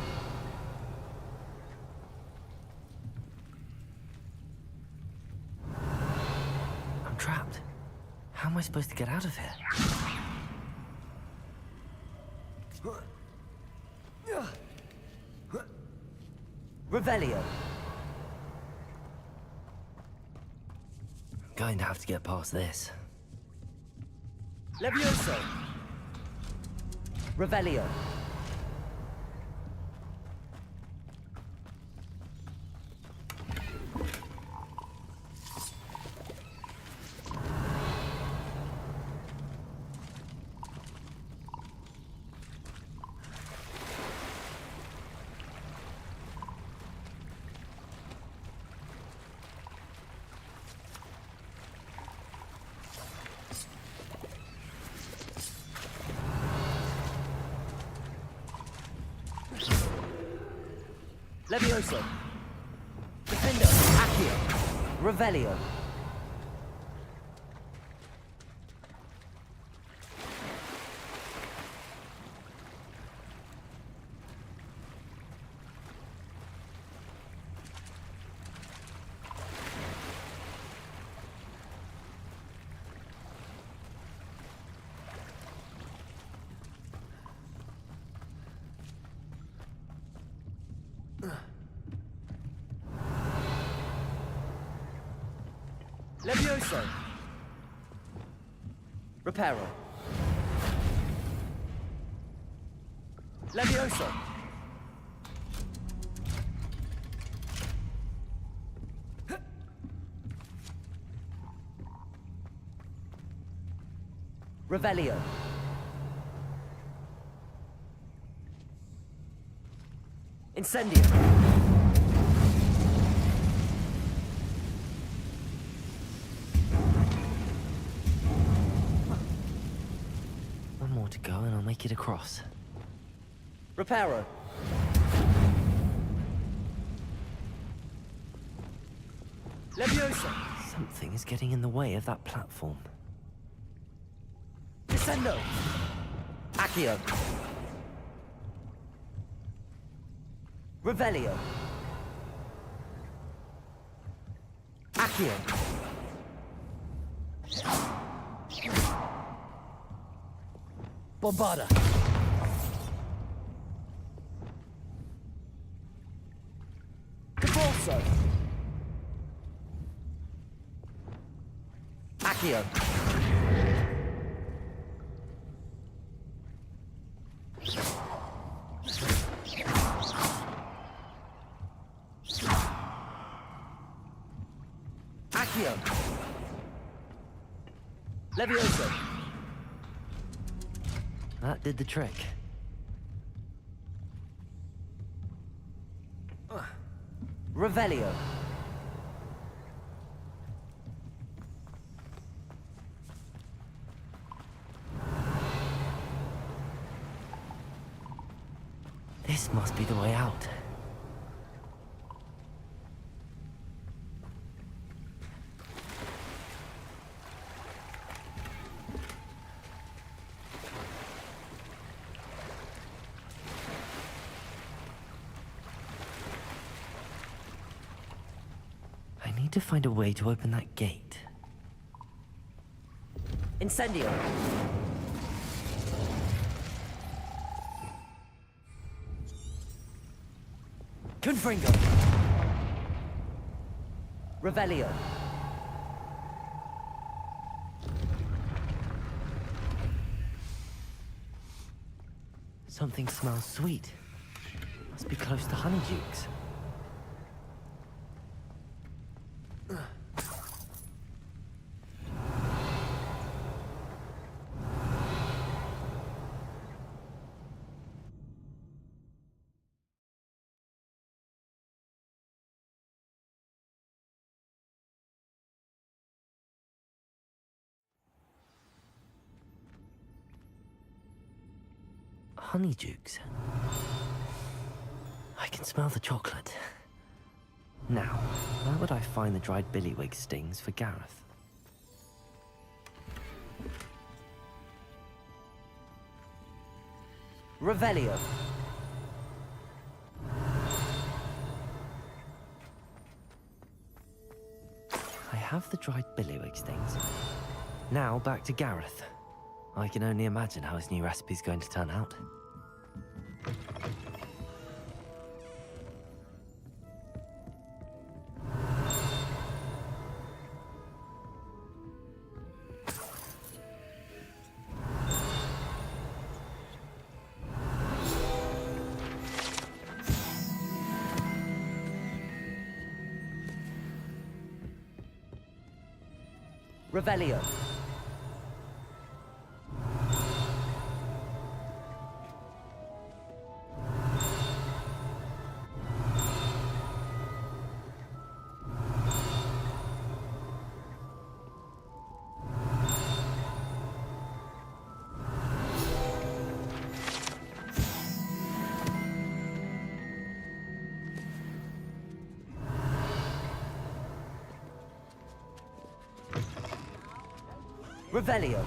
I'm trapped. How am I supposed to get out of here? Revelio. I'm going to have to get past this. Levioso. Revelio. Levioso. Defender. Accio. Revelio. Levioso. Reparo. Levioso. Revelio. Incendio. One more to go and I'll make it across. Reparo. Leviosa! Something is getting in the way of that platform. Descendo! Accio. Revelio. Accio. Bombarda. Capulso. Accio. Accio. Levioso. That did the trick. Revelio. This must be the way out. I need to find a way to open that gate. Incendio! Confringo! Revelio! Something smells sweet. Must be close to Honeydukes. Honeydukes. I can smell the chocolate. Now, where would I find the dried billywig stings for Gareth? Revelio. I have the dried billywig stings. Now back to Gareth. I can only imagine how his new recipe's going to turn out. Revelio. Revelio.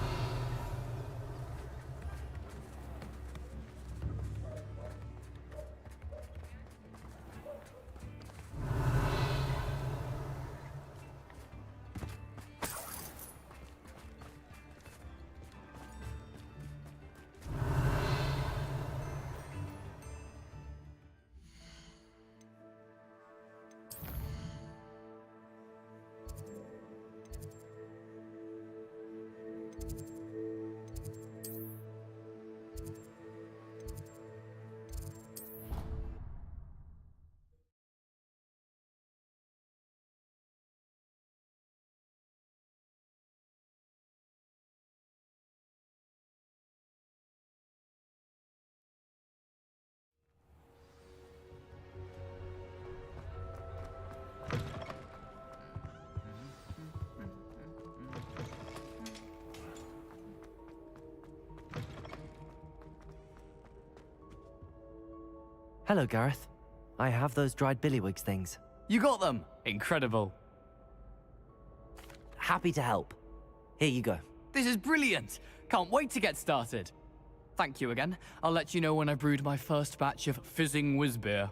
Hello, Gareth. I have those dried billywigs things. You got them! Incredible. Happy to help. Here you go. This is brilliant! Can't wait to get started. Thank you again. I'll let you know when I brewed my first batch of fizzing whiz beer.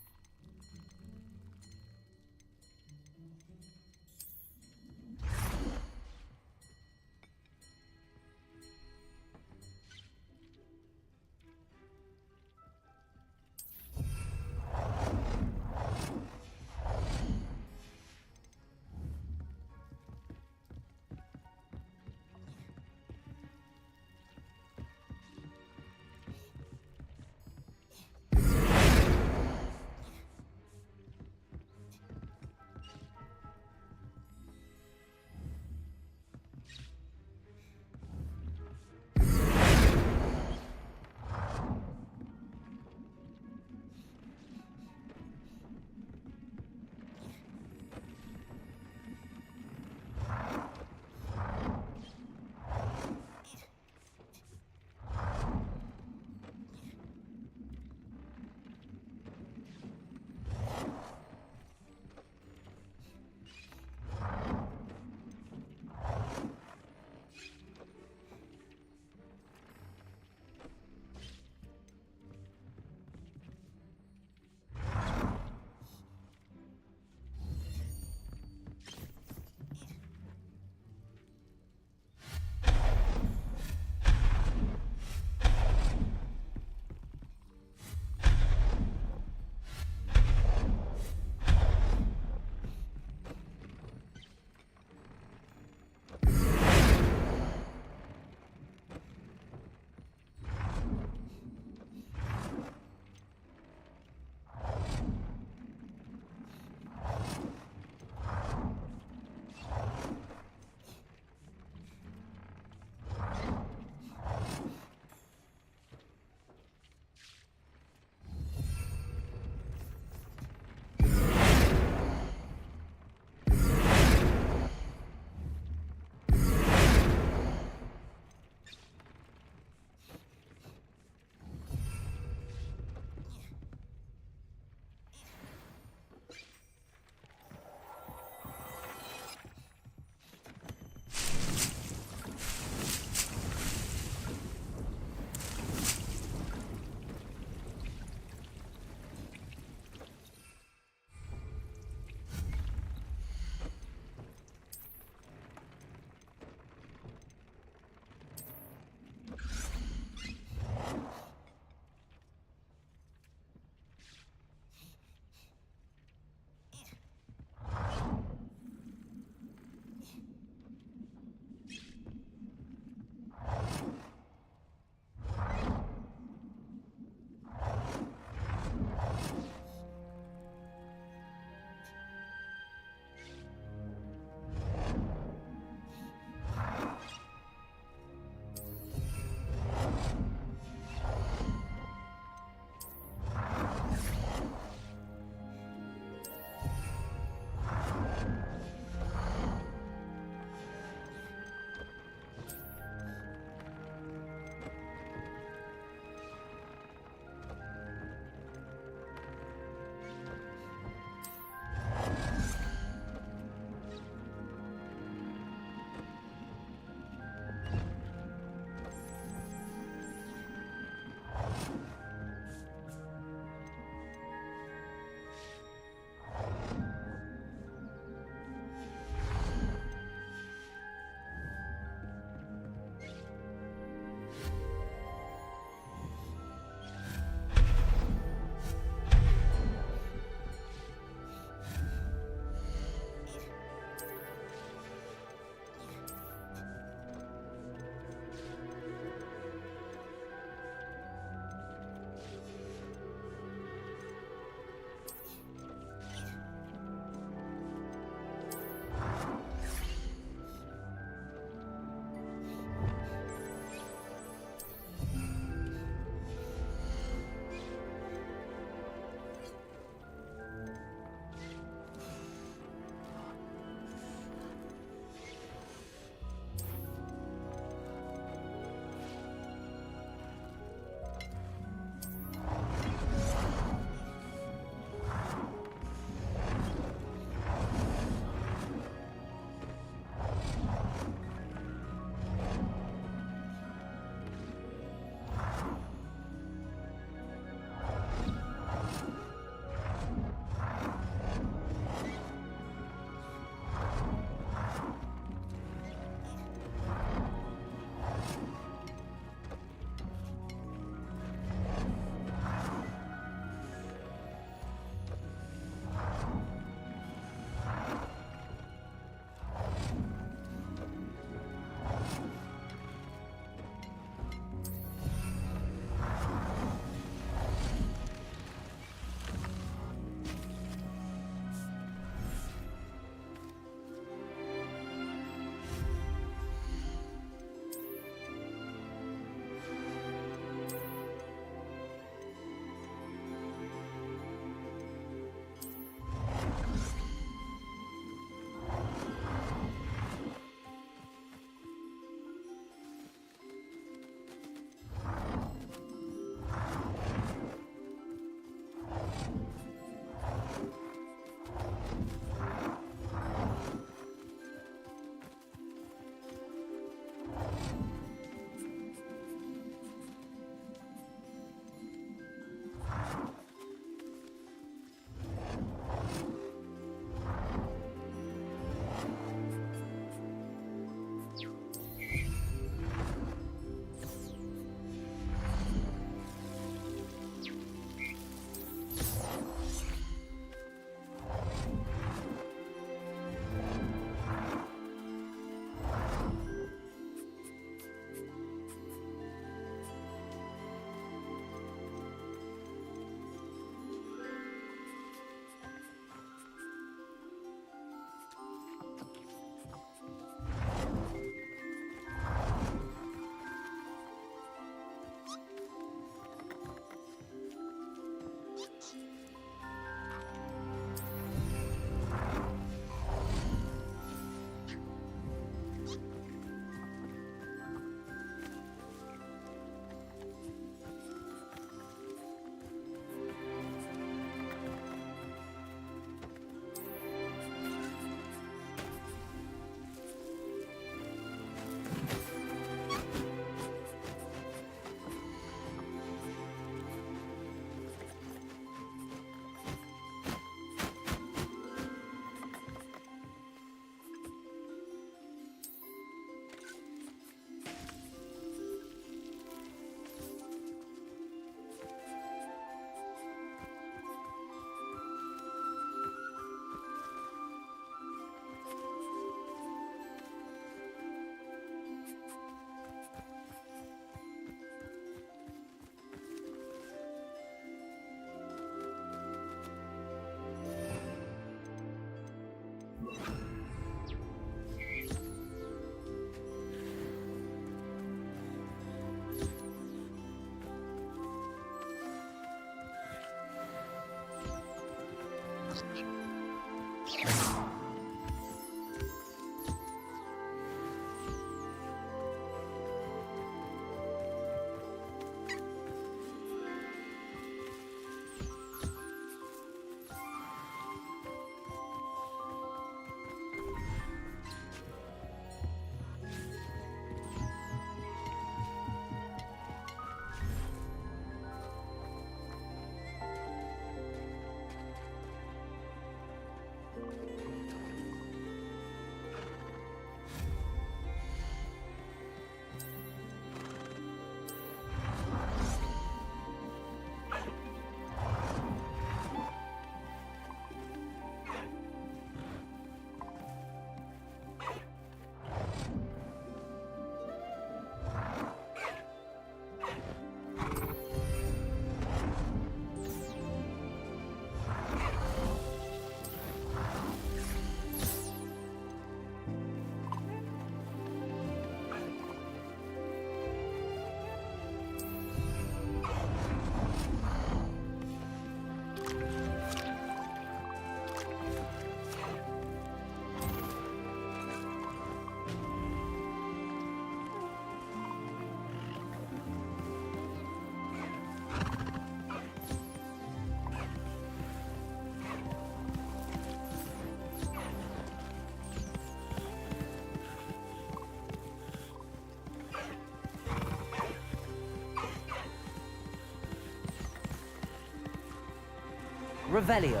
Revelio.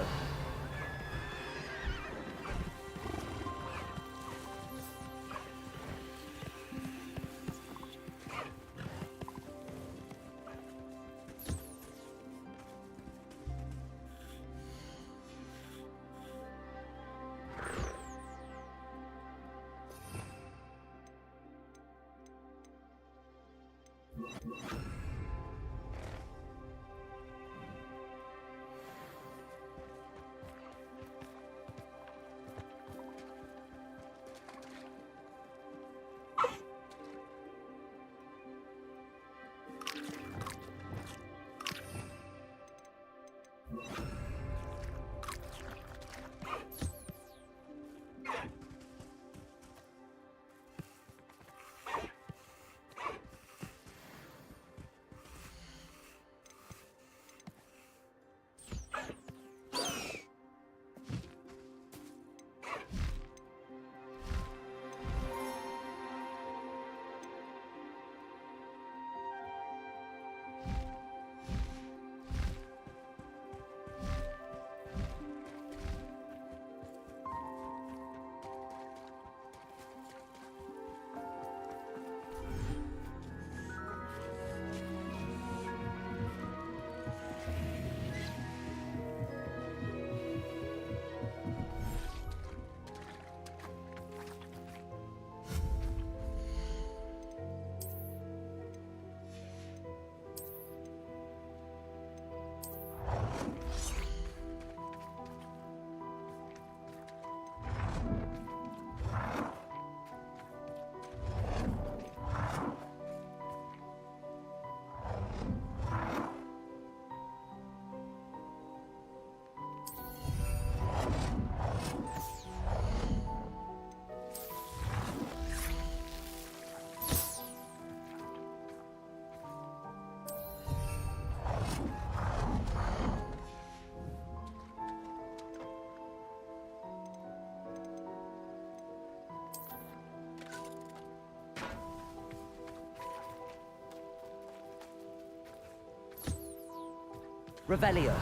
Revelio.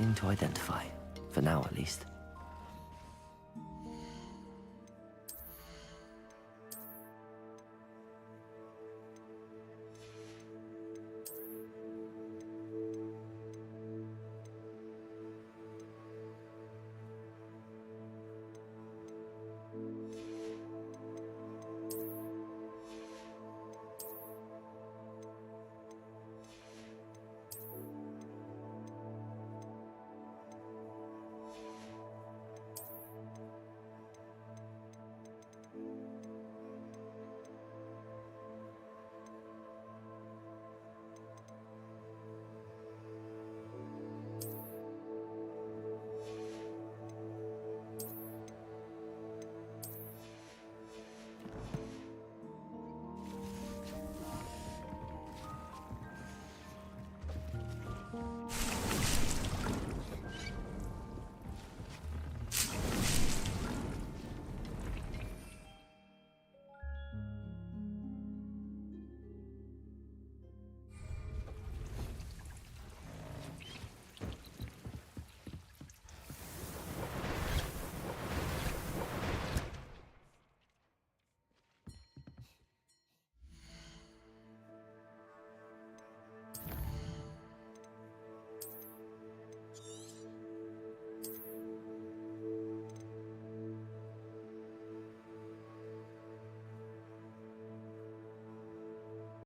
Nothing to identify, for now at least.